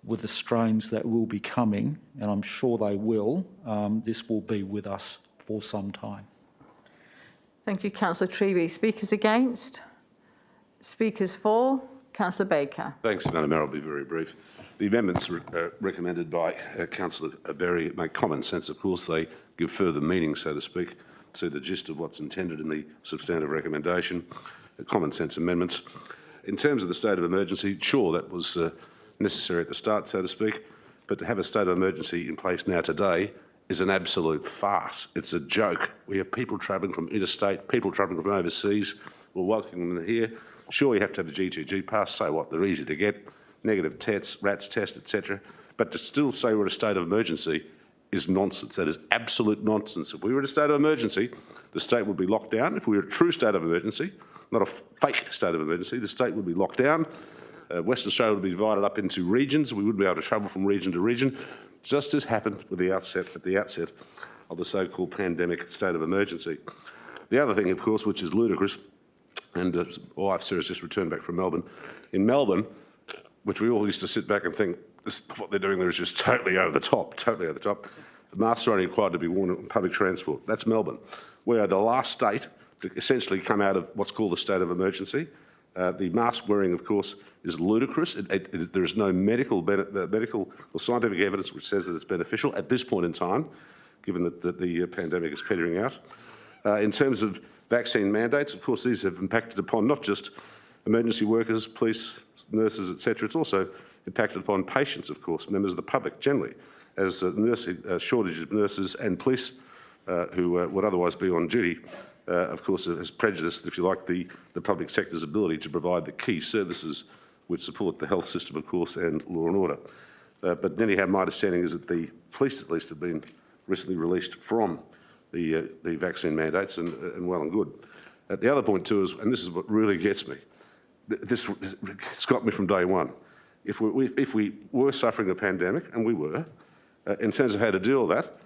with the strains that will be coming, and I'm sure they will, this will be with us for some time. Thank you, Councillor Treby. Speakers against? Speakers for, Councillor Baker. Thanks, Madam Mayor. I'll be very brief. The amendments recommended by Councillor Berry make common sense. Of course, they give further meaning, so to speak, to the gist of what's intended in the substantive recommendation. Common sense amendments. In terms of the state of emergency, sure, that was necessary at the start, so to speak, but to have a state of emergency in place now today is an absolute farce. It's a joke. We have people travelling from interstate, people travelling from overseas. We're welcoming them here. Sure, you have to have the G2G pass. So what? They're easy to get. Negative tests, RATs test, etc. But to still say we're in a state of emergency is nonsense. That is absolute nonsense. If we were in a state of emergency, the state would be locked down. If we were a true state of emergency, not a fake state of emergency, the state would be locked down. Western Australia would be divided up into regions. We wouldn't be able to travel from region to region, just as happened with the outset of the so-called pandemic state of emergency. The other thing, of course, which is ludicrous, and my wife Sarah's just returned back from Melbourne. In Melbourne, which we all used to sit back and think, what they're doing there is just totally over the top, totally over the top. The masks are only required to be worn on public transport. That's Melbourne. We are the last state to essentially come out of what's called the state of emergency. The mask wearing, of course, is ludicrous. There is no medical or scientific evidence which says that it's beneficial at this point in time, given that the pandemic is petering out. In terms of vaccine mandates, of course, these have impacted upon not just emergency workers, police, nurses, etc. It's also impacted upon patients, of course, members of the public generally, as shortage of nurses and police who would otherwise be on duty, of course, has prejudiced, if you like, the public sector's ability to provide the key services which support the health system, of course, and law and order. But anyhow, my understanding is that the police, at least, have been recently released from the vaccine mandates, and well and good. The other point too is, and this is what really gets me, it's got me from day one. If we were suffering a pandemic, and we were, in terms of how to deal with that,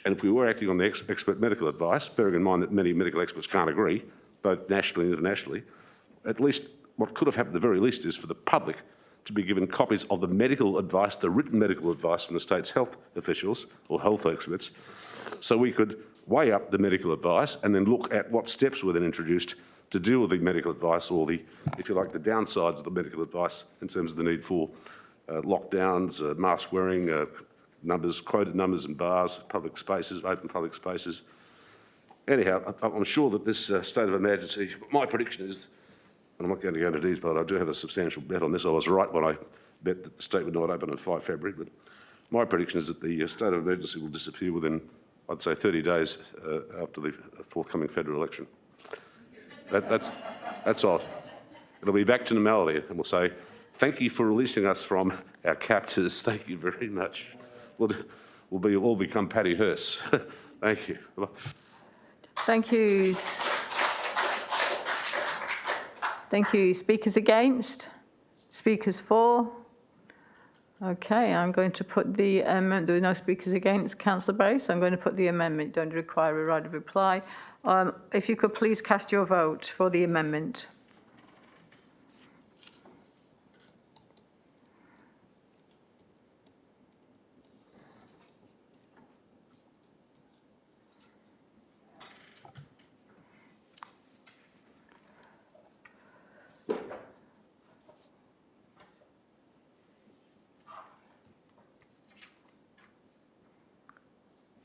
and if we were acting on the expert medical advice, bearing in mind that many medical experts can't agree, both nationally and internationally, at least what could have happened at the very least is for the public to be given copies of the medical advice, the written medical advice from the state's health officials or health experts, so we could weigh up the medical advice and then look at what steps were then introduced to deal with the medical advice, or the, if you like, the downsides of the medical advice in terms of the need for lockdowns, mask wearing, quoted numbers in bars, public spaces, open public spaces. Anyhow, I'm sure that this state of emergency, my prediction is, and I'm not going to go into details, but I do have a substantial bet on this. I was right when I bet that the state would not open on 5 February, but my prediction is that the state of emergency will disappear within, I'd say, 30 days after the forthcoming federal election. That's odd. It'll be back to normality, and we'll say, thank you for releasing us from our captors. Thank you very much. We'll all become Paddy Hearst. Thank you. Bye-bye. Thank you. Thank you. Speakers against? Speakers for? Okay, I'm going to put the amendment. There are no speakers against, Councillor Berry, so I'm going to put the amendment. Don't require a right of reply. If you could please cast your vote for the amendment.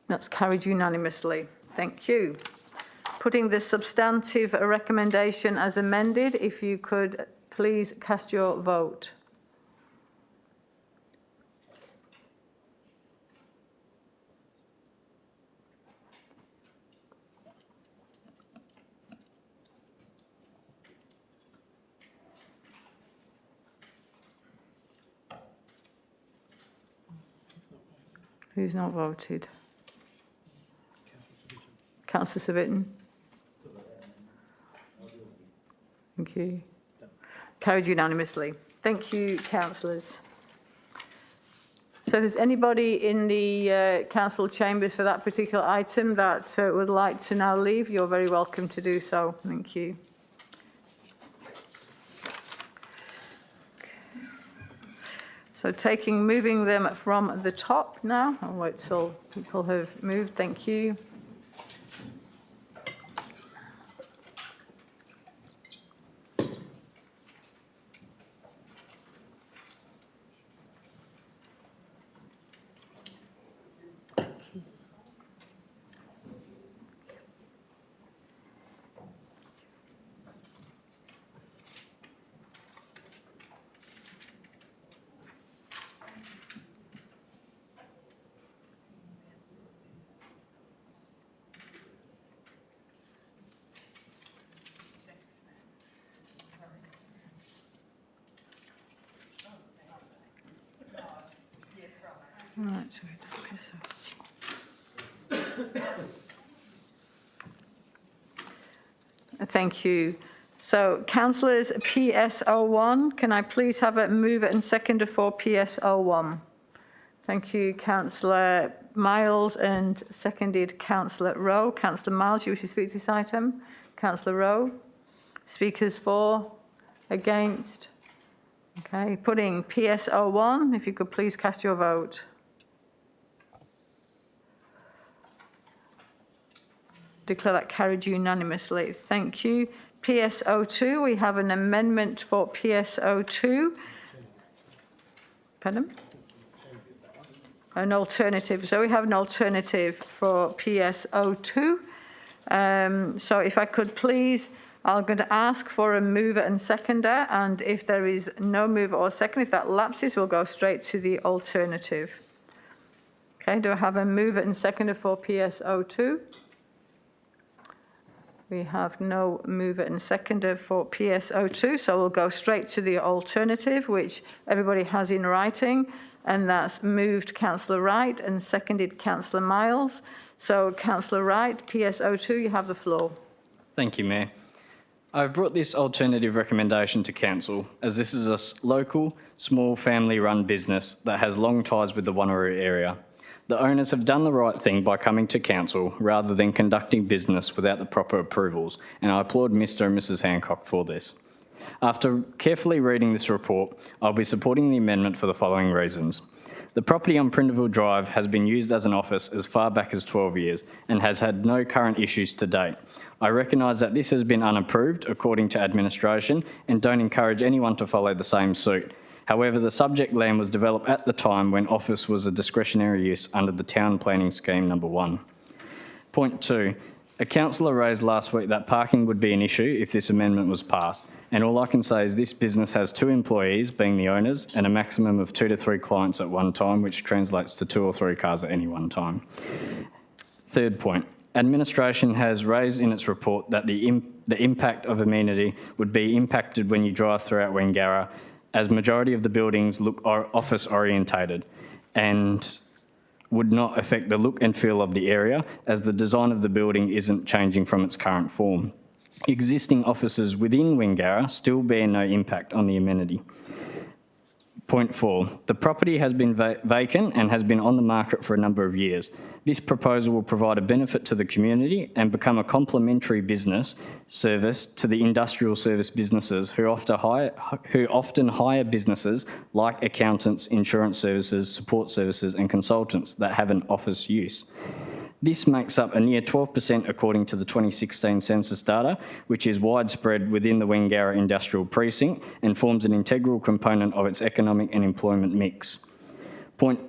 That's carried unanimously. Thank you. Putting the substantive recommendation as amended, if you could please cast your vote. Who's not voted? Councillor Civic. Thank you. Carried unanimously. Thank you, councillors. So if there's anybody in the council chambers for that particular item that would like to now leave, you're very welcome to do so. Thank you. So moving them from the top now. I'll wait till people have moved. Thank you. Right, so thank you. So, councillors, PS01, can I please have a mover and seconder for PS01? Thank you, Councillor Miles, and seconded Councillor Rowe. Councillor Miles, you wish to speak to this item? Councillor Rowe? Speakers for? Against? Okay, putting PS01, if you could please cast your vote. Declare that carried unanimously. Thank you. PS02, we have an amendment for PS02. Pardon? An alternative. So we have an alternative for PS02. So if I could please, I'm going to ask for a mover and seconder, and if there is no mover or second, if that lapses, we'll go straight to the alternative. Okay, do I have a mover and seconder for PS02? We have no mover and seconder for PS02, so we'll go straight to the alternative, which everybody has in writing, and that's moved Councillor Wright and seconded Councillor Miles. So, Councillor Wright, PS02, you have the floor. Thank you, Mayor. I've brought this alternative recommendation to Council as this is a local, small family-run business that has long ties with the Wanneroo area. The owners have done the right thing by coming to Council rather than conducting business without the proper approvals, and I applaud Mr. and Mrs. Hancock for this. After carefully reading this report, I'll be supporting the amendment for the following reasons. The property on Prindleville Drive has been used as an office as far back as 12 years and has had no current issues to date. I recognise that this has been unapproved according to administration and don't encourage anyone to follow the same suit. However, the subject land was developed at the time when office was a discretionary use under the Town Planning Scheme number 1. Point 2. A councillor raised last week that parking would be an issue if this amendment was passed, and all I can say is this business has 2 employees, being the owners, and a maximum of 2 to 3 clients at one time, which translates to 2 or 3 cars at any one time. Third point. Administration has raised in its report that the impact of amenity would be impacted when you drive throughout Wangara, as majority of the buildings look office orientated and would not affect the look and feel of the area, as the design of the building isn't changing from its current form. Existing offices within Wangara still bear no impact on the amenity. Point 4. The property has been vacant and has been on the market for a number of years. This proposal will provide a benefit to the community and become a complementary business service to the industrial service businesses who often hire businesses like accountants, insurance services, support services and consultants that have an office use. This makes up a near 12% according to the 2016 census data, which is widespread within the Wangara industrial precinct and forms an integral component of its economic and employment mix. Point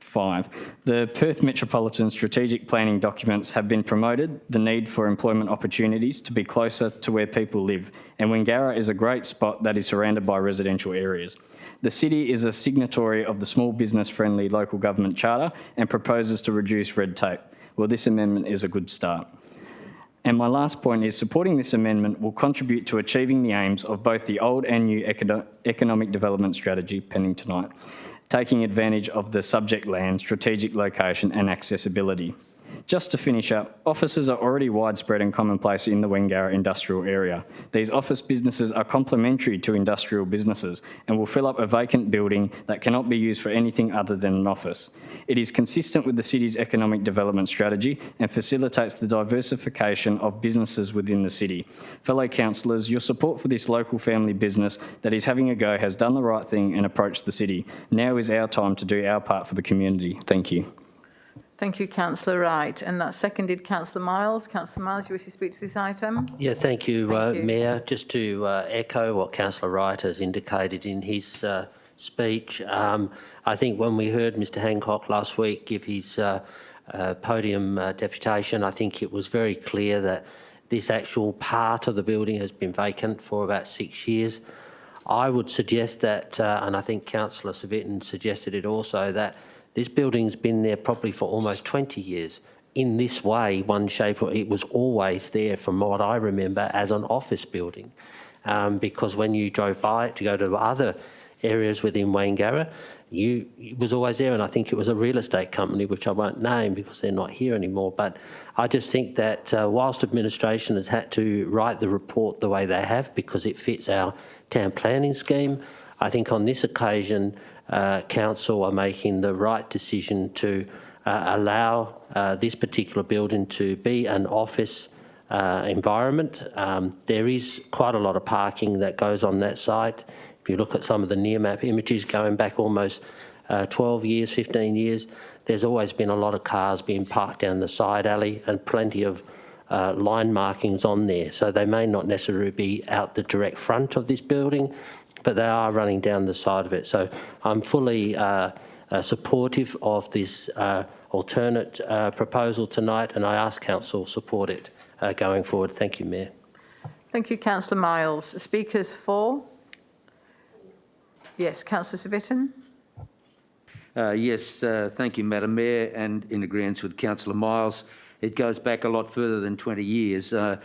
5. The Perth Metropolitan Strategic Planning documents have been promoted the need for employment opportunities to be closer to where people live, and Wangara is a great spot that is surrounded by residential areas. The city is a signatory of the Small Business Friendly Local Government Charter and proposes to reduce red tape. Well, this amendment is a good start. And my last point is supporting this amendment will contribute to achieving the aims of both the old and new economic development strategy pending tonight, taking advantage of the subject land, strategic location and accessibility. Just to finish up, offices are already widespread and commonplace in the Wangara industrial area. These office businesses are complementary to industrial businesses and will fill up a vacant building that cannot be used for anything other than an office. It is consistent with the city's economic development strategy and facilitates the diversification of businesses within the city. Fellow councillors, your support for this local family business that is having a go has done the right thing and approached the city. Now is our time to do our part for the community. Thank you. Thank you, Councillor Wright. And that seconded Councillor Miles. Councillor Miles, you wish to speak to this item? Yeah, thank you, Mayor. Just to echo what Councillor Wright has indicated in his speech, I think when we heard Mr Hancock last week give his podium deputation, I think it was very clear that this actual part of the building has been vacant for about 6 years. I would suggest that, and I think Councillor Civic suggested it also, that this building's been there probably for almost 20 years. In this way, one shape, it was always there from what I remember as an office building. Because when you drove by it to go to other areas within Wanneroo. You was always there, and I think it was a real estate company, which I won't name because they're not here anymore. But I just think that whilst administration has had to write the report the way they have because it fits our town planning scheme, I think on this occasion, council are making the right decision to allow this particular building to be an office environment. There is quite a lot of parking that goes on that site. If you look at some of the near map images going back almost 12 years, 15 years, there's always been a lot of cars being parked down the side alley and plenty of line markings on there. So they may not necessarily be out the direct front of this building, but they are running down the side of it. So I'm fully supportive of this alternate proposal tonight, and I ask council support it going forward. Thank you, Mayor. Thank you, Councillor Miles. Speakers for? Yes, Councillor Civic. Yes, thank you, Madam Mayor, and in agreement with Councillor Miles, it goes back a lot further than 20 years. I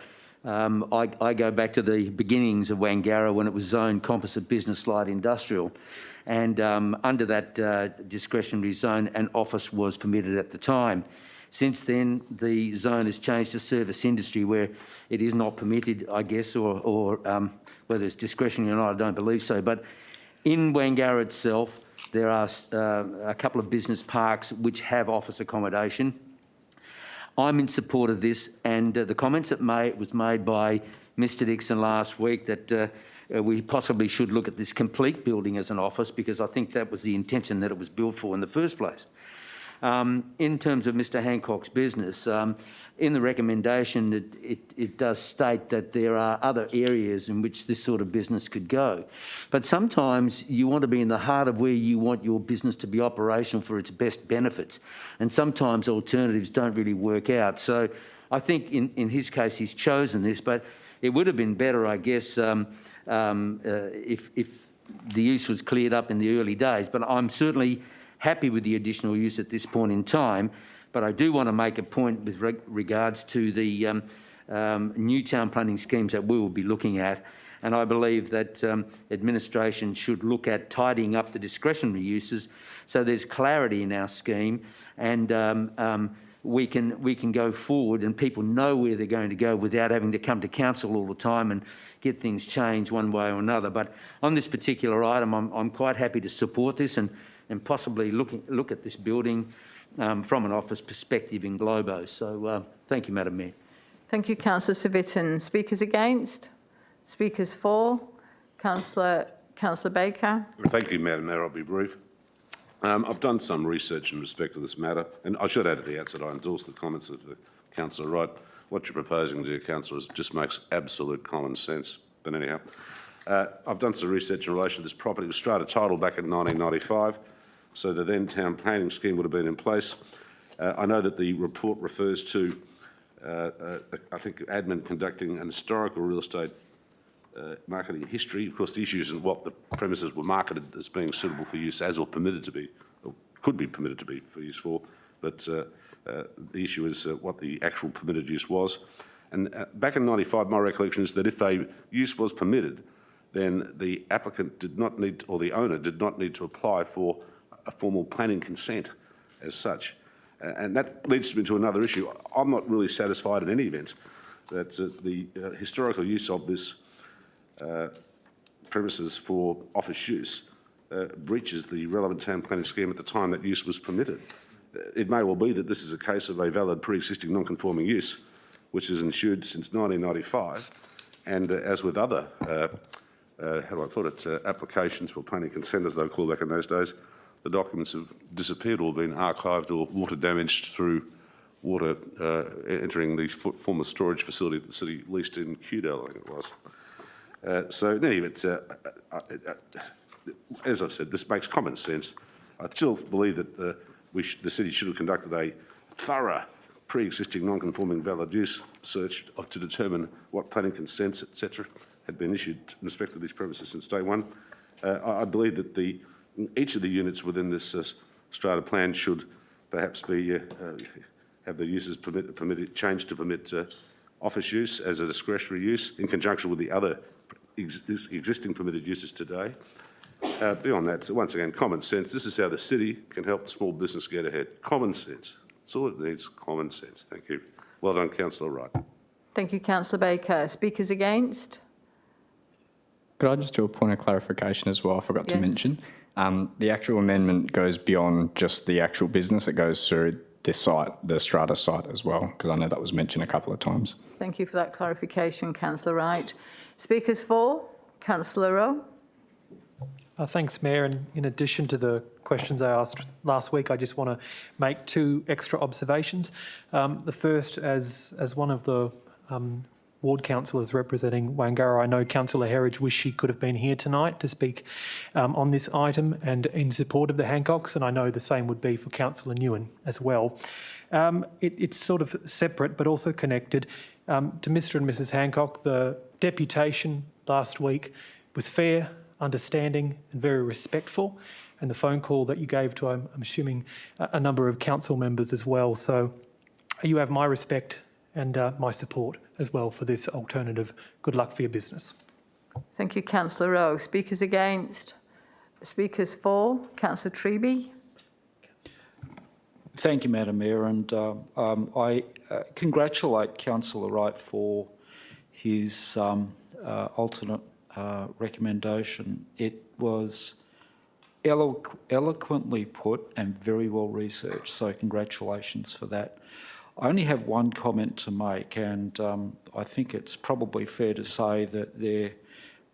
go back to the beginnings of Wanneroo when it was zoned composite business light industrial, and under that discretionary zone, an office was permitted at the time. Since then, the zone has changed to service industry, where it is not permitted, I guess, or whether it's discretionary or not, I don't believe so. But in Wanneroo itself, there are a couple of business parks which have office accommodation. I'm in support of this, and the comments that was made by Mr Dixon last week that we possibly should look at this complete building as an office, because I think that was the intention that it was built for in the first place. In terms of Mr Hancock's business, in the recommendation, it does state that there are other areas in which this sort of business could go. But sometimes you want to be in the heart of where you want your business to be operational for its best benefits. And sometimes alternatives don't really work out. So I think in his case, he's chosen this, but it would have been better, I guess, if the use was cleared up in the early days. But I'm certainly happy with the additional use at this point in time, but I do want to make a point with regards to the new town planning schemes that we will be looking at, and I believe that administration should look at tidying up the discretionary uses so there's clarity in our scheme, and we can go forward and people know where they're going to go without having to come to council all the time and get things changed one way or another. But on this particular item, I'm quite happy to support this and possibly look at this building from an office perspective in Globo. So thank you, Madam Mayor. Thank you, Councillor Civic. Speakers against? Speakers for? Councillor Baker. Thank you, Madam Mayor. I'll be brief. I've done some research in respect of this matter, and I should add at the outset I endorse the comments of the Councillor Wright. What you're proposing, dear Councillors, just makes absolute common sense. But anyhow, I've done some research in relation to this property. It was strata titled back in 1995, so the then town planning scheme would have been in place. I know that the report refers to, I think, admin conducting an historical real estate marketing history. Of course, the issue isn't what the premises were marketed as being suitable for use as or permitted to be, or could be permitted to be for use for, but the issue is what the actual permitted use was. And back in 95, my recollection is that if a use was permitted, then the applicant did not need, or the owner did not need to apply for a formal planning consent as such. And that leads me to another issue. I'm not really satisfied in any event that the historical use of this premises for office use breaches the relevant town planning scheme at the time that use was permitted. It may well be that this is a case of a valid pre-existing non-conforming use, which has ensued since 1995, and as with other, how do I put it, applications for planning consent, as they were called back in those days, the documents have disappeared or been archived or water damaged through water entering the former storage facility that the city leased in Cudell, I think it was. So in any event, as I've said, this makes common sense. I still believe that the city should have conducted a thorough pre-existing non-conforming valid use search to determine what planning consents, etc., had been issued in respect to these premises since day one. I believe that each of the units within this strata plan should perhaps be have the uses changed to permit office use as a discretionary use in conjunction with the other existing permitted uses today. beyond that, once again, common sense. This is how the city can help small business get ahead. Common sense. That's all it needs, common sense. Thank you. Well done, Councillor Wright. Thank you, Councillor Baker. Speakers against? Could I just do a point of clarification as well? I forgot to Yes. mention. The actual amendment goes beyond just the actual business. It goes through the site, the strata site as well, because I know that was mentioned a couple of times. Thank you for that clarification, Councillor Wright. Speakers for? Councillor Rowe. Thanks, Mayor. And in addition to the questions I asked last week, I just want to make 2 extra observations. The first, as one of the ward councillors representing Wangara, I know Councillor Herridge wished she could have been here tonight to speak on this item and in support of the Hancocks, and I know the same would be for Councillor Nguyen as well. It's sort of separate but also connected. To Mr and Mrs Hancock, the deputation last week was fair, understanding and very respectful, and the phone call that you gave to, I'm assuming, a number of council members as well. So you have my respect and my support as well for this alternative. Good luck for your business. Thank you, Councillor Rowe. Speakers against? Speakers for? Councillor Treby. Thank you, Madam Mayor, and I congratulate Councillor Wright for his alternate recommendation. It was eloquently put and very well researched, so congratulations for that. I only have one comment to make, and I think it's probably fair to say that the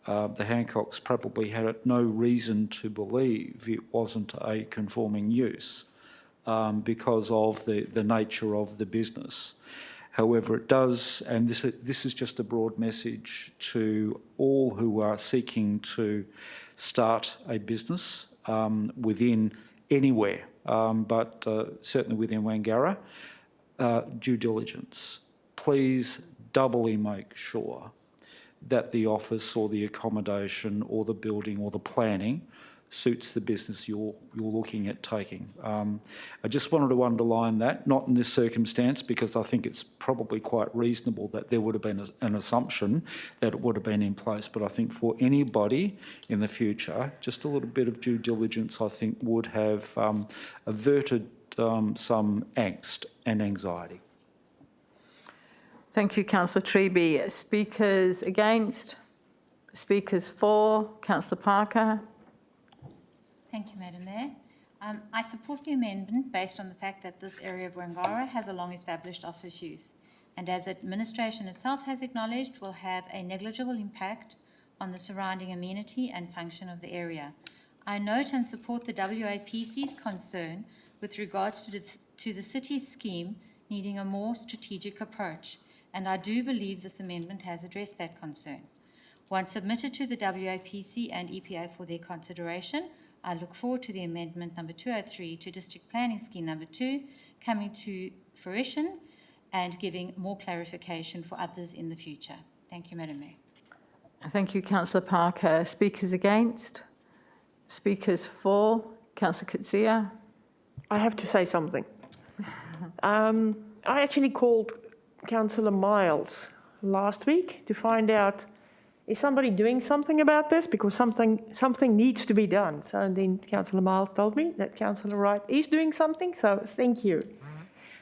Hancocks probably had no reason to believe it wasn't a conforming use because of the nature of the business. However, it does, and this is just a broad message to all who are seeking to start a business within anywhere, but certainly within Wangara, due diligence. Please doubly make sure that the office or the accommodation or the building or the planning suits the business you're looking at taking. I just wanted to underline that, not in this circumstance, because I think it's probably quite reasonable that there would have been an assumption that it would have been in place, but I think for anybody in the future, just a little bit of due diligence, I think, would have averted some angst and anxiety. Thank you, Councillor Treby. Speakers against? Speakers for? Councillor Parker. Thank you, Madam Mayor. I support the amendment based on the fact that this area of Wangara has a long-established office use, and as administration itself has acknowledged, will have a negligible impact on the surrounding amenity and function of the area. I note and support the WAPC's concern with regards to the city's scheme needing a more strategic approach, and I do believe this amendment has addressed that concern. Once submitted to the WAPC and EPA for their consideration, I look forward to the amendment number 203 to District Planning Scheme number 2 coming to fruition and giving more clarification for others in the future. Thank you, Madam Mayor. Thank you, Councillor Parker. Speakers against? Speakers for? Councillor Coetzee. I have to say something. I actually called Councillor Miles last week to find out, is somebody doing something about this? Because something needs to be done. So then Councillor Miles told me that Councillor Wright is doing something, so thank you.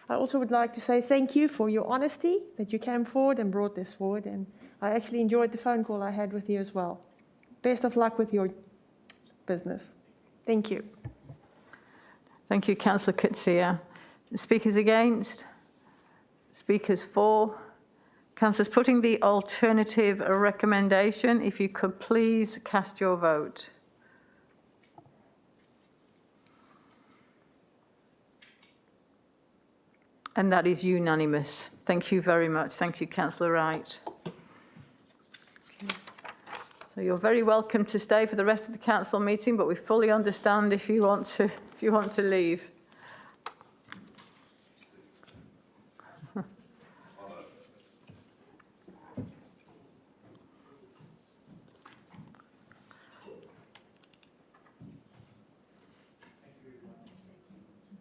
I also would like to say thank you for your honesty, that you came forward and brought this forward, and I actually enjoyed the phone call I had with you as well. Best of luck with your business. Thank you. Thank you, Councillor Coetzee. Speakers against? Speakers for? Councillors, putting the alternative recommendation, if you could please cast your vote. And that is unanimous. Thank you very much. Thank you, Councillor Wright. So you're very welcome to stay for the rest of the council meeting, but we fully understand if you want to leave.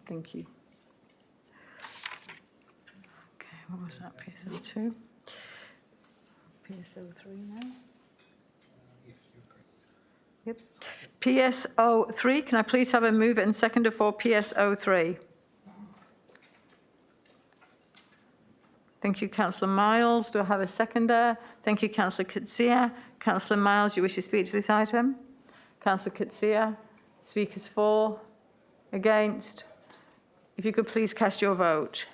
Thank you. Okay, what was that? PSO2? PSO3 now? Yep. PSO3, can I please have a mover and seconder for PSO3? Thank you, Councillor Miles. Do I have a seconder? Thank you, Councillor Kitsia. Councillor Miles, you wish to speak to this item? Councillor Kitsia. Speakers for? Against? If you could please cast your vote.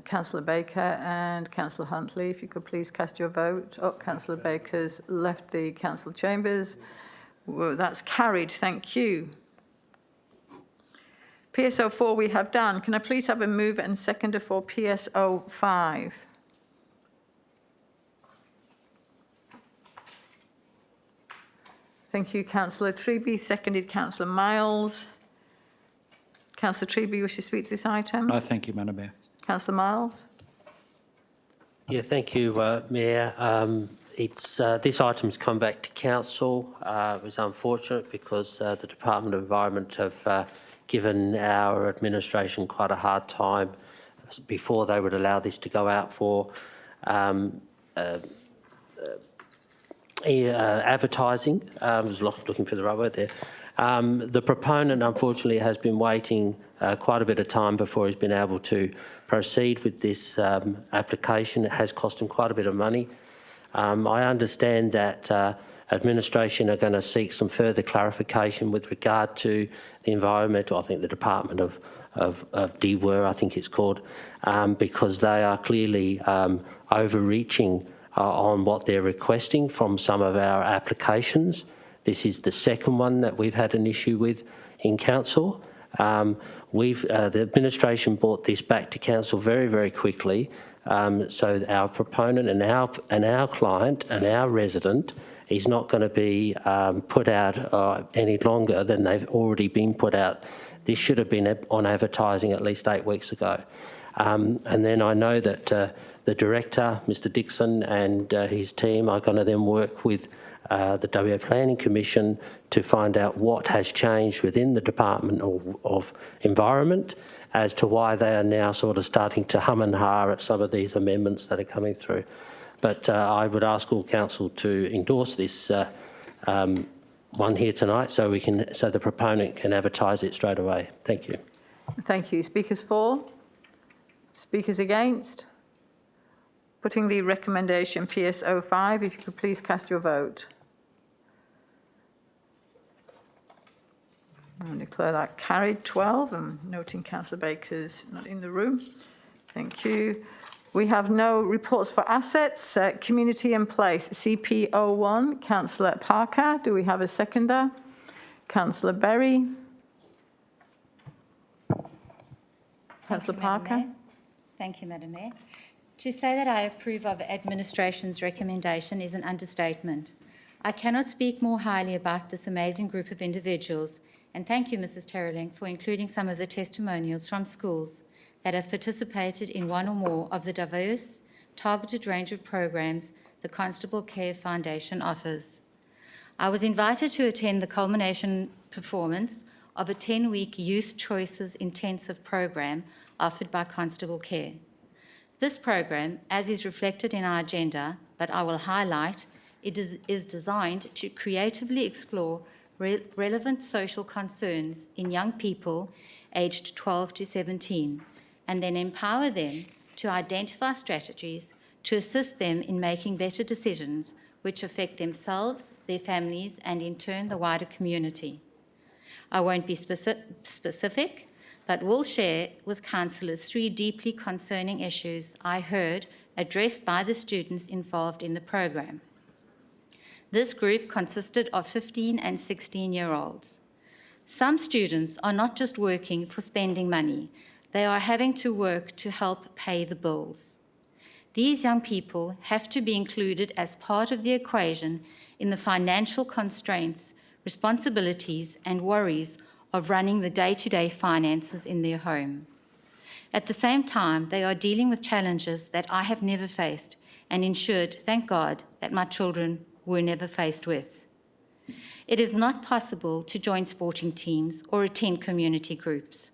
Councillor Baker and Councillor Huntley, if you could please cast your vote. Oh, Councillor Baker's left the council chambers. Well, that's carried, thank you. PSO4 we have done. Can I please have a mover and seconder for PSO5? Thank you, Councillor Treby. Seconded, Councillor Miles. Councillor Treby, you wish to speak to this item? No, thank you, Madam Mayor. Councillor Miles. Yeah, thank you, Mayor. This item's come back to council. It was unfortunate because the Department of Environment have given our administration quite a hard time before they would allow this to go out for advertising. I was looking for the right word there. The proponent, unfortunately, has been waiting quite a bit of time before he's been able to proceed with this application. It has cost him quite a bit of money. I understand that administration are going to seek some further clarification with regard to the environmental, I think the Department of DWER, I think it's called, because they are clearly overreaching on what they're requesting from some of our applications. This is the second one that we've had an issue with in council. The administration brought this back to council very, very quickly. So our proponent and our client and our resident is not going to be put out any longer than they've already been put out. This should have been on advertising at least 8 weeks ago. And then I know that the director, Mr Dixon, and his team are going to then work with the WA Planning Commission to find out what has changed within the Department of Environment as to why they are now sort of starting to hum and ha at some of these amendments that are coming through. But I would ask all council to endorse this one here tonight so the proponent can advertise it straight away. Thank you. Thank you. Speakers for? Speakers against? Putting the recommendation PSO5, if you could please cast your vote. I declare that carried, 12. I'm noting Councillor Baker's not in the room. Thank you. We have no reports for assets. Community and place, CP01, Councillor Parker. Do we have a seconder? Councillor Berry. Councillor Parker. Thank you, Madam Mayor. To say that I approve of administration's recommendation is an understatement. I cannot speak more highly about this amazing group of individuals, and thank you, Mrs. Terreling, for including some of the testimonials from schools that have participated in one or more of the diverse, targeted range of programs the Constable Care Foundation offers. I was invited to attend the culmination performance of a 10-week Youth Choices intensive program offered by Constable Care. This program, as is reflected in our agenda, but I will highlight, it is designed to creatively explore relevant social concerns in young people aged 12 to 17, and then empower them to identify strategies to assist them in making better decisions which affect themselves, their families, and in turn the wider community. I won't be specific, but will share with councillors 3 deeply concerning issues I heard addressed by the students involved in the program. This group consisted of 15 and 16-year-olds. Some students are not just working for spending money, they are having to work to help pay the bills. These young people have to be included as part of the equation in the financial constraints, responsibilities, and worries of running the day-to-day finances in their home. At the same time, they are dealing with challenges that I have never faced and ensured, thank God, that my children were never faced with. It is not possible to join sporting teams or attend community groups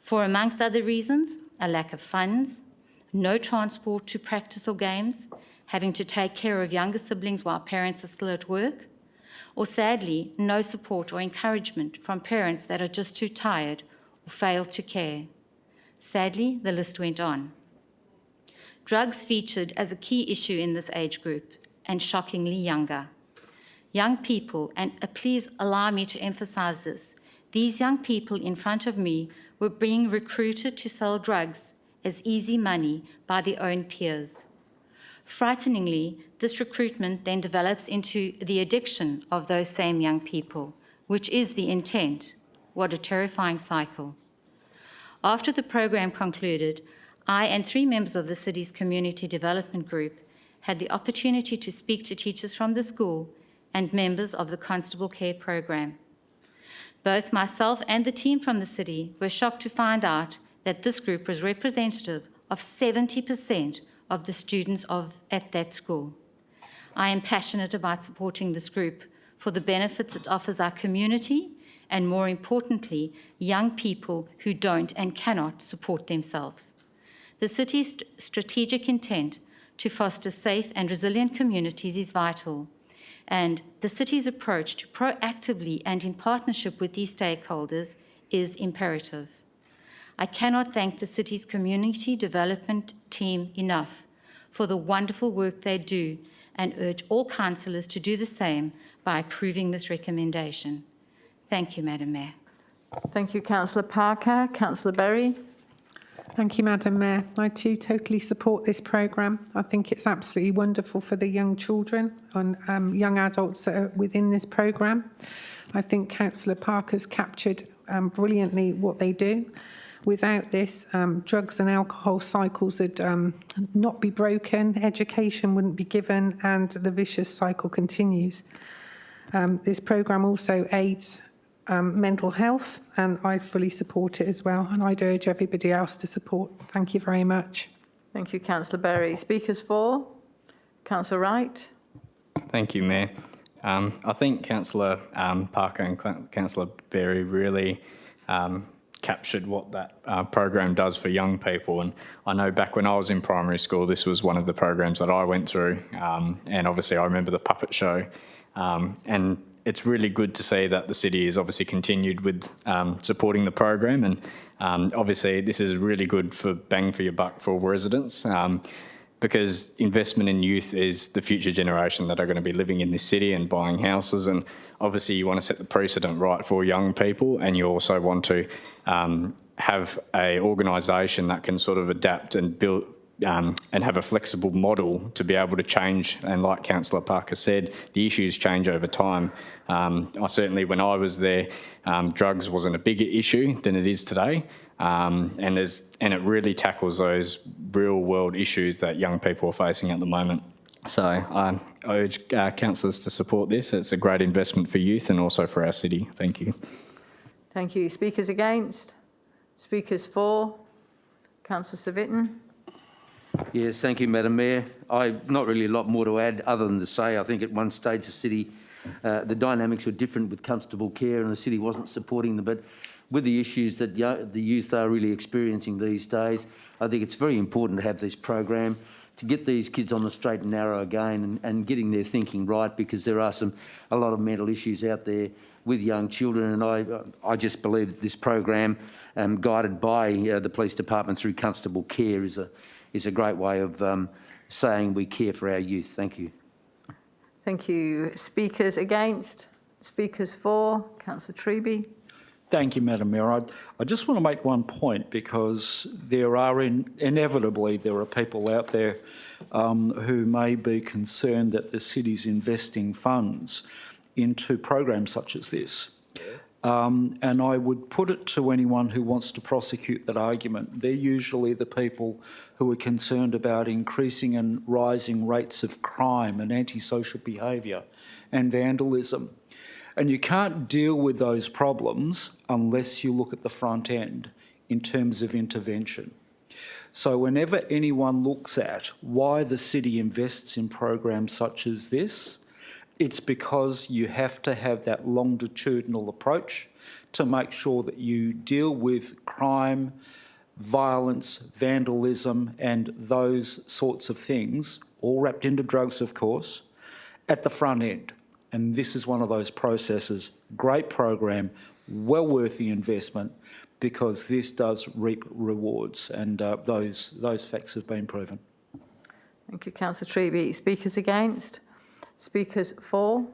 for, amongst other reasons, a lack of funds, no transport to practice or games, having to take care of younger siblings while parents are still at work, or sadly, no support or encouragement from parents that are just too tired or fail to care. Sadly, the list went on. Drugs featured as a key issue in this age group, and shockingly younger. Young people, and please allow me to emphasize this, these young people in front of me were being recruited to sell drugs as easy money by their own peers. Frighteningly, this recruitment then develops into the addiction of those same young people, which is the intent. What a terrifying cycle. After the program concluded, I and 3 members of the city's community development group had the opportunity to speak to teachers from the school and members of the Constable Care program. Both myself and the team from the city were shocked to find out that this group was representative of 70% of the students at that school. I am passionate about supporting this group for the benefits it offers our community and, more importantly, young people who don't and cannot support themselves. The city's strategic intent to foster safe and resilient communities is vital, and the city's approach to proactively and in partnership with these stakeholders is imperative. I cannot thank the city's community development team enough for the wonderful work they do and urge all councillors to do the same by approving this recommendation. Thank you, Madam Mayor. Thank you, Councillor Parker. Councillor Berry. Thank you, Madam Mayor. I too totally support this programme. I think it's absolutely wonderful for the young children and young adults that are within this programme. I think Councillor Parker's captured brilliantly what they do. Without this, drugs and alcohol cycles would not be broken, education wouldn't be given, and the vicious cycle continues. This programme also aids mental health, and I fully support it as well, and I'd urge everybody else to support. Thank you very much. Thank you, Councillor Berry. Speakers for? Councillor Wright. Thank you, Mayor. I think Councillor Parker and Councillor Berry really captured what that program does for young people. And I know back when I was in primary school, this was one of the programs that I went through. And obviously I remember the puppet show. And it's really good to see that the city has obviously continued with supporting the program. And obviously this is really good for bang for your buck for residents. Because investment in youth is the future generation that are going to be living in this city and buying houses. And obviously you want to set the precedent right for young people, and you also want to have an organisation that can sort of adapt and build and have a flexible model to be able to change. And like Councillor Parker said, the issues change over time. I certainly, when I was there, drugs wasn't a bigger issue than it is today. And it really tackles those real world issues that young people are facing at the moment. So I urge councillors to support this. It's a great investment for youth and also for our city. Thank you. Thank you. Speakers against? Speakers for? Councillor Civic. Yes, thank you, Madam Mayor. Not really a lot more to add other than to say I think at one stage the city, the dynamics were different with Constable Care and the city wasn't supporting them. But with the issues that the youth are really experiencing these days, I think it's very important to have this program to get these kids on the straight and narrow again and getting their thinking right, because there are a lot of mental issues out there with young children. And I just believe that this program, guided by the police department through Constable Care, is a great way of saying we care for our youth. Thank you. Thank you. Speakers against? Speakers for? Councillor Treby. Thank you, Madam Mayor. I just want to make one point, because there are inevitably there are people out there who may be concerned that the city's investing funds into programs such as this. And I would put it to anyone who wants to prosecute that argument. They're usually the people who are concerned about increasing and rising rates of crime and antisocial behaviour and vandalism. And you can't deal with those problems unless you look at the front end in terms of intervention. So whenever anyone looks at why the city invests in programs such as this, it's because you have to have that longitudinal approach to make sure that you deal with crime violence, vandalism, and those sorts of things, all wrapped into drugs, of course, at the front end. And this is one of those processes, great program, well worth the investment, because this does reap rewards, and those facts have been proven. Thank you, Councillor Treby. Speakers against? Speakers for?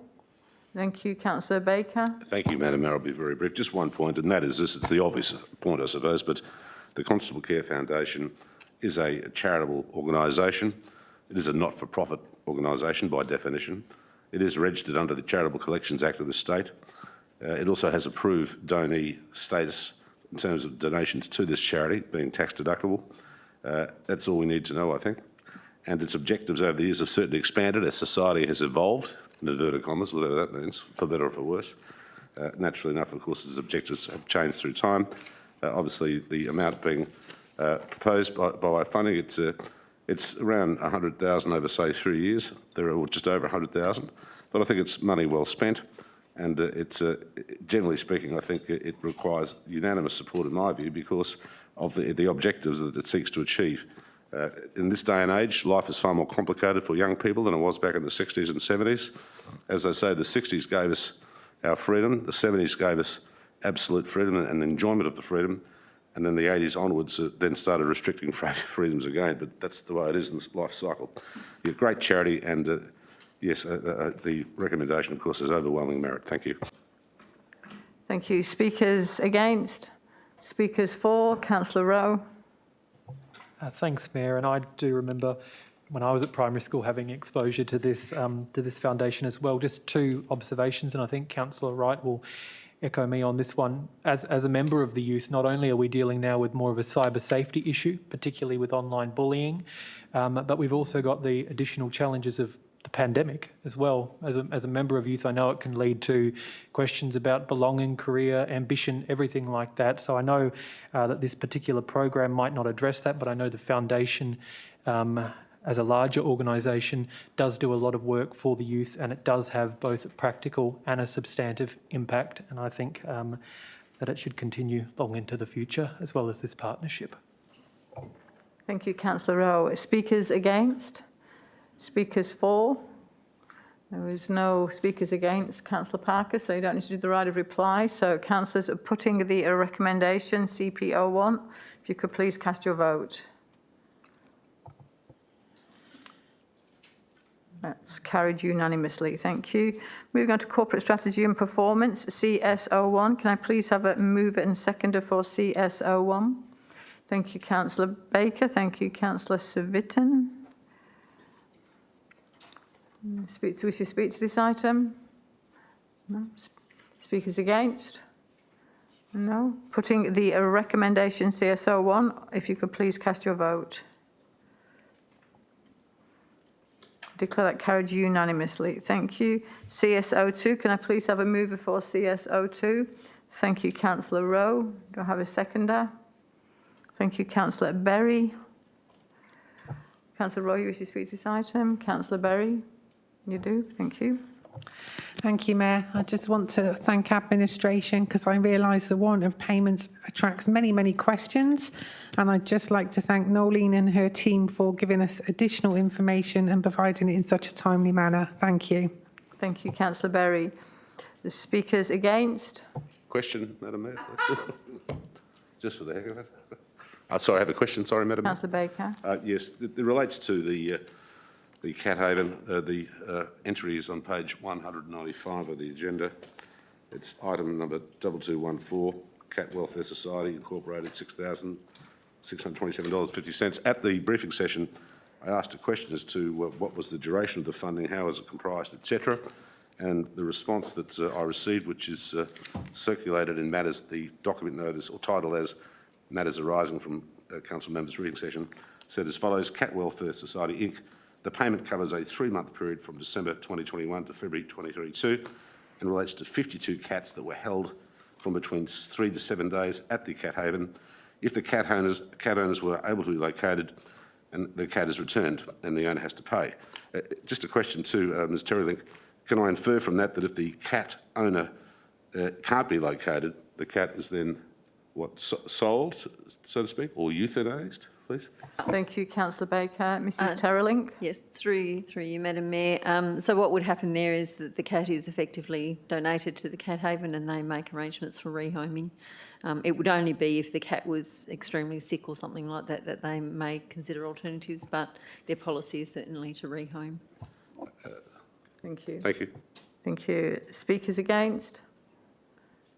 Thank you, Councillor Baker. Thank you, Madam Mayor. I'll be very brief. Just one point, and that is this. It's the obvious point, I suppose, but the Constable Care Foundation is a charitable organisation. It is a not-for-profit organisation by definition. It is registered under the Charitable Collections Act of the state. It also has approved donee status in terms of donations to this charity being tax deductible. That's all we need to know, I think. And its objectives over the years have certainly expanded as society has evolved, in inverted commas, whatever that means, for better or for worse. Naturally enough, of course, its objectives have changed through time. Obviously, the amount being proposed by funding, it's around 100,000 over, say, 3 years. There are just over 100,000, but I think it's money well spent. And it's generally speaking, I think it requires unanimous support, in my view, because of the objectives that it seeks to achieve. In this day and age, life is far more complicated for young people than it was back in the 60s and 70s. As I say, the 60s gave us our freedom, the 70s gave us absolute freedom and enjoyment of the freedom, and then the 80s onwards then started restricting freedoms again, but that's the way it is in this life cycle. You're a great charity, and yes, the recommendation, of course, is overwhelming merit. Thank you. Thank you. Speakers against? Speakers for? Councillor Rowe. Thanks, Mayor. And I do remember when I was at primary school having exposure to this foundation as well. Just two observations, and I think Councillor Wright will echo me on this one. As a member of the youth, not only are we dealing now with more of a cyber safety issue, particularly with online bullying, but we've also got the additional challenges of the pandemic as well. As a member of youth, I know it can lead to questions about belonging, career, ambition, everything like that. So I know that this particular program might not address that, but I know the foundation as a larger organisation does do a lot of work for the youth, and it does have both a practical and a substantive impact. And I think that it should continue long into the future, as well as this partnership. Thank you, Councillor Rowe. Speakers against? Speakers for? There is no speakers against, Councillor Parker, so you don't need to do the right of reply. So councillors are putting the recommendation CP01. If you could please cast your vote. That's carried unanimously. Thank you. Moving on to Corporate Strategy and Performance, CS01. Can I please have a mover and seconder for CS01? Thank you, Councillor Baker. Thank you, Councillor Civic. Wish to speak to this item? No. Speakers against? No. Putting the recommendation CS01, if you could please cast your vote. Declare that carried unanimously. Thank you. CS02, can I please have a mover for CS02? Thank you, Councillor Rowe. Do I have a seconder? Thank you, Councillor Berry. Councillor Rowe, you wish to speak to this item? Councillor Berry? You do, thank you. Thank you, Mayor. I just want to thank administration because I realise the warrant of payments attracts many, many questions. And I'd just like to thank Nolene and her team for giving us additional information and providing it in such a timely manner. Thank you. Thank you, Councillor Berry. The speakers against? Question, Madam Mayor? Just for the heck of it. Sorry, I have a question. Sorry, Madam Mayor. Councillor Baker. Yes, it relates to the Cat Haven. The entry is on page 195 of the agenda. It's item number 2214, Cat Welfare Society Incorporated, $6,627.50. At the briefing session, I asked a question as to what was the duration of the funding, how is it comprised, etc. And the response that I received, which is circulated in matters, the document notice or title as Matters Arising from Council Members' Briefing Session, said as follows: Cat Welfare Society Inc. The payment covers a 3-month period from December 2021 to February 2022 and relates to 52 cats that were held from between 3 to 7 days at the Cat Haven. If the cat owners were able to be located and the cat is returned and the owner has to pay. Just a question to Ms Terrylink. Can I infer from that that if the cat owner can't be located, the cat is then sold, so to speak, or euthanised, please? Thank you, Councillor Baker. Mrs Terrelink? Yes, through you, Madam Mayor. So what would happen there is that the cat is effectively donated to the Cat Haven and they make arrangements for rehoming. It would only be if the cat was extremely sick or something like that that they may consider alternatives, but their policy is certainly to rehome. Thank you. Thank you. Thank you. Speakers against?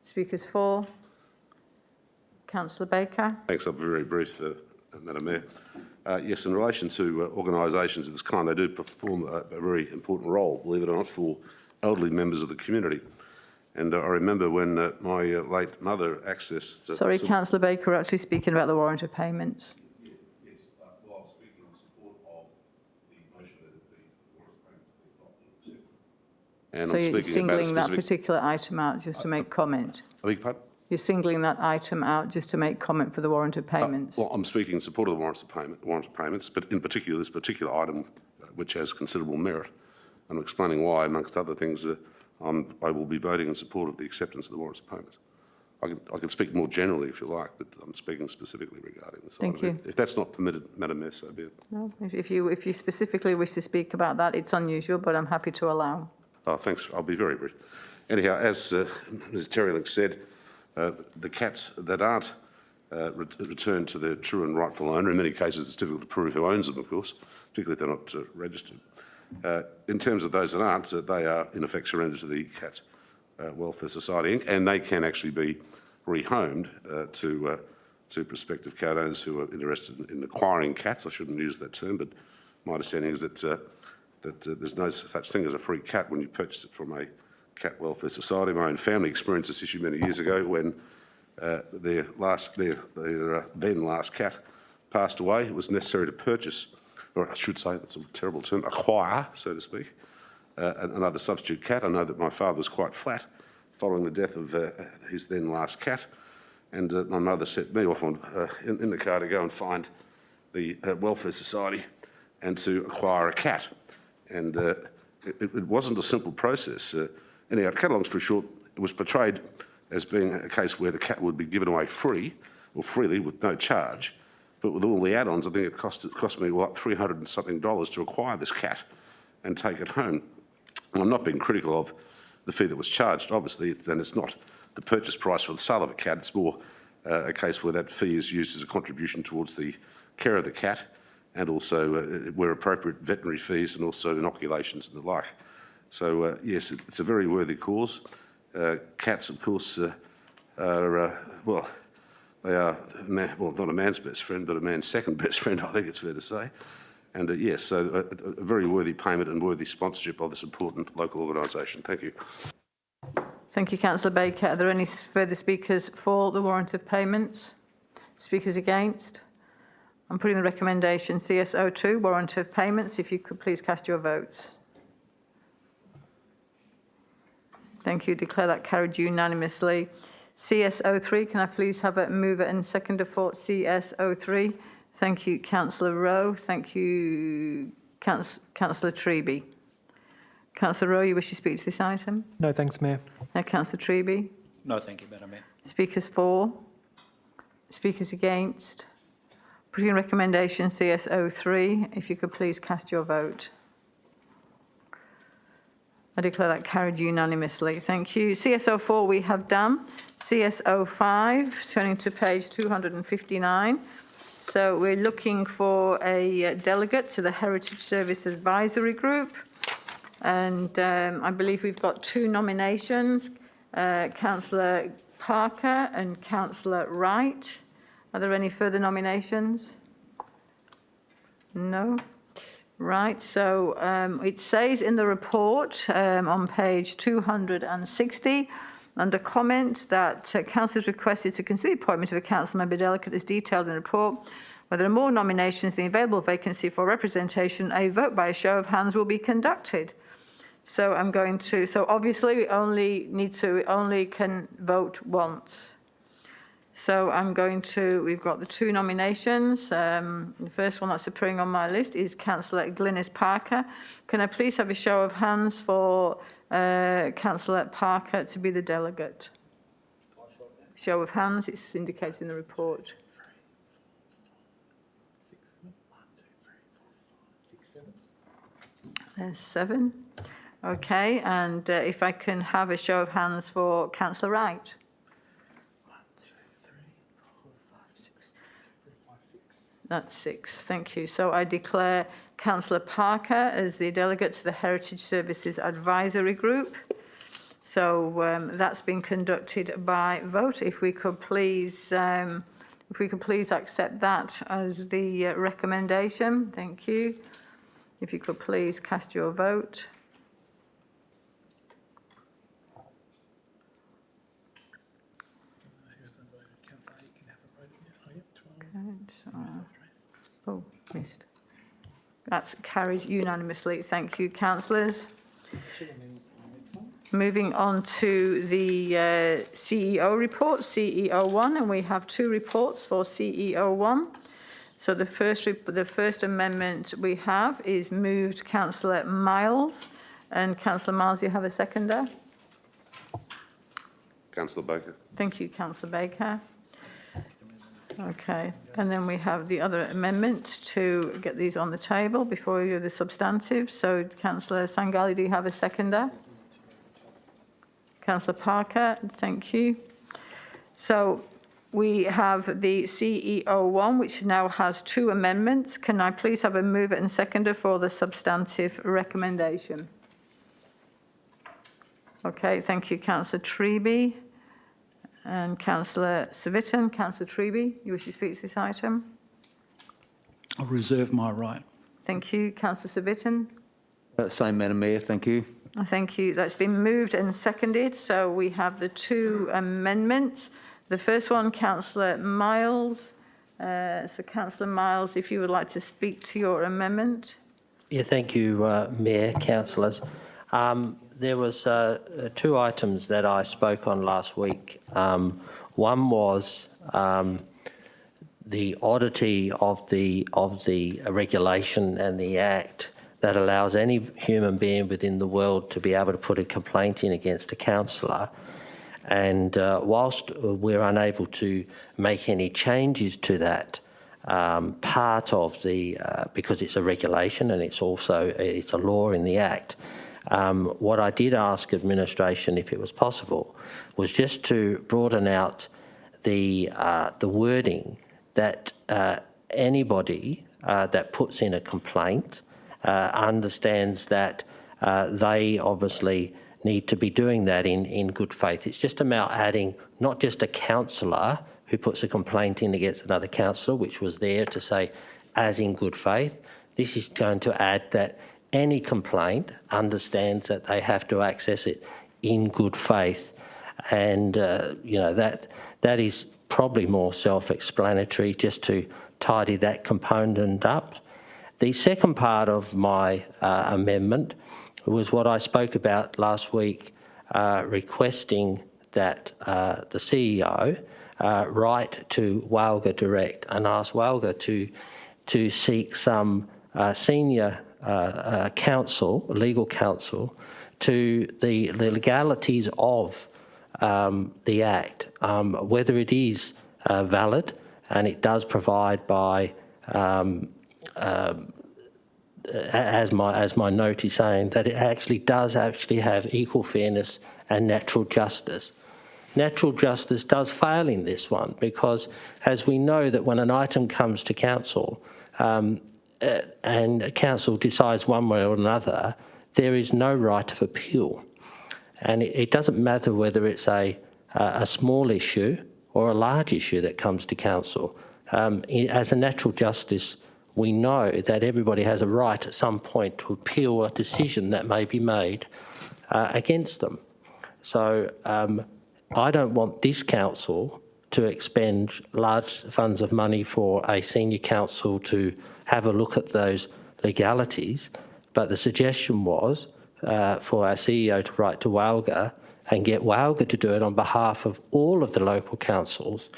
Speakers for? Councillor Baker? Thanks. I'll be very brief, Madam Mayor. Yes, in relation to organisations of this kind, they do perform a very important role, believe it or not, for elderly members of the community. And I remember when my late mother accessed... Sorry, Councillor Baker, we're actually speaking about the warrant of payments. Yes, well, I'm speaking in support of the motion that the warrant of payments be adopted. And So I'm you're speaking about a singling that specific... particular item out just to make comment? I beg your pardon? You're singling that item out just to make comment for the warrant of payments? Well, I'm speaking in support of the warrant of payments, but in particular, this particular item, which has considerable merit. I'm explaining why, amongst other things, I will be voting in support of the acceptance of the warrants of payments. I can speak more generally if you like, but I'm speaking specifically regarding this Thank item. you. If that's not permitted, Madam Mayor, so be it. No, if you specifically wish to speak about that, it's unusual, but I'm happy to allow. Oh, thanks. I'll be very brief. Anyhow, as Ms Terrelink said, the cats that aren't returned to their true and rightful owner, in many cases it's difficult to prove who owns them, of course, particularly if they're not registered. In terms of those that aren't, they are in effect surrendered to the Cat Welfare Society Inc., and they can actually be rehomed to prospective cat owners who are interested in acquiring cats. I shouldn't use that term, but my understanding is that there's no such thing as a free cat when you purchase it from a Cat Welfare Society. My own family experienced this issue many years ago when their then last cat passed away. It was necessary to purchase, or I should say, that's a terrible term, acquire, so to speak, another substitute cat. I know that my father was quite flat following the death of his then last cat, and my mother set me off on, in the car to go and find the Welfare Society and to acquire a cat. And it wasn't a simple process. Anyhow, to cut a long story short, it was portrayed as being a case where the cat would be given away free or freely with no charge. But with all the add-ons, I think it cost me what, $300 and something to acquire this cat and take it home. And I'm not being critical of the fee that was charged, obviously, then it's not the purchase price for the sale of a cat. It's more a case where that fee is used as a contribution towards the care of the cat and also, where appropriate, veterinary fees and also inoculations and the like. So, yes, it's a very worthy cause. Cats, of course, are, well, they are, well, not a man's best friend, but a man's second best friend, I think it's fair to say. And yes, so a very worthy payment and worthy sponsorship of this important local organisation. Thank you. Thank you, Councillor Baker. Are there any further speakers for the warrant of payments? Speakers against? I'm putting the recommendation CSO2, warrant of payments. If you could please cast your votes. Thank you. Declare that carried unanimously. CSO3, can I please have a mover and seconder for CSO3? Thank you, Councillor Rowe. Thank you, Councillor Treby. Councillor Rowe, you wish to speak to this item? No, thanks, Mayor. Councillor Treby? No, thank you, Madam Mayor. Speakers for? Speakers against? Putting recommendation CSO3, if you could please cast your vote. I declare that carried unanimously. Thank you. CSO4 we have done. CSO5, turning to page 259. So we're looking for a delegate to the Heritage Service Advisory Group. And I believe we've got two nominations, Councillor Parker and Councillor Wright. Are there any further nominations? No? Right, so it says in the report on page 260, under comment, that Council is requested to consider the appointment of a council member delegate as detailed in the report. Where there are more nominations than the available vacancy for representation, a vote by a show of hands will be conducted. So I'm going to, so obviously we only can vote once. So I'm going to, we've got the two nominations. The first one that's appearing on my list is Councillor Glynis Parker. Can I please have a show of hands for Councillor Parker to be the delegate? Show of hands, it's indicated in the report. 7. Okay, and if I can have a show of hands for Councillor Wright. 1, 2, 3, 4, 5, 6, 6. That's 6, thank you. So I declare Councillor Parker as the delegate to the Heritage Services Advisory Group. So that's been conducted by vote. If we could please accept that as the recommendation, thank you. If you could please cast your vote. Oh, missed. That's carried unanimously. Thank you, councillors. Moving on to the CEO report, CEO1, and we have 2 reports for CEO1. So the first amendment we have is moved Councillor Miles, and Councillor Miles, you have a seconder. Councillor Baker. Thank you, Councillor Baker. Okay, and then we have the other amendment to get these on the table before you do the substantive. So Councillor Sangali, do you have a seconder? Councillor Parker, thank you. So we have the CEO1, which now has 2 amendments. Can I please have a mover and seconder for the substantive recommendation? Okay, thank you, Councillor Treby. And Councillor Civic. Councillor Treby, you wish to speak to this item? I reserve my right. Thank you. Councillor Civic. Same, Madam Mayor, thank you. Thank you. That's been moved and seconded. So we have the 2 amendments. The first one, Councillor Miles. So Councillor Miles, if you would like to speak to your amendment. Yeah, thank you, Mayor, councillors. There was 2 items that I spoke on last week. One was the oddity of the regulation and the Act that allows any human being within the world to be able to put a complaint in against a councillor. And whilst we're unable to make any changes to that, part of the because it's a regulation and it's a law in the Act. What I did ask administration, if it was possible, was just to broaden out the wording that anybody that puts in a complaint understands that they obviously need to be doing that in good faith. It's just about adding not just a councillor who puts a complaint in against another councillor, which was there to say as in good faith. This is going to add that any complaint understands that they have to access it in good faith. And, that is probably more self-explanatory, just to tidy that component up. The second part of my amendment was what I spoke about last week, requesting that the CEO write to Walga Direct and ask Walga to seek some senior legal counsel to the legalities of the Act, whether it is valid, and it does provide by, as my note is saying, that it actually does have equal fairness and natural justice. Natural justice does fail in this one because, as we know, that when an item comes to council, and council decides one way or another, there is no right of appeal. And it doesn't matter whether it's a small issue or a large issue that comes to council. As a natural justice, we know that everybody has a right at some point to appeal a decision that may be made against them. So I don't want this council to expend large funds of money for a senior council to have a look at those legalities, but the suggestion was for our CEO to write to Walga and get Walga to do it on behalf of all of the local councils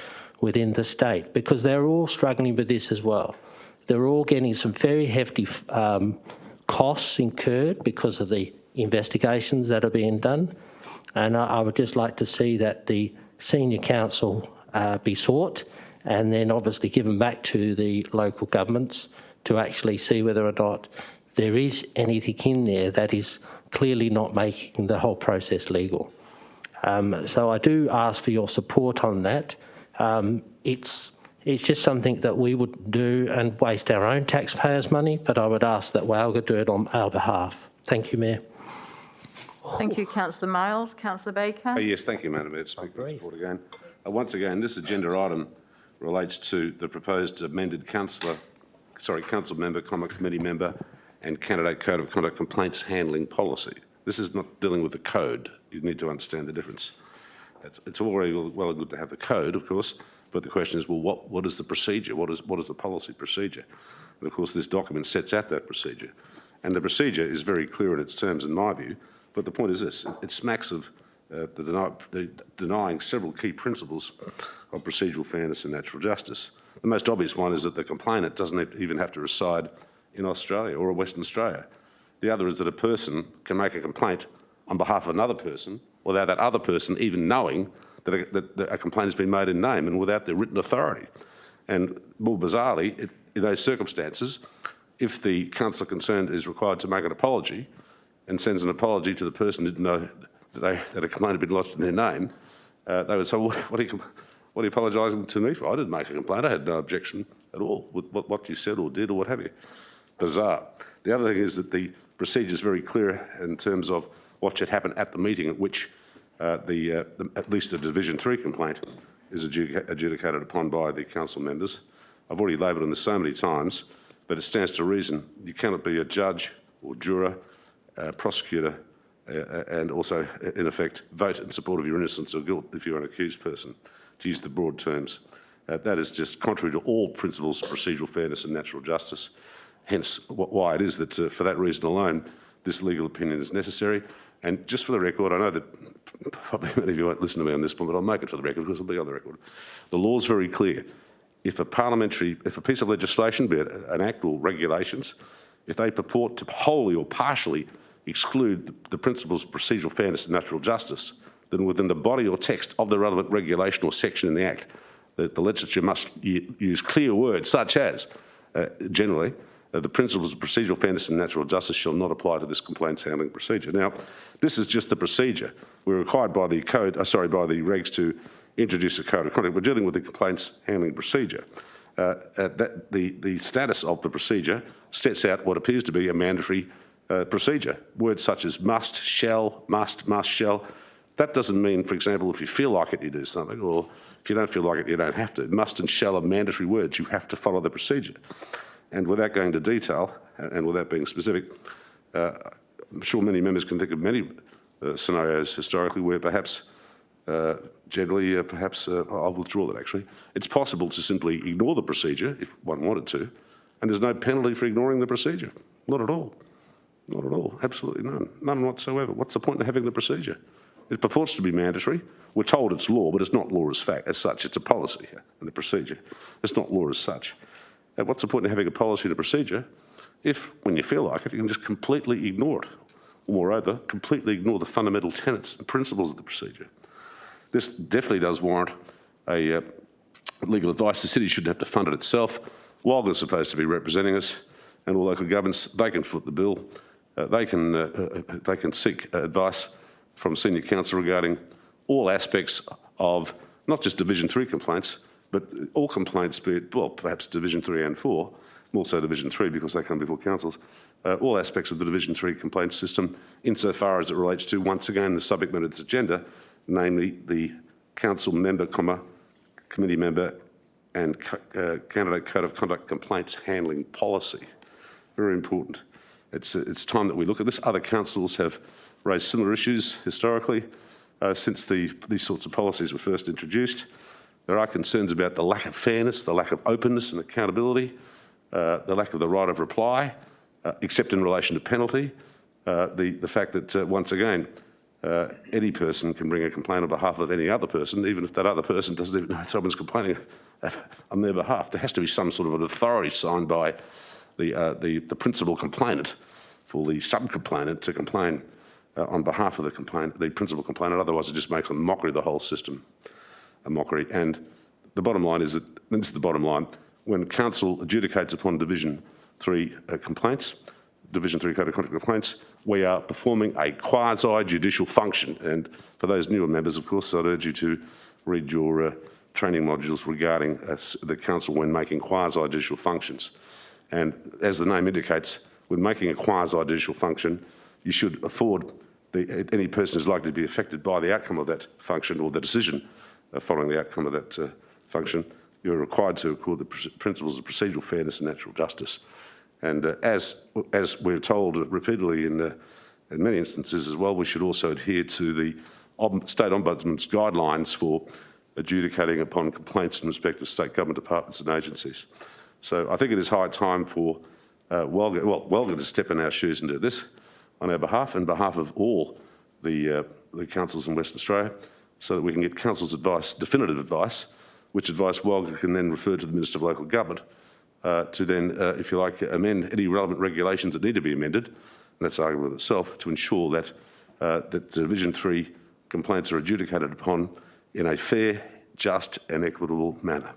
within the state, because they're all struggling with this as well. They're all getting some very hefty costs incurred because of the investigations that are being done. And I would just like to see that the senior council be sought, and then obviously given back to the local governments to actually see whether or not there is anything in there that is clearly not making the whole process legal. So I do ask for your support on that. It's just something that we would do and waste our own taxpayers' money, but I would ask that Walga do it on our behalf. Thank you, Mayor. Thank you, Councillor Miles. Councillor Baker? Yes, thank you, Madam Mayor. To speak with support again. Once again, this agenda item relates to the proposed amended council member, committee member and candidate code of conduct complaints handling policy. This is not dealing with the code. You need to understand the difference. It's all very well and good to have the code, of course, but the question is, well, what is the procedure? What is the policy procedure? And of course, this document sets out that procedure. And the procedure is very clear in its terms, in my view, but the point is this, it smacks of denying several key principles of procedural fairness and natural justice. The most obvious one is that the complainant doesn't even have to reside in Australia or Western Australia. The other is that a person can make a complaint on behalf of another person without that other person even knowing that a complaint has been made in name and without their written authority. And more bizarrely, in those circumstances, if the councillor concerned is required to make an apology and sends an apology to the person who didn't know that a complaint had been lodged in their name, they would say, well, what are you apologising to me for? I didn't make a complaint. I had no objection at all with what you said or did or what have you. Bizarre. The other thing is that the procedure is very clear in terms of what should happen at the meeting at which at least a Division 3 complaint is adjudicated upon by the council members. I've already laboured on this so many times, but it stands to reason you cannot be a judge or juror, prosecutor, and also, in effect, vote in support of your innocence or guilt if you're an accused person, to use the broad terms. That is just contrary to all principles of procedural fairness and natural justice. Hence, why it is that, for that reason alone, this legal opinion is necessary. And just for the record, I know that probably many of you won't listen to me on this point, but I'll make it for the record because I'll be on the record. The law is very clear. If a piece of legislation, be it an act or regulations, if they purport to wholly or partially exclude the principles of procedural fairness and natural justice, then within the body or text of the relevant regulation or section in the Act, the legislature must use clear words such as, generally, the principles of procedural fairness and natural justice shall not apply to this complaints handling procedure. Now, this is just the procedure. We're required by the code, by the regs to introduce a code of conduct. We're dealing with the complaints handling procedure. The status of the procedure sets out what appears to be a mandatory procedure. Words such as must, shall, must, shall. That doesn't mean, for example, if you feel like it, you do something, or if you don't feel like it, you don't have to. Must and shall are mandatory words. You have to follow the procedure. And without going into detail, and without being specific, I'm sure many members can think of many scenarios historically where perhaps, I'll withdraw that actually, it's possible to simply ignore the procedure if one wanted to, and there's no penalty for ignoring the procedure. Not at all. Not at all. Absolutely none. None whatsoever. What's the point in having the procedure? It purports to be mandatory. We're told it's law, but it's not law as such. It's a policy and a procedure. It's not law as such. What's the point in having a policy and a procedure if, when you feel like it, you can just completely ignore it? Or moreover, completely ignore the fundamental tenets and principles of the procedure. This definitely does warrant a legal advice. The city shouldn't have to fund it itself. Walga's supposed to be representing us, and all local governments, they can foot the bill. They can seek advice from senior council regarding all aspects of not just Division 3 complaints, but all complaints, be it, well, perhaps Division 3 and 4, more so Division 3 because they come before councils, all aspects of the Division 3 complaint system insofar as it relates to, once again, the subject matter of this agenda, namely the council member, committee member and candidate code of conduct complaints handling policy. Very important. It's time that we look at this. Other councils have raised similar issues historically since these sorts of policies were first introduced. There are concerns about the lack of fairness, the lack of openness and accountability, the lack of the right of reply, except in relation to penalty, the fact that, once again, any person can bring a complaint on behalf of any other person, even if that other person doesn't even know someone's complaining on their behalf. There has to be some sort of an authority signed by the principal complainant for the sub-complainant to complain on behalf of the principal complainant. Otherwise, it just makes a mockery of the whole system. a mockery. And the bottom line is that, and this is the bottom line, when council adjudicates upon Division 3 complaints, Division 3 Code of Conduct complaints, we are performing a quasi-judicial function. And for those newer members, of course, I'd urge you to read your training modules regarding the council when making quasi-judicial functions. And as the name indicates, when making a quasi-judicial function, you should afford any person who's likely to be affected by the outcome of that function or the decision following the outcome of that function, you're required to accord the principles of procedural fairness and natural justice. And as we're told repeatedly in many instances as well, we should also adhere to the State Ombudsman's guidelines for adjudicating upon complaints in respect of state government departments and agencies. So I think it is high time for Walga to step in our shoes and do this on our behalf and behalf of all the councils in Western Australia, so that we can get council's advice, definitive advice, which advice Walga can then refer to the Minister of Local Government to then, if you like, amend any relevant regulations that need to be amended, and that's argument itself, to ensure that that Division 3 complaints are adjudicated upon in a fair, just and equitable manner.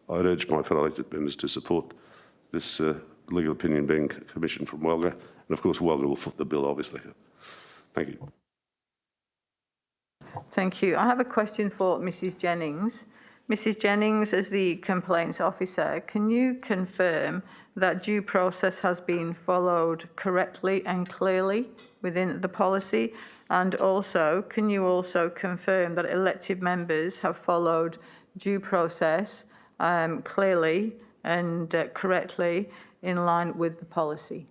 I'd urge my fellow elected members to support this legal opinion being commissioned from Walga, and of course Walga will foot the bill, obviously. Thank you. Thank you. I have a question for Mrs. Jennings. Mrs. Jennings, as the complaints officer, can you confirm that due process has been followed correctly and clearly within the policy? And also, can you also confirm that elected members have followed due process clearly and correctly in line with the policy?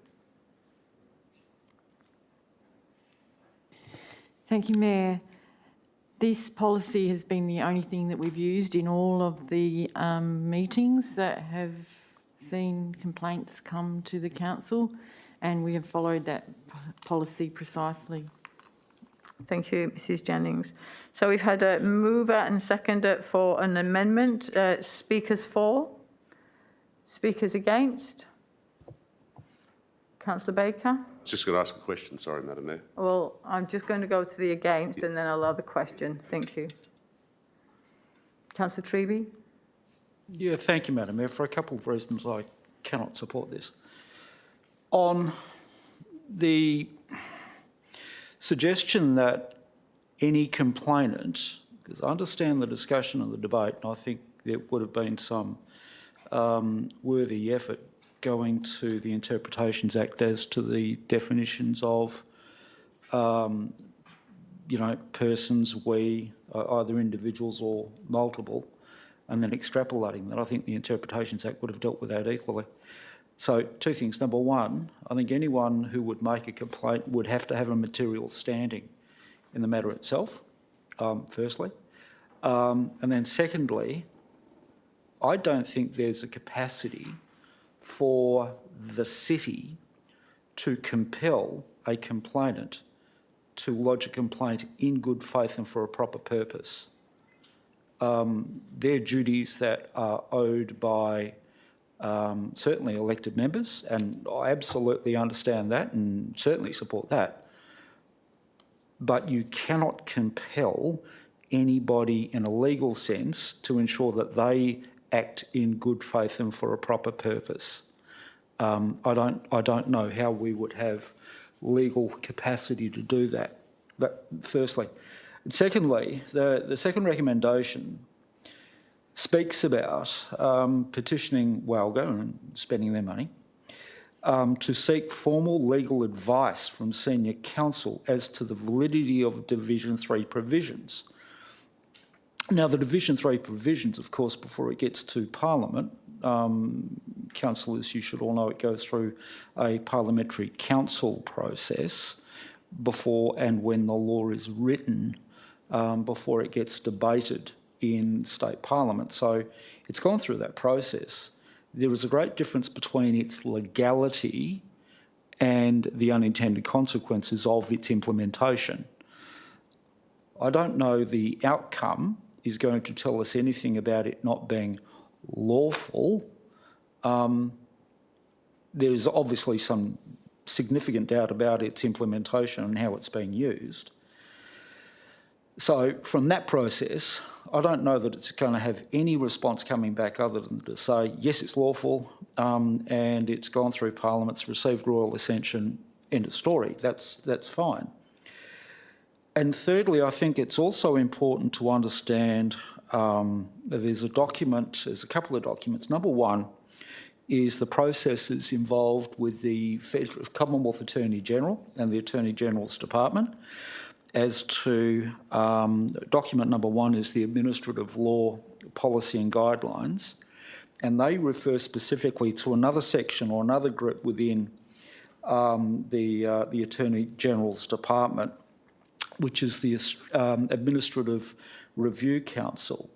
Thank you, Mayor. This policy has been the only thing that we've used in all of the meetings that have seen complaints come to the council, and we have followed that policy precisely. Thank you, Mrs. Jennings. So we've had a mover and seconder for an amendment. Speakers for? Speakers against? Councillor Baker? Just going to ask a question, sorry, Madam Mayor. Well, I'm just going to go to the against and then I'll allow the question. Thank you. Councillor Treby? Yeah, thank you, Madam Mayor. For a couple of reasons, I cannot support this. On the suggestion that any complainant, because I understand the discussion and the debate, and I think there would have been some worthy effort going to the Interpretations Act as to the definitions of, persons, either individuals or multiple, and then extrapolating that. I think the Interpretations Act would have dealt with that equally. So two things. Number one, I think anyone who would make a complaint would have to have a material standing in the matter itself, firstly. And then secondly, I don't think there's a capacity for the city to compel a complainant to lodge a complaint in good faith and for a proper purpose. They're duties that are owed by certainly elected members, and I absolutely understand that and certainly support that. But you cannot compel anybody in a legal sense to ensure that they act in good faith and for a proper purpose. I don't know how we would have legal capacity to do that. But firstly, and secondly, the second recommendation speaks about petitioning Walga and spending their money to seek formal legal advice from senior counsel as to the validity of Division 3 provisions. Now, the Division 3 provisions, of course, before it gets to Parliament, councillors, you should all know it goes through a parliamentary council process before and when the law is written, before it gets debated in state parliament. So it's gone through that process. There is a great difference between its legality and the unintended consequences of its implementation. I don't know the outcome is going to tell us anything about it not being lawful. There's obviously some significant doubt about its implementation and how it's being used. So from that process, I don't know that it's going to have any response coming back other than to say, yes, it's lawful and it's gone through Parliament, it's received royal ascension, end of story. That's fine. And thirdly, I think it's also important to understand that there's a couple of documents. Number one is the processes involved with the Commonwealth Attorney General and the Attorney General's Department. As to document number one is the Administrative Law Policy and Guidelines, and they refer specifically to another section or another group within the Attorney General's Department, which is the Administrative Review Council,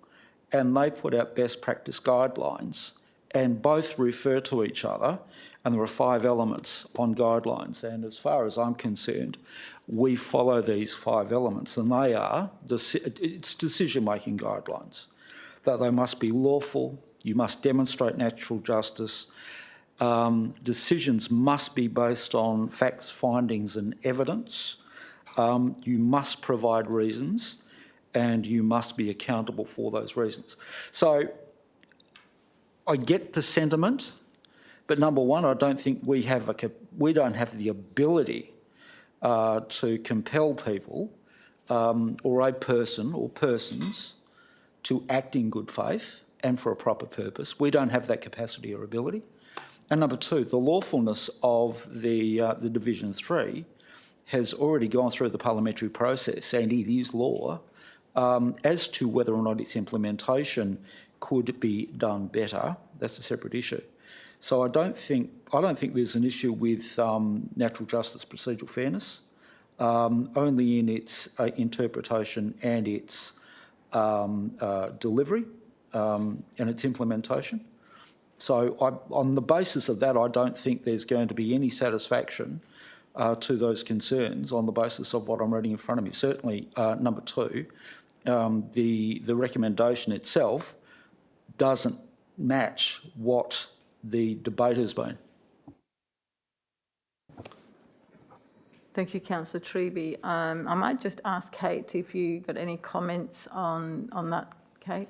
and they put out best practice guidelines, and both refer to each other, and there are 5 elements on guidelines, and as far as I'm concerned, we follow these 5 elements, and they are, it's decision-making guidelines, that they must be lawful, you must demonstrate natural justice, decisions must be based on facts, findings and evidence, you must provide reasons, and you must be accountable for those reasons. So I get the sentiment, but number one, I don't think we don't have the ability to compel people or a person or persons to act in good faith and for a proper purpose. We don't have that capacity or ability. And number two, the lawfulness of the Division 3 has already gone through the parliamentary process, and it is law. As to whether or not its implementation could be done better, that's a separate issue. So I don't think there's an issue with natural justice procedural fairness, only in its interpretation and its delivery and its implementation. So on the basis of that, I don't think there's going to be any satisfaction to those concerns on the basis of what I'm reading in front of me. Certainly, number two, the recommendation itself doesn't match what the debate has been. Thank you, Councillor Treby. I might just ask Kate if you got any comments on that, Kate.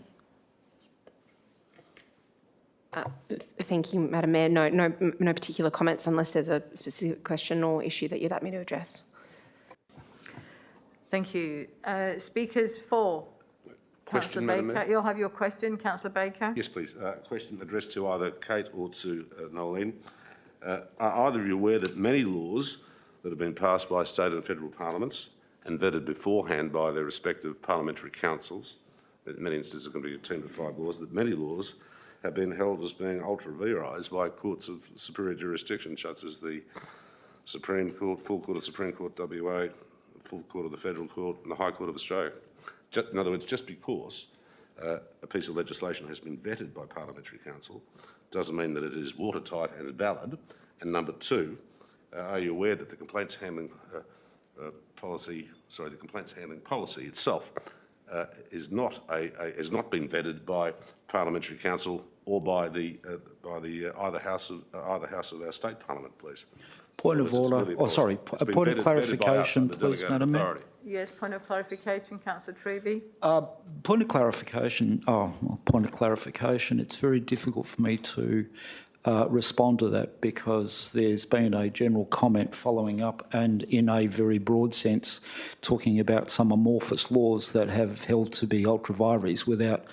Thank you, Madam Mayor. No particular comments unless there's a specific question or issue that you'd like me to address. Thank you. Speakers for. Question, Councillor Madam Baker. Mayor. You'll have your question, Councillor Baker. Yes, please. Question addressed to either Kate or to Nolene. Are either of you aware that many laws that have been passed by state and federal parliaments and vetted beforehand by their respective parliamentary councils, in many instances it's going to be a team of 5 laws, that many laws have been held as being ultra vires by courts of superior jurisdiction, such as the Supreme Court, Full Court of Supreme Court WA, Full Court of the Federal Court and the High Court of Australia. In other words, just because a piece of legislation has been vetted by Parliamentary Council doesn't mean that it is watertight and valid. And number two, are you aware that the complaints handling policy itself is not been vetted by Parliamentary Council or by either house of our state parliament, please? Point of order. A point of clarification, please, Madam Mayor. Yes, point of clarification, Councillor Treby. Point of clarification. It's very difficult for me to respond to that because there's been a general comment following up and in a very broad sense talking about some amorphous laws that have held to be ultra vires without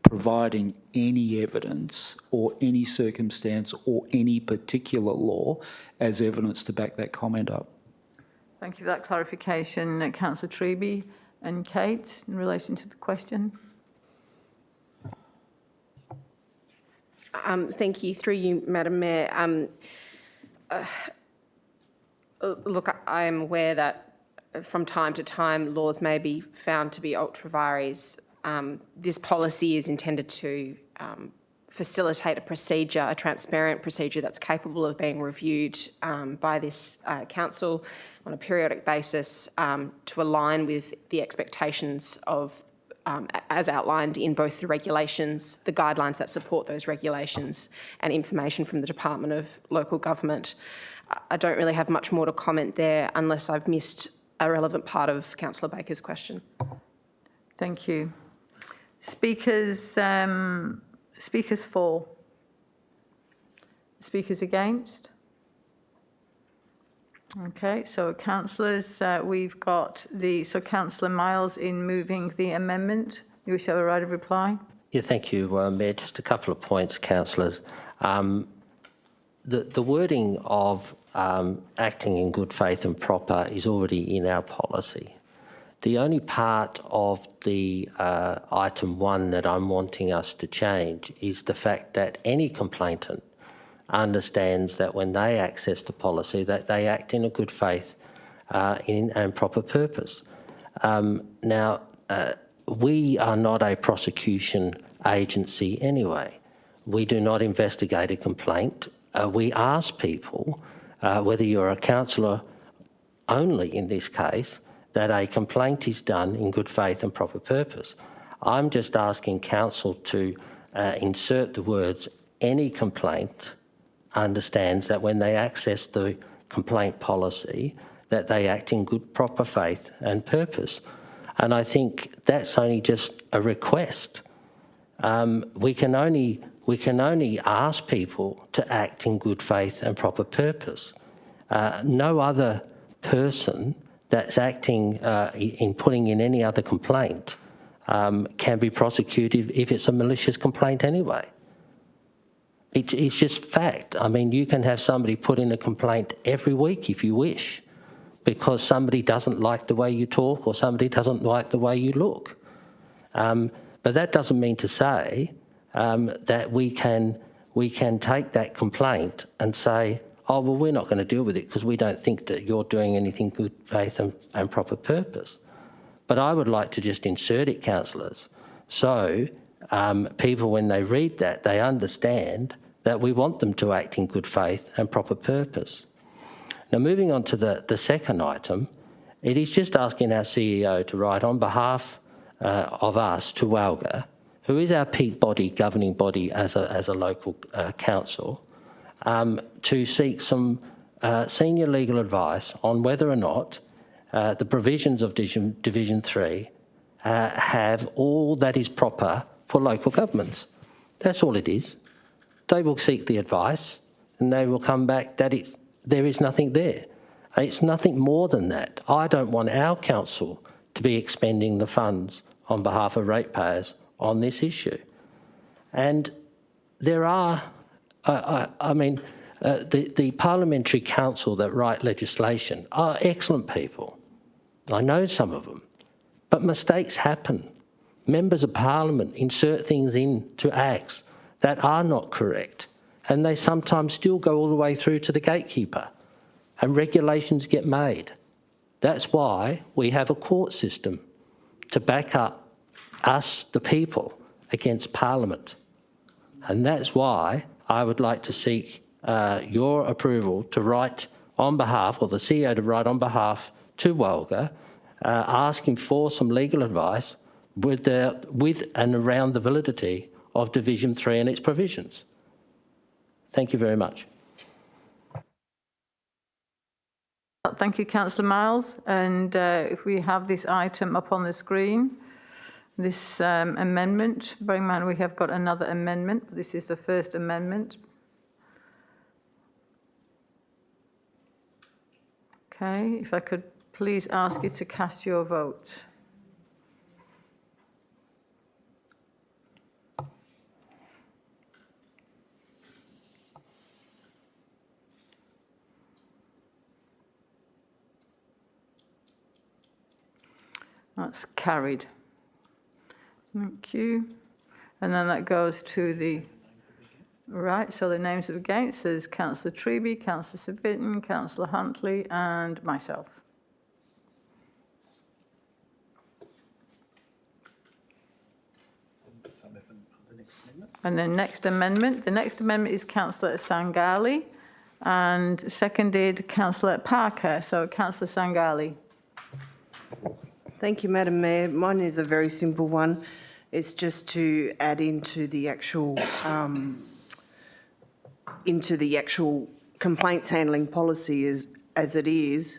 providing any evidence or any circumstance or any particular law as evidence to back that comment up. Thank you for that clarification, Councillor Treby. And Kate, in relation to the question. Thank you. Through you, Madam Mayor. Look, I am aware that from time to time laws may be found to be ultra vires. This policy is intended to facilitate a procedure, a transparent procedure that's capable of being reviewed by this council on a periodic basis to align with the expectations of as outlined in both the regulations, the guidelines that support those regulations, and information from the Department of Local Government. I don't really have much more to comment there unless I've missed a relevant part of Councillor Baker's question. Thank you. Speakers for? Speakers against? Okay, so councillors, we've got Councillor Miles in moving the amendment. You wish to have a right of reply? Yeah, thank you, Mayor. Just a couple of points, councillors. The wording of acting in good faith and proper is already in our policy. The only part of the item 1 that I'm wanting us to change is the fact that any complainant understands that when they access the policy that they act in a good faith and proper purpose. Now, we are not a prosecution agency anyway. We do not investigate a complaint. We ask people, whether you're a councillor only in this case, that a complaint is done in good faith and proper purpose. I'm just asking council to insert the words, any complaint understands that when they access the complaint policy, that they act in good, proper faith and purpose. And I think that's only just a request. We can only ask people to act in good faith and proper purpose. No other person that's acting in putting in any other complaint can be prosecuted if it's a malicious complaint anyway. It's just fact. I mean, you can have somebody put in a complaint every week if you wish, because somebody doesn't like the way you talk or somebody doesn't like the way you look. But that doesn't mean to say that we can take that complaint and say, oh, well, we're not going to deal with it because we don't think that you're doing anything good faith and proper purpose. But I would like to just insert it, councillors, so people, when they read that, they understand that we want them to act in good faith and proper purpose. Now, moving on to the second item, it is just asking our CEO to write on behalf of us to WALGA, who is our peak body, governing body as a local council, to seek some senior legal advice on whether or not the provisions of Division 3 have all that is proper for local governments. That's all it is. They will seek the advice and they will come back that there is nothing there. It's nothing more than that. I don't want our council to be expending the funds on behalf of ratepayers on this issue. And there are, the Parliamentary Council that write legislation are excellent people. I know some of them, but mistakes happen. Members of Parliament insert things into acts that are not correct, and they sometimes still go all the way through to the gatekeeper, and regulations get made. That's why we have a court system to back up us, the people, against Parliament. And that's why I would like to seek your approval to write on behalf, or the CEO to write on behalf to WALGA, asking for some legal advice with and around the validity of Division 3 and its provisions. Thank you very much. Thank you, Councillor Miles. And if we have this item up on the screen, this amendment, bearing in mind we have got another amendment. This is the first amendment. Okay, if I could please ask you to cast your vote. That's carried. Thank you. And then that goes to the right. So the names of against is Councillor Treby, Councillor Civic, Councillor Huntley, and myself. And then next amendment. The next amendment is Councillor Sangali, and seconded Councillor Parker. So Councillor Sangali. Thank you, Madam Mayor. Mine is a very simple one. It's just to add into the actual complaints handling policy as it is,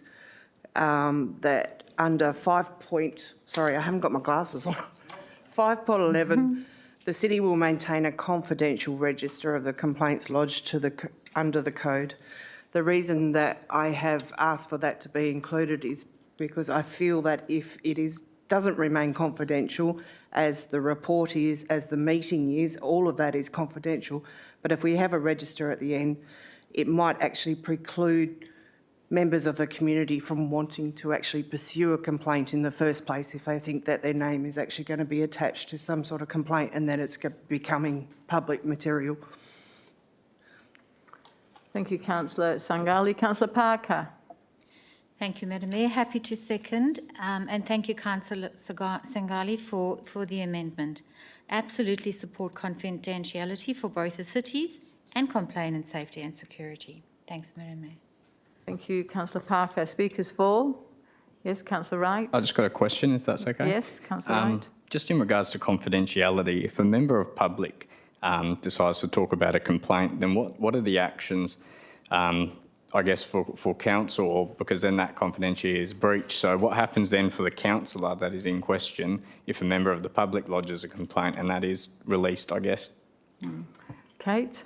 that under 5.11, the city will maintain a confidential register of the complaints lodged under the code. The reason that I have asked for that to be included is because I feel that if it doesn't remain confidential, as the report is, as the meeting is, all of that is confidential. But if we have a register at the end, it might actually preclude members of the community from wanting to actually pursue a complaint in the first place if they think that their name is actually going to be attached to some sort of complaint and then it's becoming public material. Thank you, Councillor Sangali. Councillor Parker. Thank you, Madam Mayor. Happy to second. And thank you, Councillor Sangali, for the amendment. Absolutely support confidentiality for both the cities and complainant safety and security. Thanks, Madam Mayor. Thank you, Councillor Parker. Speakers fall. Yes, Councillor Wright. I just got a question, if that's okay. Yes, Councillor Wright. Just in regards to confidentiality, if a member of public decides to talk about a complaint, then what are the actions, I guess, for council, because then that confidentiality is breached. So what happens then for the councillor that is in question if a member of the public lodges a complaint and that is released, I guess? Kate?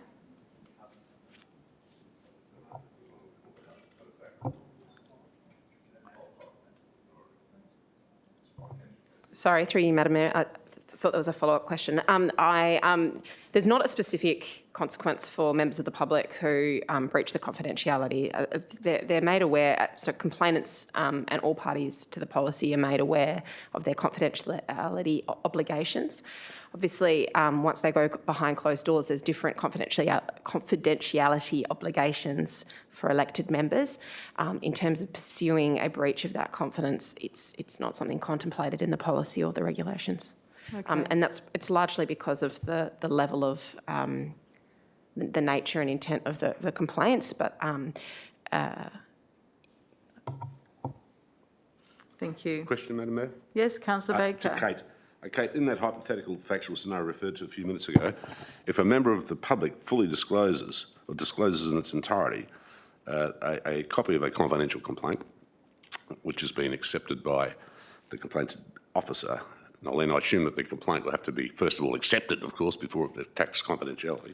Sorry, through you, Madam Mayor. I thought there was a follow-up question. There's not a specific consequence for members of the public who breach the confidentiality. They're made aware, so complainants and all parties to the policy are made aware of their confidentiality obligations. Obviously, once they go behind closed doors, there's different confidentiality obligations for elected members. In terms of pursuing a breach of that confidence, it's not something contemplated in the policy or the regulations. Okay. And it's largely because of the level of the nature and intent of the complaints, but Thank you. Question, Madam Mayor? Yes, Councillor Baker. To Kate. Kate, in that hypothetical factual scenario referred to a few minutes ago, if a member of the public fully discloses in its entirety a copy of a confidential complaint, which has been accepted by the complaints officer, now then I assume that the complaint will have to be, first of all, accepted, of course, before it attacks confidentiality.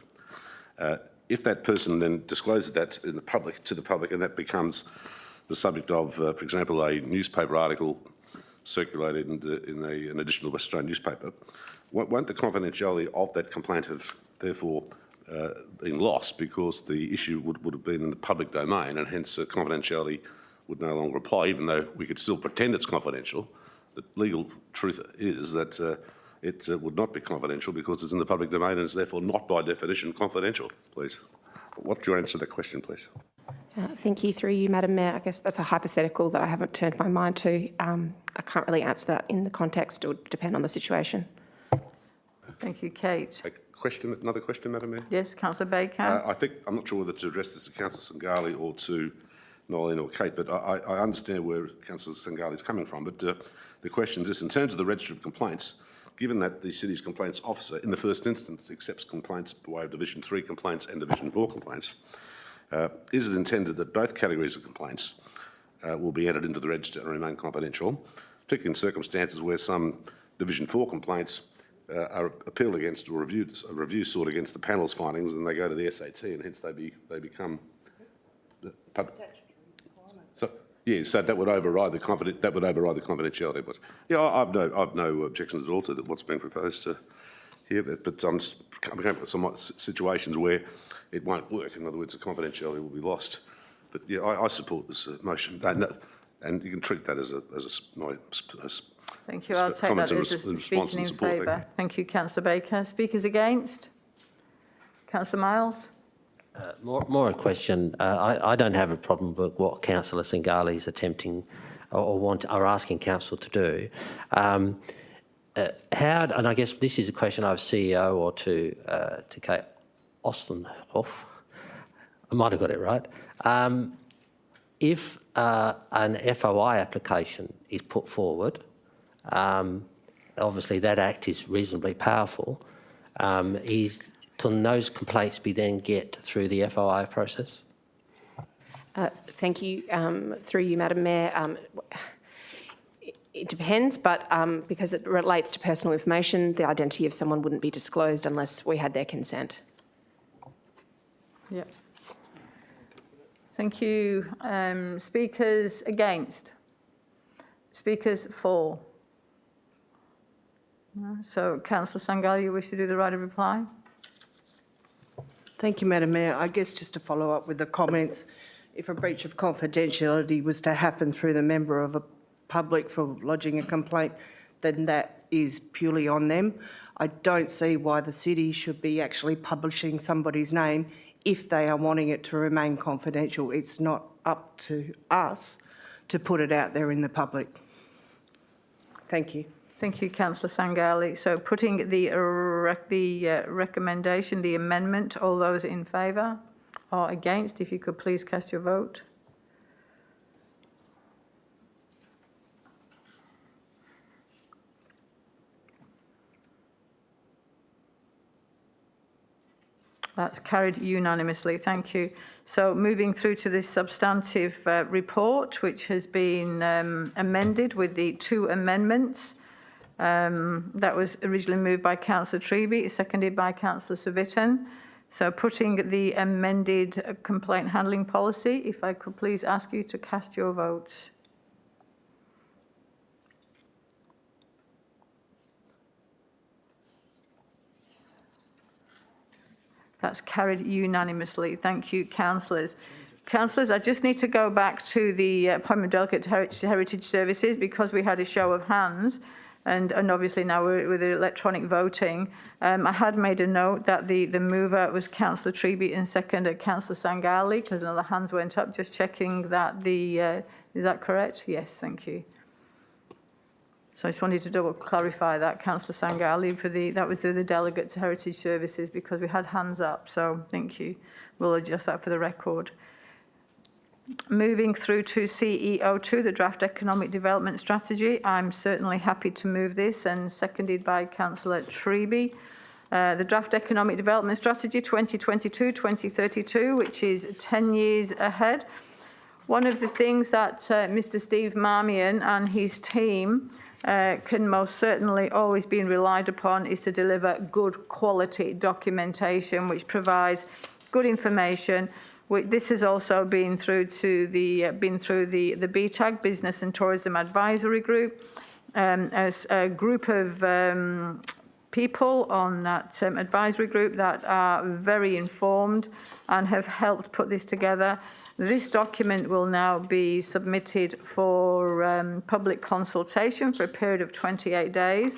If that person then discloses that to the public, and that becomes the subject of, for example, a newspaper article circulated in an additional West Australian newspaper, won't the confidentiality of that complaint have therefore been lost because the issue would have been in the public domain, and hence confidentiality would no longer apply, even though we could still pretend it's confidential? The legal truth is that it would not be confidential because it's in the public domain and is therefore not by definition confidential, please. What's your answer to that question, please? thank you. Through you, Madam Mayor. I guess that's a hypothetical that I haven't turned my mind to. I can't really answer that in the context. It would depend on the situation. Thank you, Kate. Another question, Madam Mayor? Yes, Councillor Baker. I'm not sure whether to address this to Councillor Sangali or to Nolene or Kate, but I understand where Councillor Sangali is coming from. But the question is this: in terms of the register of complaints, given that the city's complaints officer, in the first instance, accepts complaints by way of Division 3 complaints and Division 4 complaints, is it intended that both categories of complaints will be entered into the register and remain confidential, particularly in circumstances where some Division 4 complaints are appealed against or a review sought against the panel's findings, and they go to the SAT, and hence they become the public. So yeah, so that would override the confidentiality. But yeah, I've no objections at all to what's been proposed here. But I'm coming up with some situations where it won't work. In other words, the confidentiality will be lost. But yeah, I support this motion, and you can treat that as Thank you. I'll take that as a speaking in favour. Thank you, Councillor Baker. Speakers against? Councillor Miles? More a question. I don't have a problem with what Councillor Sangali is attempting or asking Council to do. And I guess this is a question I have CEO or to Kate Ostenhoff. I might have got it right. If an FOI application is put forward, obviously that act is reasonably powerful. Can those complaints be then get through the FOI process? Thank you. Through you, Madam Mayor. it depends, but because it relates to personal information, the identity of someone wouldn't be disclosed unless we had their consent. Yep. Thank you. Speakers against? Speakers for? No. So, Councillor Sangal, you wish to do the right of reply? Thank you, Madam Mayor. I guess just to follow up with the comments, if a breach of confidentiality was to happen through the member of a public for lodging a complaint, then that is purely on them. I don't see why the city should be actually publishing somebody's name if they are wanting it to remain confidential. It's not up to us to put it out there in the public. Thank you. Thank you, Councillor Sangali. So putting the recommendation, the amendment, all those in favour or against, if you could please cast your vote. That's carried unanimously. Thank you. So moving through to this substantive report, which has been amended with the 2 amendments. That was originally moved by Councillor Treby, seconded by Councillor Civic. So putting the amended complaint handling policy, if I could please ask you to cast your votes. That's carried unanimously. Thank you, councillors. Councillors, I just need to go back to the appointment delegate to Heritage Services because we had a show of hands. And obviously now we're with the electronic voting. I had made a note that the mover was Councillor Treby and second Councillor Sangali because another hands went up. Just checking that is that correct? Yes, thank you. So I just wanted to double clarify that, Councillor Sangali, that was the delegate to Heritage Services because we had hands up. So thank you. We'll adjust that for the record. Moving through to CEO2, the Draft Economic Development Strategy. I'm certainly happy to move this and seconded by Councillor Treby. The Draft Economic Development Strategy 2022-2032, which is 10 years ahead. One of the things that Mr. Steve Marmion and his team can most certainly always be relied upon is to deliver good quality documentation which provides good information. This has also been through to the BTAG, Business and Tourism Advisory Group, as a group of people on that advisory group that are very informed and have helped put this together. This document will now be submitted for public consultation for a period of 28 days.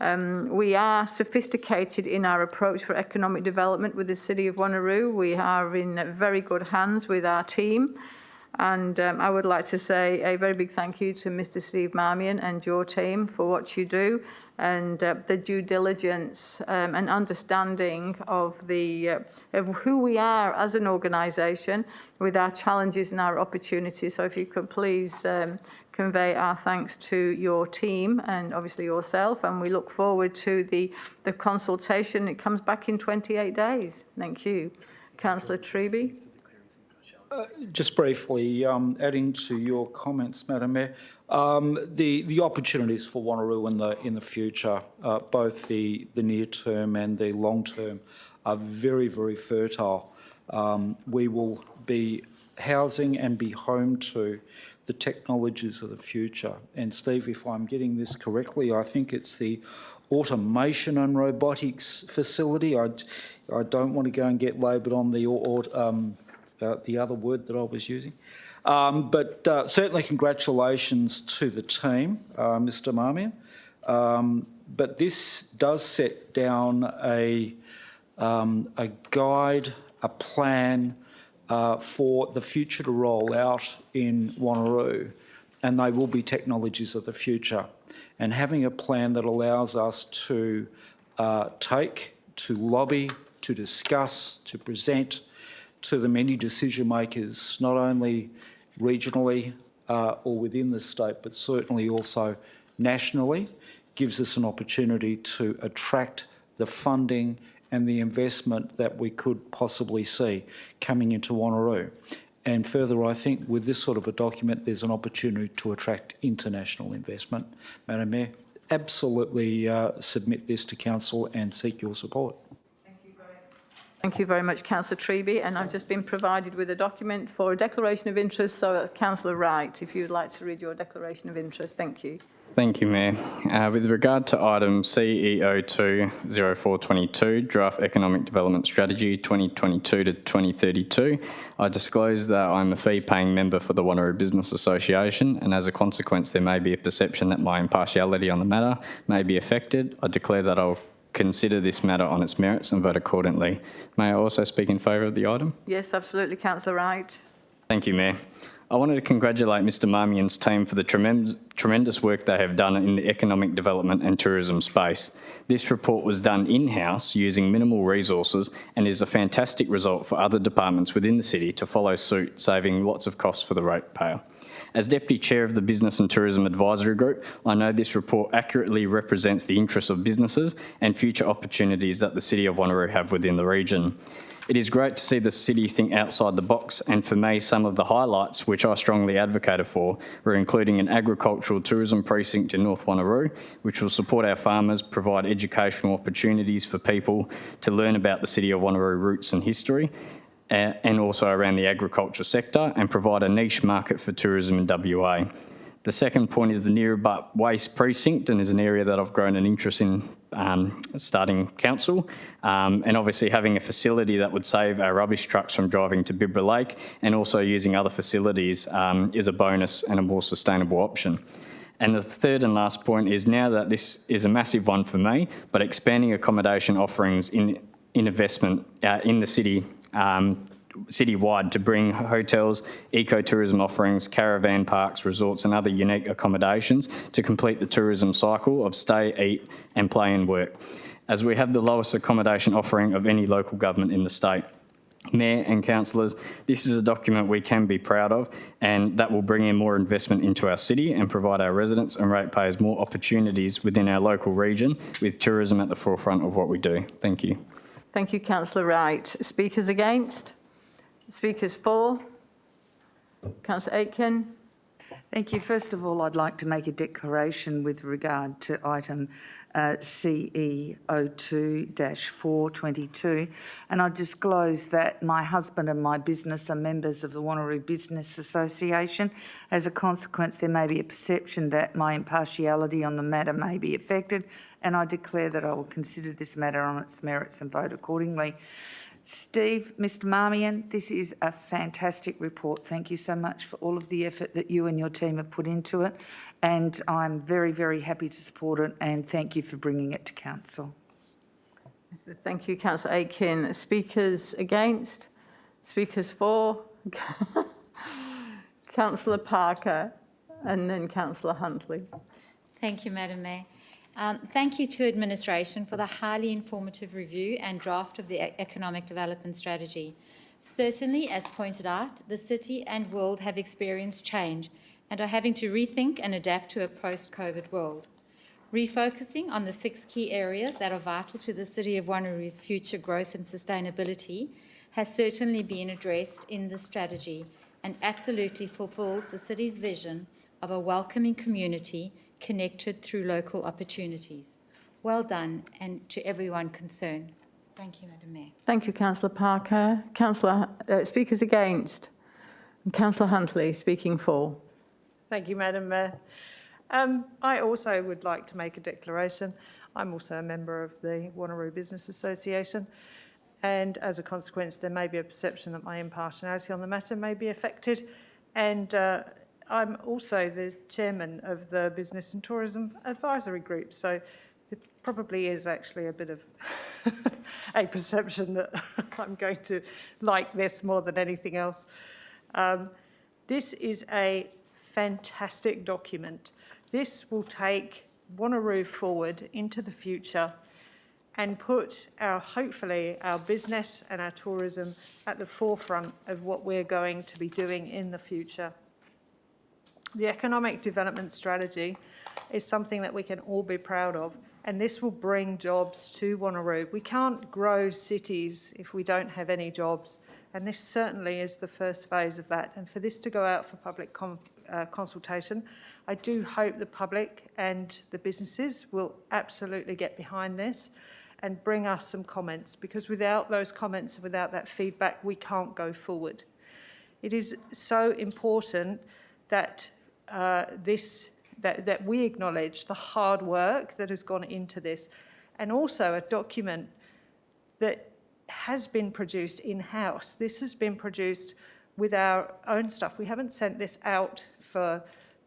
We are sophisticated in our approach for economic development with the City of Wanneroo. We are in very good hands with our team. And I would like to say a very big thank you to Mr. Steve Marmion and your team for what you do and the due diligence and understanding of who we are as an organisation with our challenges and our opportunities. So if you could please convey our thanks to your team and obviously yourself, and we look forward to the consultation. It comes back in 28 days. Thank you. Councillor Treby. Just briefly, adding to your comments, Madam Mayor, the opportunities for Wanneroo in the future, both the near term and the long term, are very, very fertile. We will be housing and be home to the technologies of the future. And Steve, if I'm getting this correctly, I think it's the automation and robotics facility. I don't want to go and get labelled on the other word that I was using. But certainly congratulations to the team, Mr. Marmion. But this does set down a guide, a plan for the future to roll out in Wanneroo, and they will be technologies of the future. And having a plan that allows us to to lobby, to discuss, to present to the many decision makers, not only regionally or within the state, but certainly also nationally, gives us an opportunity to attract the funding and the investment that we could possibly see coming into Wanneroo. And further, I think with this sort of a document, there's an opportunity to attract international investment. Madam Mayor, absolutely submit this to Council and seek your support. Thank you very much, Councillor Treby. And I've just been provided with a document for a declaration of interest. So that's Councillor Wright, if you'd like to read your declaration of interest. Thank you. Thank you, Mayor. With regard to item CEO2-0422, Draft Economic Development Strategy 2022 to 2032, I disclose that I'm a fee-paying member for the Wanneroo Business Association, and as a consequence there may be a perception that my impartiality on the matter may be affected. I declare that I'll consider this matter on its merits and vote accordingly. May I also speak in favour of the item? Yes, absolutely, Councillor Wright. Thank you, Mayor. I wanted to congratulate Mr Marmion's team for the tremendous work they have done in the economic development and tourism space. This report was done in-house using minimal resources and is a fantastic result for other departments within the city to follow suit, saving lots of costs for the ratepayer. As Deputy Chair of the Business and Tourism Advisory Group, I know this report accurately represents the interests of businesses and future opportunities that the City of Wanneroo have within the region. It is great to see the city think outside the box, and for me, some of the highlights, which I strongly advocated for, were including an agricultural tourism precinct in North Wanneroo, which will support our farmers, provide educational opportunities for people to learn about the City of Wanneroo roots and history, and also around the agriculture sector, and provide a niche market for tourism in WA. The second point is the Nearbutt Waste Precinct, and is an area that I've grown an interest in starting council, and obviously having a facility that would save our rubbish trucks from driving to Bibra Lake, and also using other facilities is a bonus and a more sustainable option. And the third and last point is, now that this is a massive one for me, but expanding accommodation offerings in investment in the city citywide to bring hotels, ecotourism offerings, caravan parks, resorts and other unique accommodations to complete the tourism cycle of stay, eat and play and work, as we have the lowest accommodation offering of any local government in the state. Mayor and councillors, this is a document we can be proud of, and that will bring in more investment into our city and provide our residents and ratepayers more opportunities within our local region, with tourism at the forefront of what we do. Thank you. Thank you, Councillor Wright. Speakers against? Speakers for? Councillor Aitken. Thank you. First of all, I'd like to make a declaration with regard to item CE02-422, and I disclose that my husband and my business are members of the Wanneroo Business Association. As a consequence, there may be a perception that my impartiality on the matter may be affected, and I declare that I will consider this matter on its merits and vote accordingly. Steve, Mr Marmion, this is a fantastic report. Thank you so much for all of the effort that you and your team have put into it, and I'm very, very happy to support it, and thank you for bringing it to council. Thank you, Councillor Aitken. Speakers against? Speakers for? Councillor Parker and then Councillor Huntley. Thank you, Madam Mayor. Thank you to administration for the highly informative review and draft of the economic development strategy. Certainly, as pointed out, the city and world have experienced change and are having to rethink and adapt to a post-COVID world. Refocusing on the 6 key areas that are vital to the City of Wanneroo's future growth and sustainability has certainly been addressed in the strategy and absolutely fulfills the city's vision of a welcoming community connected through local opportunities. Well done, and to everyone concerned. Thank you, Madam Mayor. Thank you, Councillor Parker. Speakers against? And Councillor Huntley speaking for. Thank you, Madam Mayor. I also would like to make a declaration. I'm also a member of the Wanneroo Business Association, and as a consequence there may be a perception that my impartiality on the matter may be affected, and I'm also the chairman of the Business and Tourism Advisory Group, so there probably is actually a bit of a perception that I'm going to like this more than anything else. This is a fantastic document. This will take Wanneroo forward into the future and put hopefully our business and our tourism at the forefront of what we're going to be doing in the future. The economic development strategy is something that we can all be proud of, and this will bring jobs to Wanneroo. We can't grow cities if we don't have any jobs. And this certainly is the first phase of that. And for this to go out for public consultation, I do hope the public and the businesses will absolutely get behind this and bring us some comments, because without those comments and without that feedback, we can't go forward. It is so important that that we acknowledge the hard work that has gone into this, and also a document that has been produced in-house. This has been produced with our own stuff. We haven't sent this out for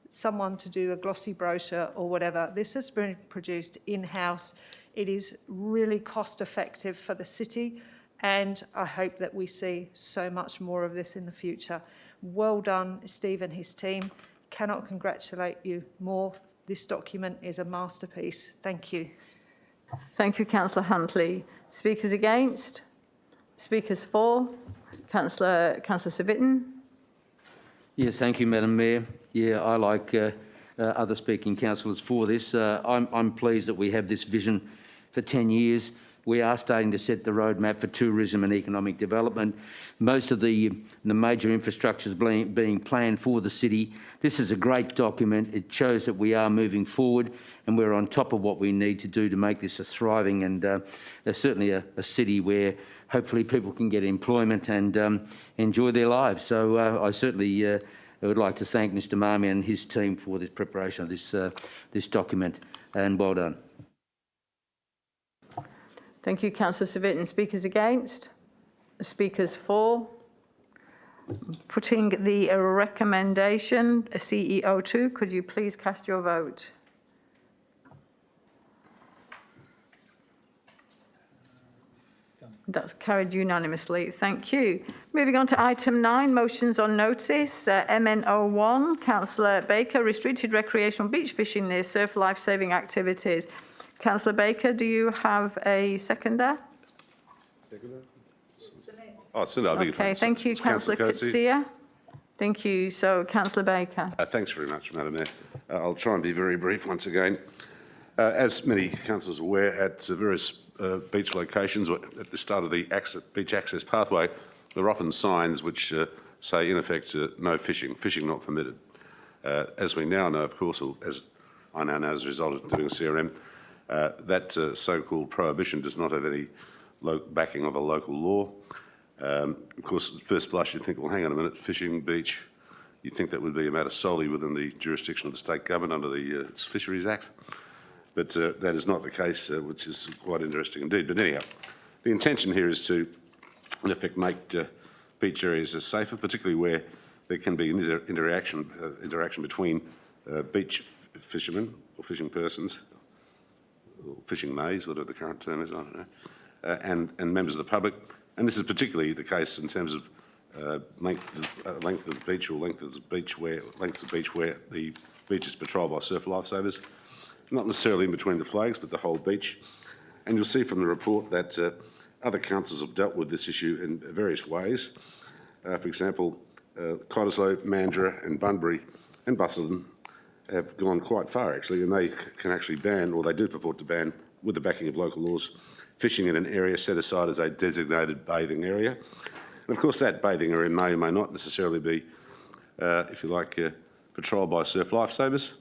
someone to do a glossy brochure or whatever. This has been produced in-house. It is really cost effective for the city, and I hope that we see so much more of this in the future. Well done, Steve and his team. Cannot congratulate you more. This document is a masterpiece. Thank you. Thank you, Councillor Huntley. Speakers against? Speakers for? Councillor Civic. Yes, thank you, Madam Mayor. Yeah, I like other speaking councillors for this. I'm pleased that we have this vision for 10 years. We are starting to set the roadmap for tourism and economic development. Most of the major infrastructure is being planned for the city. This is a great document. It shows that we are moving forward and we're on top of what we need to do to make this a thriving and certainly a city where hopefully people can get employment and enjoy their lives. So I certainly would like to thank Mr Marmy and his team for this preparation of this document, and well done. Thank you, Councillor Civic. Speakers against? Speakers for? Putting the recommendation, CEO2, could you please cast your vote? That's carried unanimously. Thank you. Moving on to item 9, motions on notice. MN01, Councillor Baker, restricted recreational beach fishing near surf life-saving activities. Councillor Baker, do you have a seconder? Oh, it's Okay, thank you, Councillor Coetzee. Thank you. So, Councillor Baker. Thanks very much, Madam Mayor. I'll try and be very brief once again. As many councillors are aware, at various beach locations, or at the start of the beach access pathway, there are often signs which say, in effect, no fishing, fishing not permitted. As we now know, of course, or as I now know as a result of doing a CRM, that so-called prohibition does not have any backing of a local law. Of course, at first blush, you'd think, well, hang on a minute, fishing, beach, you'd think that would be a matter solely within the jurisdiction of the state government under the Fisheries Act. But that is not the case, which is quite interesting indeed. But anyhow, the intention here is to, in effect, make beach areas safer, particularly where there can be interaction between beach fishermen or fishing persons, or fishing maids, whatever the current term is, I don't know, and members of the public. And this is particularly the case in terms of length of the beach, or length of the beach where the beach is patrolled by surf lifesavers, not necessarily in between the flags, but the whole beach. And you'll see from the report that other councils have dealt with this issue in various ways. For example, Cottesloe, Mandurah and Bunbury and Busselton have gone quite far, actually, and they can actually ban, or they do purport to ban, with the backing of local laws, fishing in an area set aside as a designated bathing area. And of course, that bathing area may or may not necessarily be, if you like, patrolled by surf lifesavers,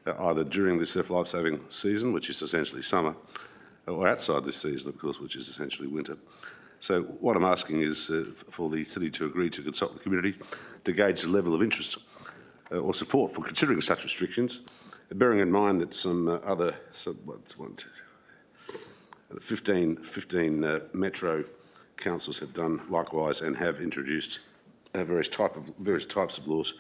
either during the surf lifesaving season, which is essentially summer, or outside this season, of course, which is essentially winter. So what I'm asking is for the city to agree to consult the community to gauge the level of interest or support for considering such restrictions, bearing in mind that some other 15 metro councils have done likewise and have introduced various types of laws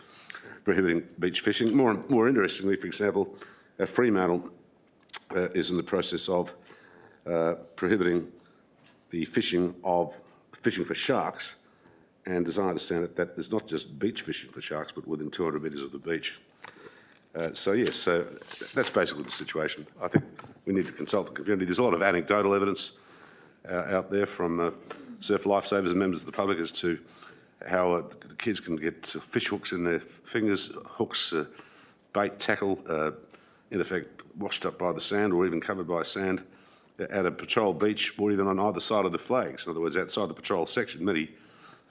prohibiting beach fishing. More interestingly, for example, Fremantle is in the process of prohibiting the fishing for sharks, and as I understand it, that is not just beach fishing for sharks, but within 200 metres of the beach. So yes, that's basically the situation. I think we need to consult the community. There's a lot of anecdotal evidence out there from surf lifesavers and members of the public as to how the kids can get fish hooks in their fingers, hooks, bait, tackle, in effect washed up by the sand or even covered by sand at a patrol beach or even on either side of the flags. In other words, outside the patrol section, many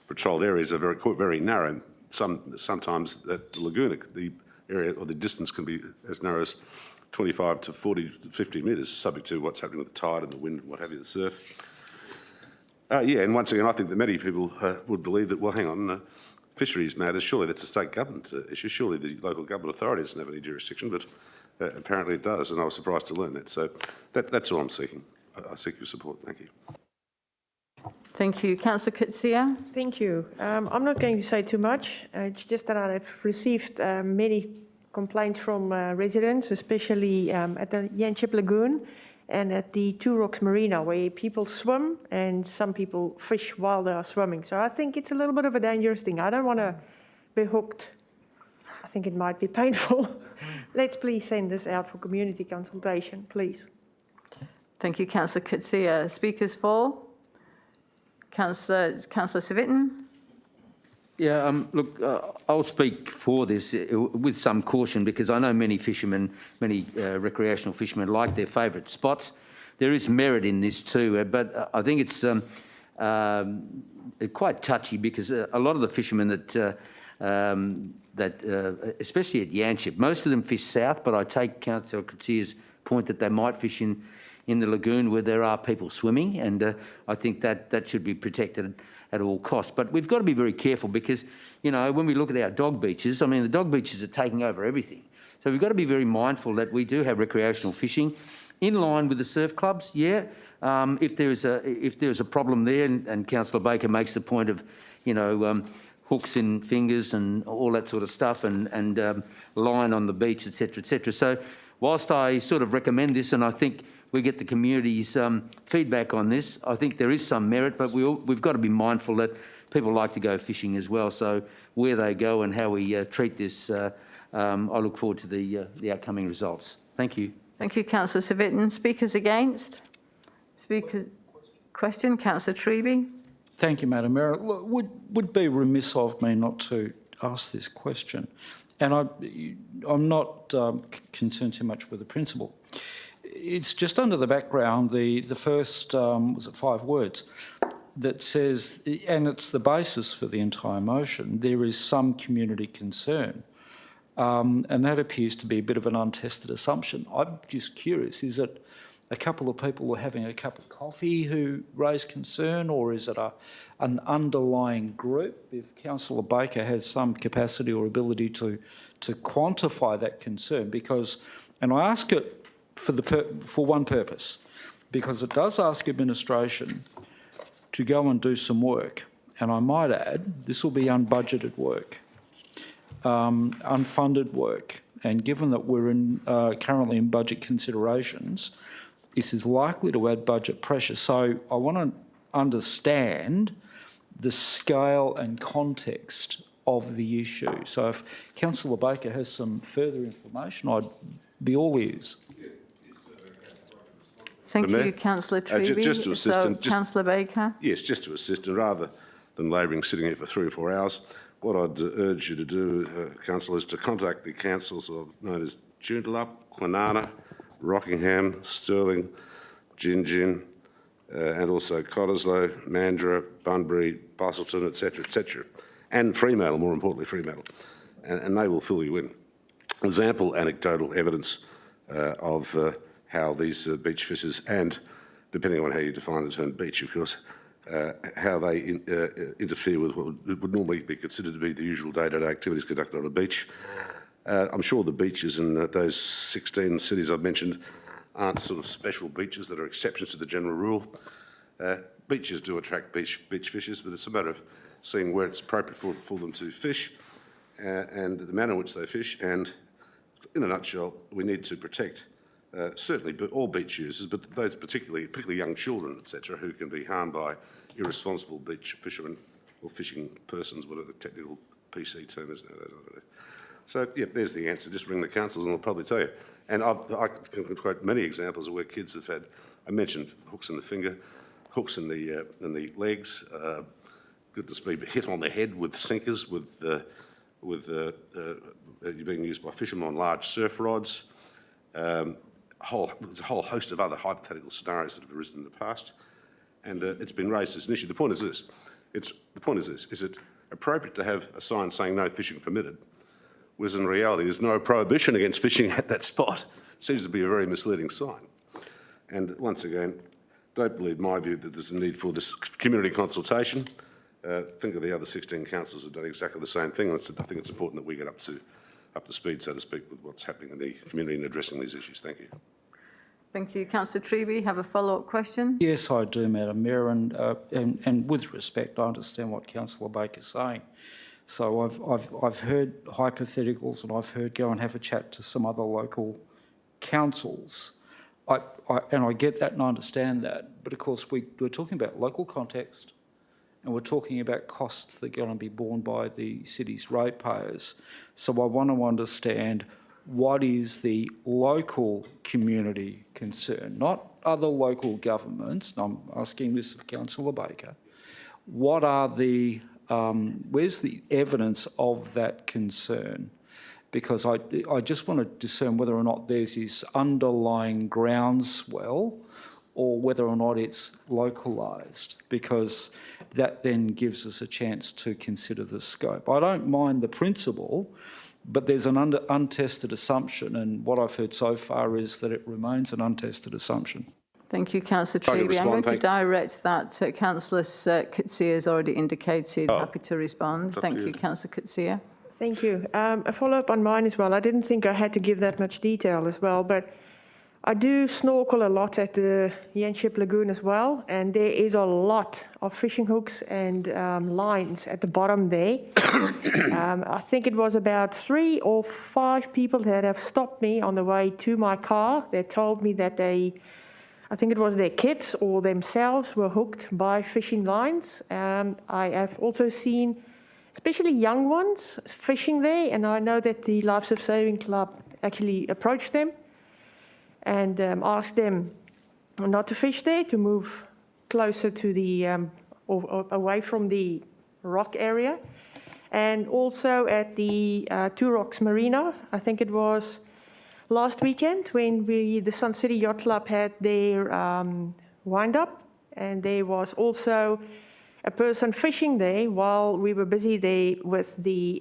patrolled areas are very narrow. Sometimes at the lagoon, the area or the distance can be as narrow as 25 to 40 to 50 metres, subject to what's happening with the tide and the wind and what have you, the surf. Yeah, and once again, I think that many people would believe that, well, hang on, fisheries matters, surely that's a state government issue. Surely the local government authority doesn't have any jurisdiction, but apparently it does, and I was surprised to learn that. So that's all I'm seeking. I seek your support. Thank you. Thank you. Councillor Coetzee. Thank you. I'm not going to say too much. It's just that I've received many complaints from residents, especially at the Yanchep Lagoon and at the Two Rocks Marina, where people swim and some people fish while they are swimming. So I think it's a little bit of a dangerous thing. I don't want to be hooked. I think it might be painful. Let's please send this out for community consultation, please. Thank you, Councillor Coetzee. Speakers for? Councillor Civic. Yeah, look, I'll speak for this with some caution because I know many fishermen, many recreational fishermen like their favourite spots. There is merit in this too, but I think it's quite touchy because a lot of the fishermen especially at Yanchep, most of them fish south, but I take Councillor Coetzee's point that they might fish in the lagoon where there are people swimming, and I think that should be protected at all costs. But we've got to be very careful because, you know, when we look at our dog beaches, I mean, the dog beaches are taking over everything. So we've got to be very mindful that we do have recreational fishing in line with the surf clubs, yeah. If there's a problem there, and Councillor Baker makes the point of, you know, hooks in fingers and all that sort of stuff, and line on the beach, etc., etc. So whilst I sort of recommend this, and I think we get the community's feedback on this, I think there is some merit, but we've got to be mindful that people like to go fishing as well. So where they go and how we treat this, I look forward to the upcoming results. Thank you. Thank you, Councillor Civic. Speakers against? Question, Councillor Treby. Thank you, Madam Mayor. Look, would be remiss of me not to ask this question, and I'm not concerned too much with the principle. It's just under the background, the first, was it 5 words, that says, and it's the basis for the entire motion, there is some community concern. And that appears to be a bit of an untested assumption. I'm just curious, is it a couple of people having a cup of coffee who raise concern, or is it an underlying group? If Councillor Baker has some capacity or ability to quantify that concern, because, and I ask it for one purpose, because it does ask administration to go and do some work, and I might add, this will be unbudgeted work, unfunded work, and given that we're currently in budget considerations, this is likely to add budget pressure. So I want to understand the scale and context of the issue. So if Councillor Baker has some further information, I'd be all ears. Thank you, Councillor Treby. Just to assist, Councillor Baker. Yes, just to assist, and rather than labouring sitting here for 3 or 4 hours, what I'd urge you to do, Councillor, is to contact the councils known as Joondalup, Kwinana, Rockingham, Stirling, Gin, and also Cottesloe, Mandurah, Bunbury, Busselton, etc., and Fremantle, more importantly Fremantle, and they will fill you in. Example, anecdotal evidence of how these beach fishers, and depending on how you define the term beach, of course, how they interfere with what would normally be considered to be the usual day-to-day activities conducted on a beach. I'm sure the beaches in those 16 cities I've mentioned aren't sort of special beaches that are exceptions to the general rule. Beaches do attract beach fishers, but it's a matter of seeing where it's appropriate for them to fish and the manner in which they fish. And in a nutshell, we need to protect certainly all beach users, but those particularly young children, etc., who can be harmed by irresponsible beach fishermen or fishing persons, whatever the technical PC term is nowadays. So, yeah, there's the answer. Just ring the councils and they'll probably tell you. And I can quote many examples of where kids have had, I mentioned hooks in the finger, hooks in the legs, goodness me, hit on the head with sinkers, being used by fishermen on large surf rods. There's a whole host of other hypothetical scenarios that have arisen in the past, and it's been raised as an issue. The point is this: The point is this: is it appropriate to have a sign saying no fishing permitted, whereas in reality there's no prohibition against fishing at that spot? It seems to be a very misleading sign. And once again, don't believe my view that there's a need for this community consultation. Think of the other 16 councils who've done exactly the same thing. I think it's important that we get up to speed, so to speak, with what's happening in the community and addressing these issues. Thank you. Thank you. Councillor Treby, have a follow-up question? Yes, I do, Madam Mayor, and with respect, I understand what Councillor Baker's saying. So I've heard hypotheticals, and I've heard go and have a chat to some other local councils. And I get that and I understand that, but of course we're talking about local context, and we're talking about costs that are going to be borne by the city's ratepayers. So I want to understand what is the local community concern, not other local governments. I'm asking this of Councillor Baker. What are the, where's the evidence of that concern? Because I just want to discern whether or not there's this underlying groundswell or whether or not it's localised, because that then gives us a chance to consider the scope. I don't mind the principle, but there's an untested assumption, and what I've heard so far is that it remains an untested assumption. Thank you, Councillor Treby. I'm going to direct that. Councillor Coetzee has already indicated happy to respond. Thank you, Councillor Coetzee. Thank you. A follow-up on mine as well. I didn't think I had to give that much detail as well, but I do snorkel a lot at the Yanship Lagoon as well, and there is a lot of fishing hooks and lines at the bottom there. I think it was about 3 or 5 people that have stopped me on the way to my car. They told me that I think it was their kids or themselves were hooked by fishing lines. I have also seen especially young ones fishing there, and I know that the Life Saving Club actually approached them and asked them not to fish there, to move closer to the, or away from the rock area. And also at the Two Rocks Marina, I think it was last weekend when the Sun City Yacht Club had their wind-up, and there was also a person fishing there while we were busy there with the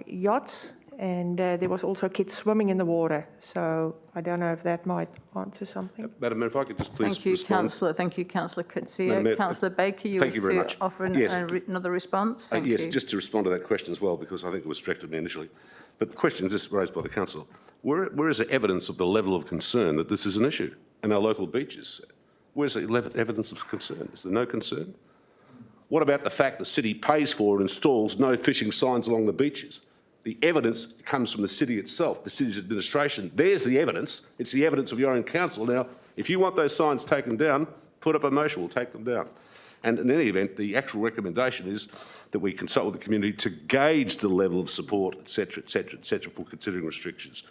yachts, and there was also kids swimming in the water. So I don't know if that might answer something. Madam Mayor, if I could just please respond. Thank you, Councillor Coetzee. Councillor Baker, you wish to offer another response? Thank you. Yes, just to respond to that question as well, because I think it was directed at me initially. But the question is this, raised by the council. Where is the evidence of the level of concern that this is an issue in our local beaches? Where's the evidence of concern? Is there no concern? What about the fact the city pays for and installs no fishing signs along the beaches? The evidence comes from the city itself, the city's administration. There's the evidence. It's the evidence of your own council. Now, if you want those signs taken down, put up a motion, we'll take them down. And in any event, the actual recommendation is that we consult with the community to gauge the level of support, et cetera, for considering restrictions.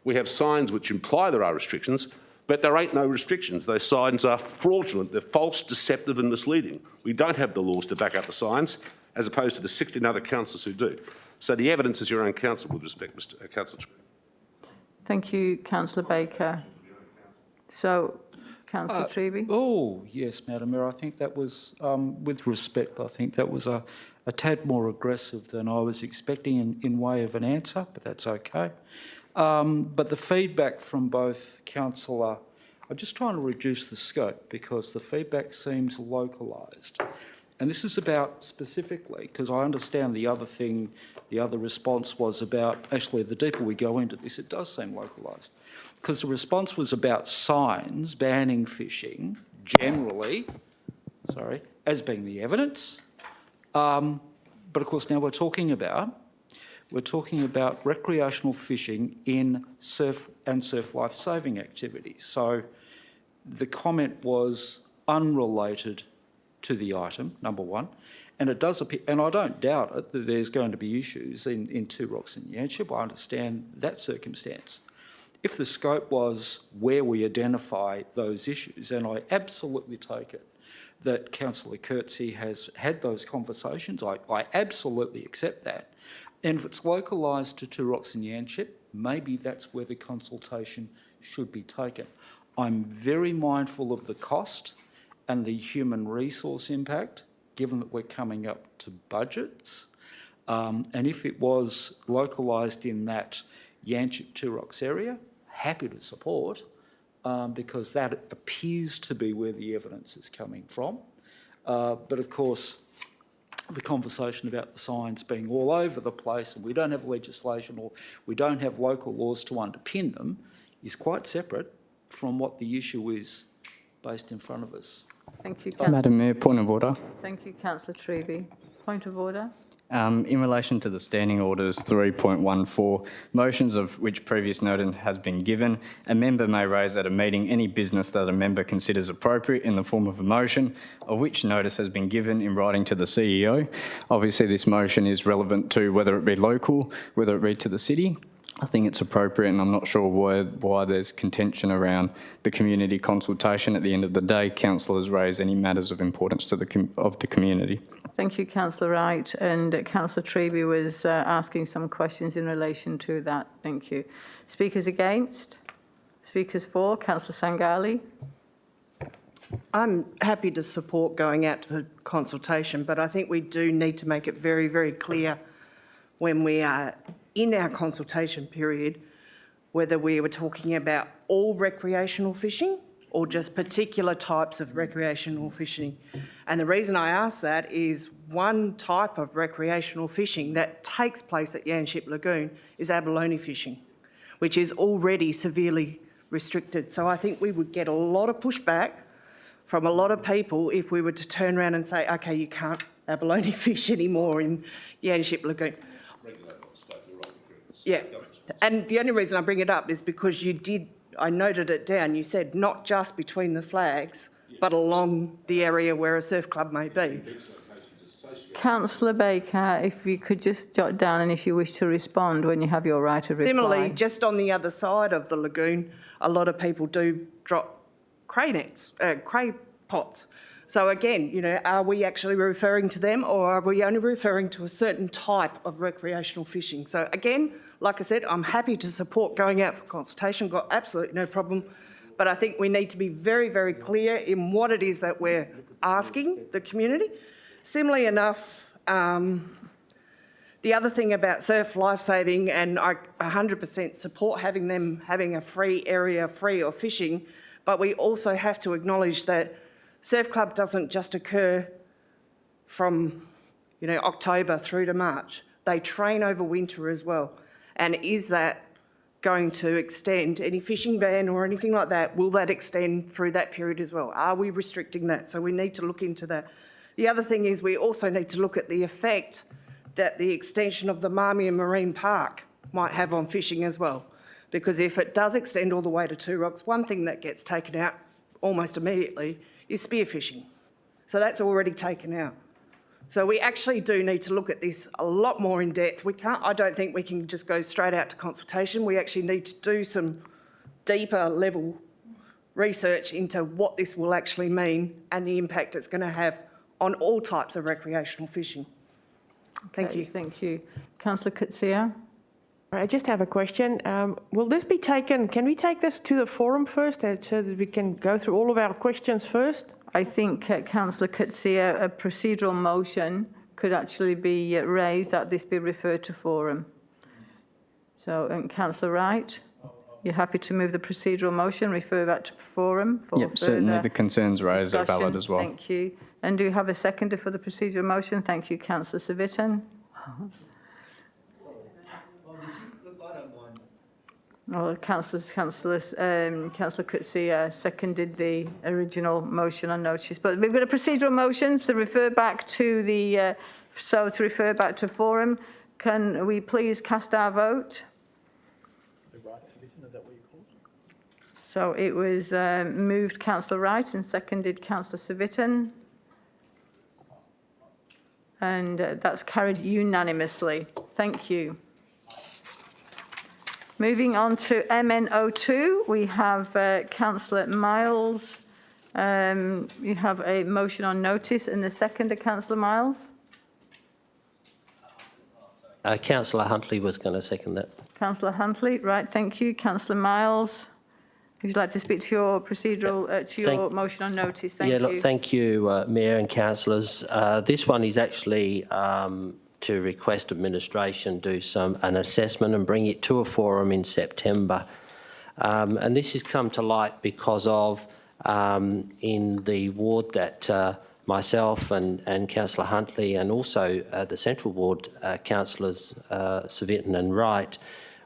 We have signs which imply there are restrictions, but there ain't no restrictions. Those signs are fraudulent, they're false, deceptive and misleading. We don't have the laws to back up the signs, as opposed to the 16 other councils who do. So the evidence is your own council with respect, Mr. Councillor. Thank you, Councillor Baker. So, Councillor Treby. Oh, yes, Madam Mayor, I think that was, with respect, I think that was a tad more aggressive than I was expecting in way of an answer, but that's okay. But the feedback from both councillor, I'm just trying to reduce the scope because the feedback seems localised. And this is about specifically, because I understand the other thing, the other response was about, actually the deeper we go into this, it does seem localised. Because the response was about signs banning fishing generally, as being the evidence. But of course now we're talking about recreational fishing in surf and surf life saving activities. So the comment was unrelated to the item, number one, and it does appear, and I don't doubt it, that there's going to be issues in Two Rocks and Yanship. I understand that circumstance. If the scope was where we identify those issues, and I absolutely take it that Councillor Coetzee has had those conversations, I absolutely accept that. And if it's localised to Two Rocks and Yanship, maybe that's where the consultation should be taken. I'm very mindful of the cost and the human resource impact given that we're coming up to budgets. And if it was localised in that Yanchep Two Rocks area, happy to support, because that appears to be where the evidence is coming from. But of course, the conversation about the signs being all over the place and we don't have legislation or we don't have local laws to underpin them is quite separate from what the issue is based in front of us. Thank you, Madam Mayor, point of order. Thank you, Councillor Treby. Point of order. In relation to the standing orders 3.14, motions of which previous notice has been given, a member may raise at a meeting any business that a member considers appropriate in the form of a motion, of which notice has been given in writing to the CEO. Obviously, this motion is relevant to whether it be local, whether it be to the city. I think it's appropriate, and I'm not sure why there's contention around the community consultation. At the end of the day, councillors raise any matters of importance to the community. Thank you, Councillor Wright. And Councillor Treby was asking some questions in relation to that. Thank you. Speakers against? Speakers for? Councillor Sangali. I'm happy to support going out to consultation, but I think we do need to make it very, very clear when we are in our consultation period whether we were talking about all recreational fishing or just particular types of recreational fishing. And the reason I ask that is one type of recreational fishing that takes place at Yanchep Lagoon is abalone fishing, which is already severely restricted. So I think we would get a lot of pushback from a lot of people if we were to turn around and say, okay, you can't abalone fish anymore in Yanchep Lagoon. Yeah, and the only reason I bring it up is because I noted it down, you said not just between the flags, but along the area where a surf club may be. Councillor Baker, if you could just jot down and if you wish to respond when you have your right of reply. Similarly, just on the other side of the lagoon, a lot of people do drop cray pots. So again, you know, are we actually referring to them or are we only referring to a certain type of recreational fishing? So again, like I said, I'm happy to support going out for consultation, got absolutely no problem. But I think we need to be very, very clear in what it is that we're asking the community. Similarly enough, the other thing about surf lifesaving, and I 100% support having them having a free area, free of fishing, but we also have to acknowledge that surf club doesn't just occur from, you know, October through to March. They train over winter as well. And is that going to extend any fishing ban or anything like that? Will that extend through that period as well? Are we restricting that? So we need to look into that. The other thing is we also need to look at the effect that the extension of the Marmion Marine Park might have on fishing as well. Because if it does extend all the way to Two Rocks, one thing that gets taken out almost immediately is spearfishing. So that's already taken out. So we actually do need to look at this a lot more in depth. I don't think we can just go straight out to consultation. We actually need to do some deeper level research into what this will actually mean and the impact it's going to have on all types of recreational fishing. Thank you. Thank you. Councillor Coetzee. I just have a question. Will this be taken, can we take this to the forum first so that we can go through all of our questions first? I think, Councillor Coetzee, a procedural motion could actually be raised that this be referred to forum. So, Councillor Wright, you're happy to move the procedural motion, refer back to forum for Yep, certainly the concerns raised are valid discussion? as well. Thank you. And do you have a seconder for the procedural motion? Thank you, Councillor Civic. Well, Councillor Coetzee seconded the original motion on notice, but we've got a procedural motion to refer back to the, to refer back to forum. Can we please cast our vote? So it was moved Councillor Wright and seconded Councillor Civic, and that's carried unanimously. Thank you. Moving on to MN02, we have Councillor Miles. You have a motion on notice and the seconder, Councillor Miles. Councillor Huntley was going to second that. Councillor Huntley, right, thank you. Councillor Miles Would you like to speak to your procedural, to your motion on notice? Thank you. Look, thank you, Mayor and councillors. This one is actually to request administration do an assessment and bring it to a forum in September. And this has come to light because of in the ward that myself and Councillor Huntley and also the Central Ward councillors Civic and Wright,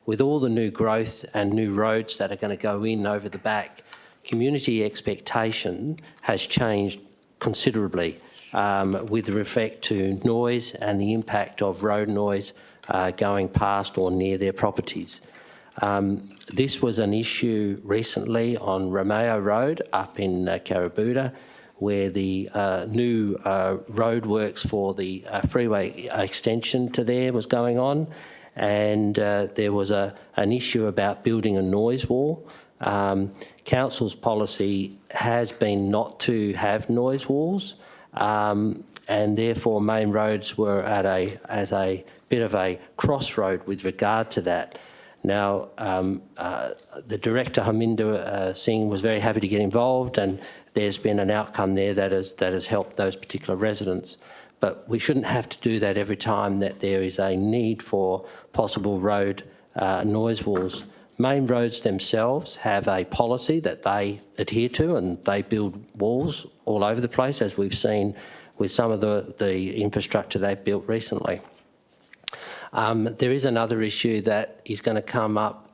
with all the new growth and new roads that are going to go in over the back, community expectation has changed considerably with respect to noise and the impact of road noise going past or near their properties. This was an issue recently on Romeo Road up in Carabooda, where the new road works for the freeway extension to there was going on, and there was an issue about building a noise wall. Council's policy has been not to have noise walls, and therefore main roads were at a bit of a crossroad with regard to that. Now, the director, Harminder Singh, was very happy to get involved, and there's been an outcome there that has helped those particular residents. But we shouldn't have to do that every time that there is a need for possible road noise walls. Main roads themselves have a policy that they adhere to, and they build walls all over the place, as we've seen with some of the infrastructure they've built recently. There is another issue that is going to come up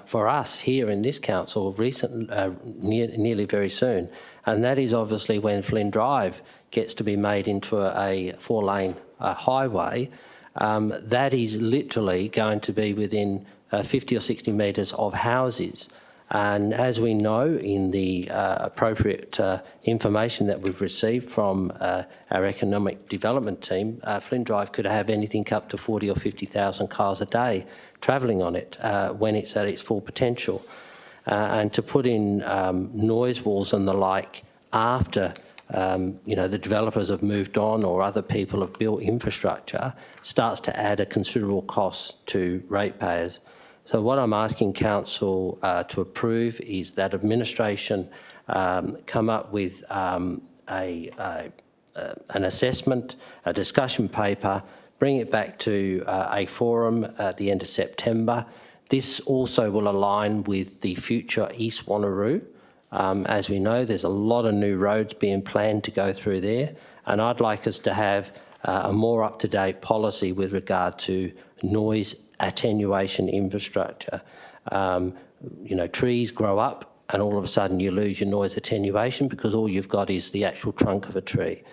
for us here in this council nearly very soon, and that is obviously when Flynn Drive gets to be made into a four-lane highway. That is literally going to be within 50 or 60 metres of houses. And as we know in the appropriate information that we've received from our economic development team, Flynn Drive could have anything up to 40 or 50,000 cars a day travelling on it when it's at its full potential. And to put in noise walls and the like after the developers have moved on or other people have built infrastructure starts to add a considerable cost to ratepayers. So what I'm asking council to approve is that administration come up with an assessment, a discussion paper, bring it back to a forum at the end of September. This also will align with the future East Wanneroo. As we know, there's a lot of new roads being planned to go through there, and I'd like us to have a more up-to-date policy with regard to noise attenuation infrastructure. Trees grow up and all of a sudden you lose your noise attenuation because all you've got is the actual trunk of a tree.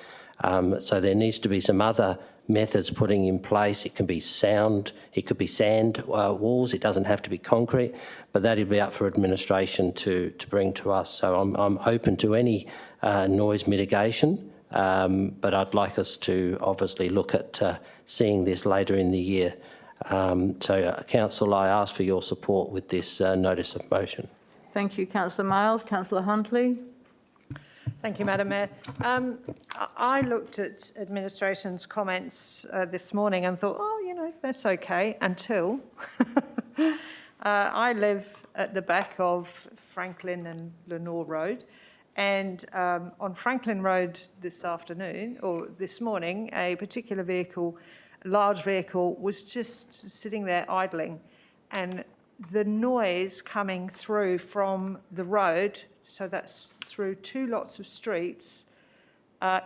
So there needs to be some other methods putting in place. It can be sound, it could be sand walls, it doesn't have to be concrete, but that'll be up for administration to bring to us. So I'm open to any noise mitigation, but I'd like us to obviously look at seeing this later in the year. Council, I ask for your support with this notice of motion. Thank you, Councillor Miles. Councillor Huntley. Thank you, Madam Mayor. I looked at administration's comments this morning and thought, that's okay, until I live at the back of Franklin and Lenore Road, and on Franklin Road this afternoon, or this morning, a particular vehicle, large vehicle, was just sitting there idling, and the noise coming through from the road, so that's through two lots of streets,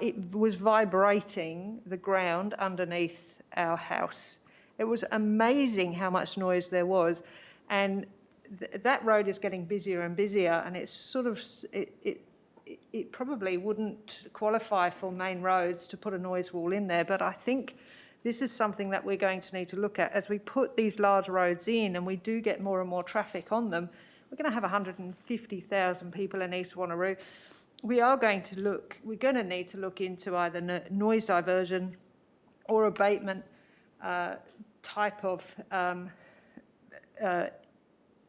it was vibrating the ground underneath our house. It was amazing how much noise there was, and that road is getting busier and busier, and it's sort of, it probably wouldn't qualify for main roads to put a noise wall in there, but I think this is something that we're going to need to look at as we put these large roads in and we do get more and more traffic on them. We're going to have 150,000 people in East Wanneroo. We're going to need to look into either noise diversion or abatement type of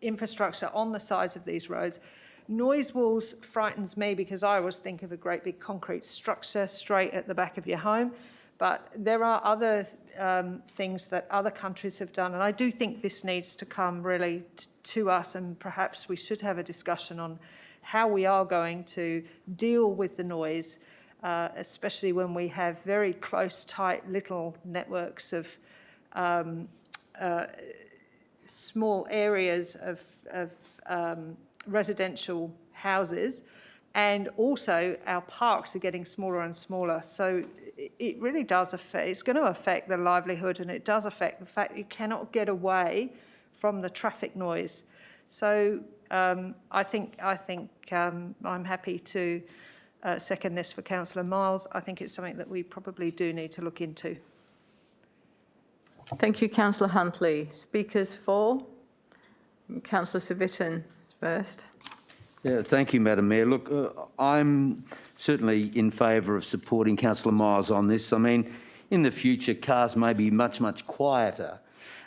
infrastructure on the sides of these roads. Noise walls frightens me because I always think of a great big concrete structure straight at the back of your home. But there are other things that other countries have done, and I do think this needs to come really to us, and perhaps we should have a discussion on how we are going to deal with the noise, especially when we have very close, tight little networks of small areas of residential houses, and also our parks are getting smaller and smaller. So it really does affect, it's going to affect the livelihood, and it does affect the fact that you cannot get away from the traffic noise. So I think I'm happy to second this for Councillor Miles. I think it's something that we probably do need to look into. Thank you, Councillor Huntley. Speakers for? Councillor Civic first. Yeah, thank you, Madam Mayor. Look, I'm certainly in favour of supporting Councillor Miles on this. I mean, in the future, cars may be much, much quieter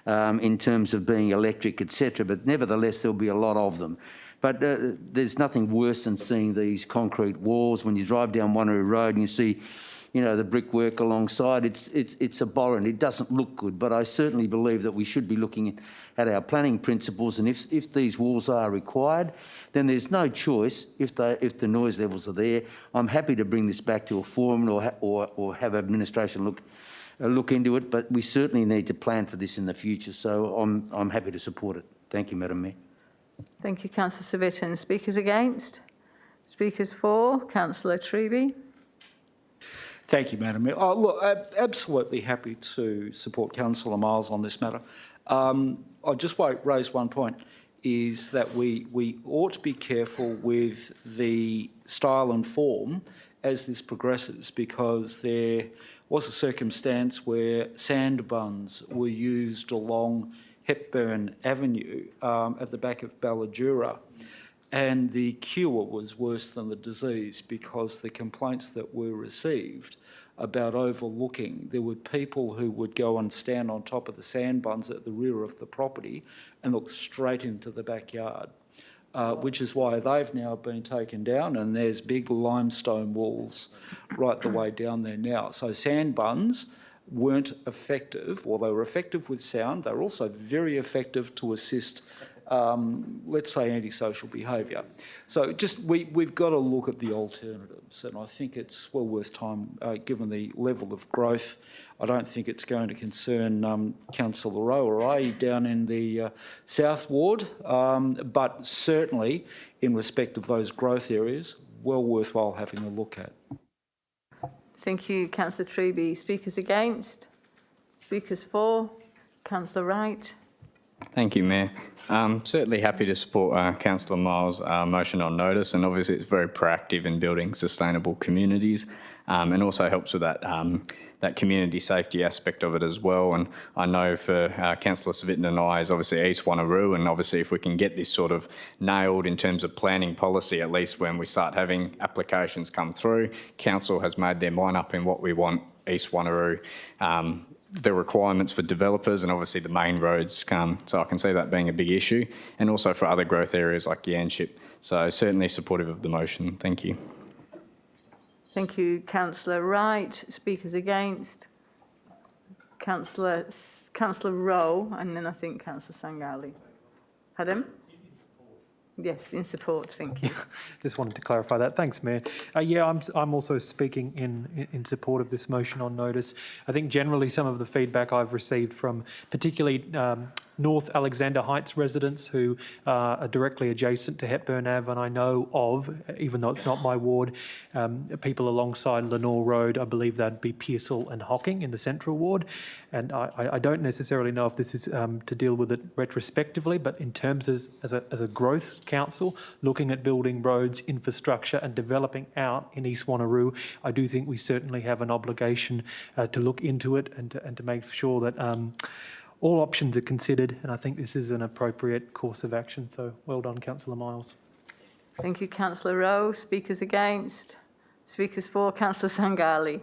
in terms of being electric, etc., but nevertheless, there'll be a lot of them. But there's nothing worse than seeing these concrete walls when you drive down Wanneroo Road and you see, you know, the brickwork alongside. It's abhorrent. It doesn't look good. But I certainly believe that we should be looking at our planning principles, and if these walls are required, then there's no choice. If the noise levels are there, I'm happy to bring this back to a forum or have administration look into it. But we certainly need to plan for this in the future. So I'm happy to support it. Thank you, Madam Mayor. Thank you, Councillor Civic. Speakers against? Speakers for? Councillor Treby. Thank you, Madam Mayor. Oh, look, I'm absolutely happy to support Councillor Miles on this matter. I'll just raise one point, is that we ought to be careful with the style and form as this progresses, because there was a circumstance where sand buns were used along Hepburn Avenue at the back of Balladura, and the cure was worse than the disease, because the complaints that were received about overlooking, there were people who would go and stand on top of the sand buns at the rear of the property and look straight into the backyard, which is why they've now been taken down, and there's big limestone walls right the way down there now. So sand buns weren't effective, or they were effective with sound. They were also very effective to assist, let's say, antisocial behaviour. So just we've got to look at the alternatives, and I think it's well worth time, given the level of growth. I don't think it's going to concern Councillor Rowe or I down in the South Ward, but certainly in respect of those growth areas, well worthwhile having a look at. Thank you, Councillor Treby. Speakers against? Speakers for? Councillor Wright. Thank you, Mayor. Certainly happy to support Councillor Miles' motion on notice, and obviously it's very proactive in building sustainable communities, and also helps with that community safety aspect of it as well. And I know for Councillor Civic and I is obviously East Wanneroo, and obviously if we can get this sort of nailed in terms of planning policy, at least when we start having applications come through, Council has made their mind up in what we want East Wanneroo, the requirements for developers, and obviously the main roads come. So I can see that being a big issue, and also for other growth areas like Yanship. So certainly supportive of the motion. Thank you. Thank you, Councillor Wright. Speakers against? Councillor Rowe, and then I think Councillor Sangali. Pardon? Yes, in support, thank you. Just wanted to clarify that. Thanks, Mayor. Yeah, I'm also speaking in support of this motion on notice. I think generally some of the feedback I've received from particularly North Alexander Heights residents who are directly adjacent to Hepburn Ave, and I know of, even though it's not my ward, people alongside Lenore Road. I believe that'd be Pearsall and Hocking in the Central Ward. And I don't necessarily know if this is to deal with it retrospectively, but in terms as a growth council, looking at building roads, infrastructure and developing out in East Wanneroo, I do think we certainly have an obligation to look into it and to make sure that all options are considered, and I think this is an appropriate course of action. So well done, Councillor Miles. Thank you, Councillor Rowe. Speakers against? Speakers for? Councillor Sangali.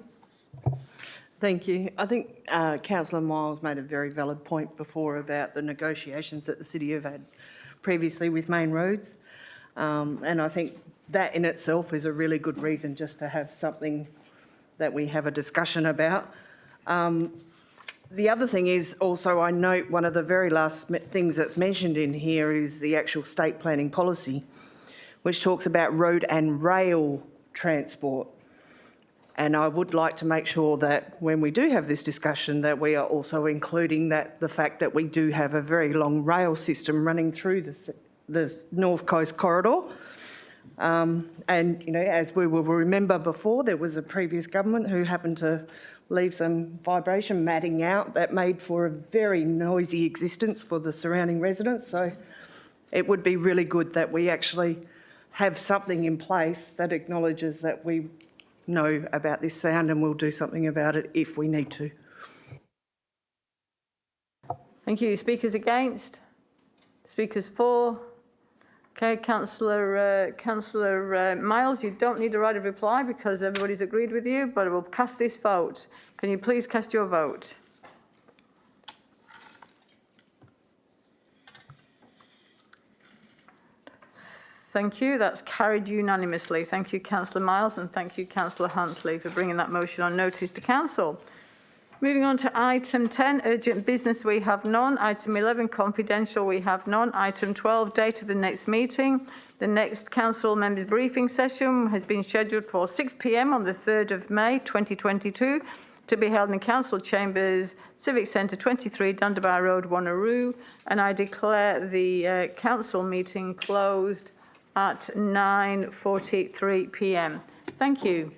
Thank you. I think Councillor Miles made a very valid point before about the negotiations that the city have had previously with main roads, and I think that in itself is a really good reason just to have something that we have a discussion about. The other thing is also, I note one of the very last things that's mentioned in here is the actual state planning policy, which talks about road and rail transport. And I would like to make sure that when we do have this discussion, that we are also including that the fact that we do have a very long rail system running through the North Coast corridor. And, you know, as we will remember before, there was a previous government who happened to leave some vibration matting out that made for a very noisy existence for the surrounding residents. So it would be really good that we actually have something in place that acknowledges that we know about this sound and we'll do something about it if we need to. Thank you. Speakers against? Speakers for? Okay, Councillor Miles, you don't need a right of reply because everybody's agreed with you, but we'll cast this vote. Can you please cast your vote? Thank you. That's carried unanimously. Thank you, Councillor Miles, and thank you, Councillor Huntley, for bringing that motion on notice to Council. Moving on to item 10, urgent business, we have none. Item 11, confidential, we have none. Item 12, date of the next meeting. The next council members briefing session has been scheduled for 6 p.m. on the 3rd of May 2022 to be held in Council Chambers, Civic Centre 23, Dundebar Road, Wanneroo. And I declare the council meeting closed at 9:43 p.m. Thank you.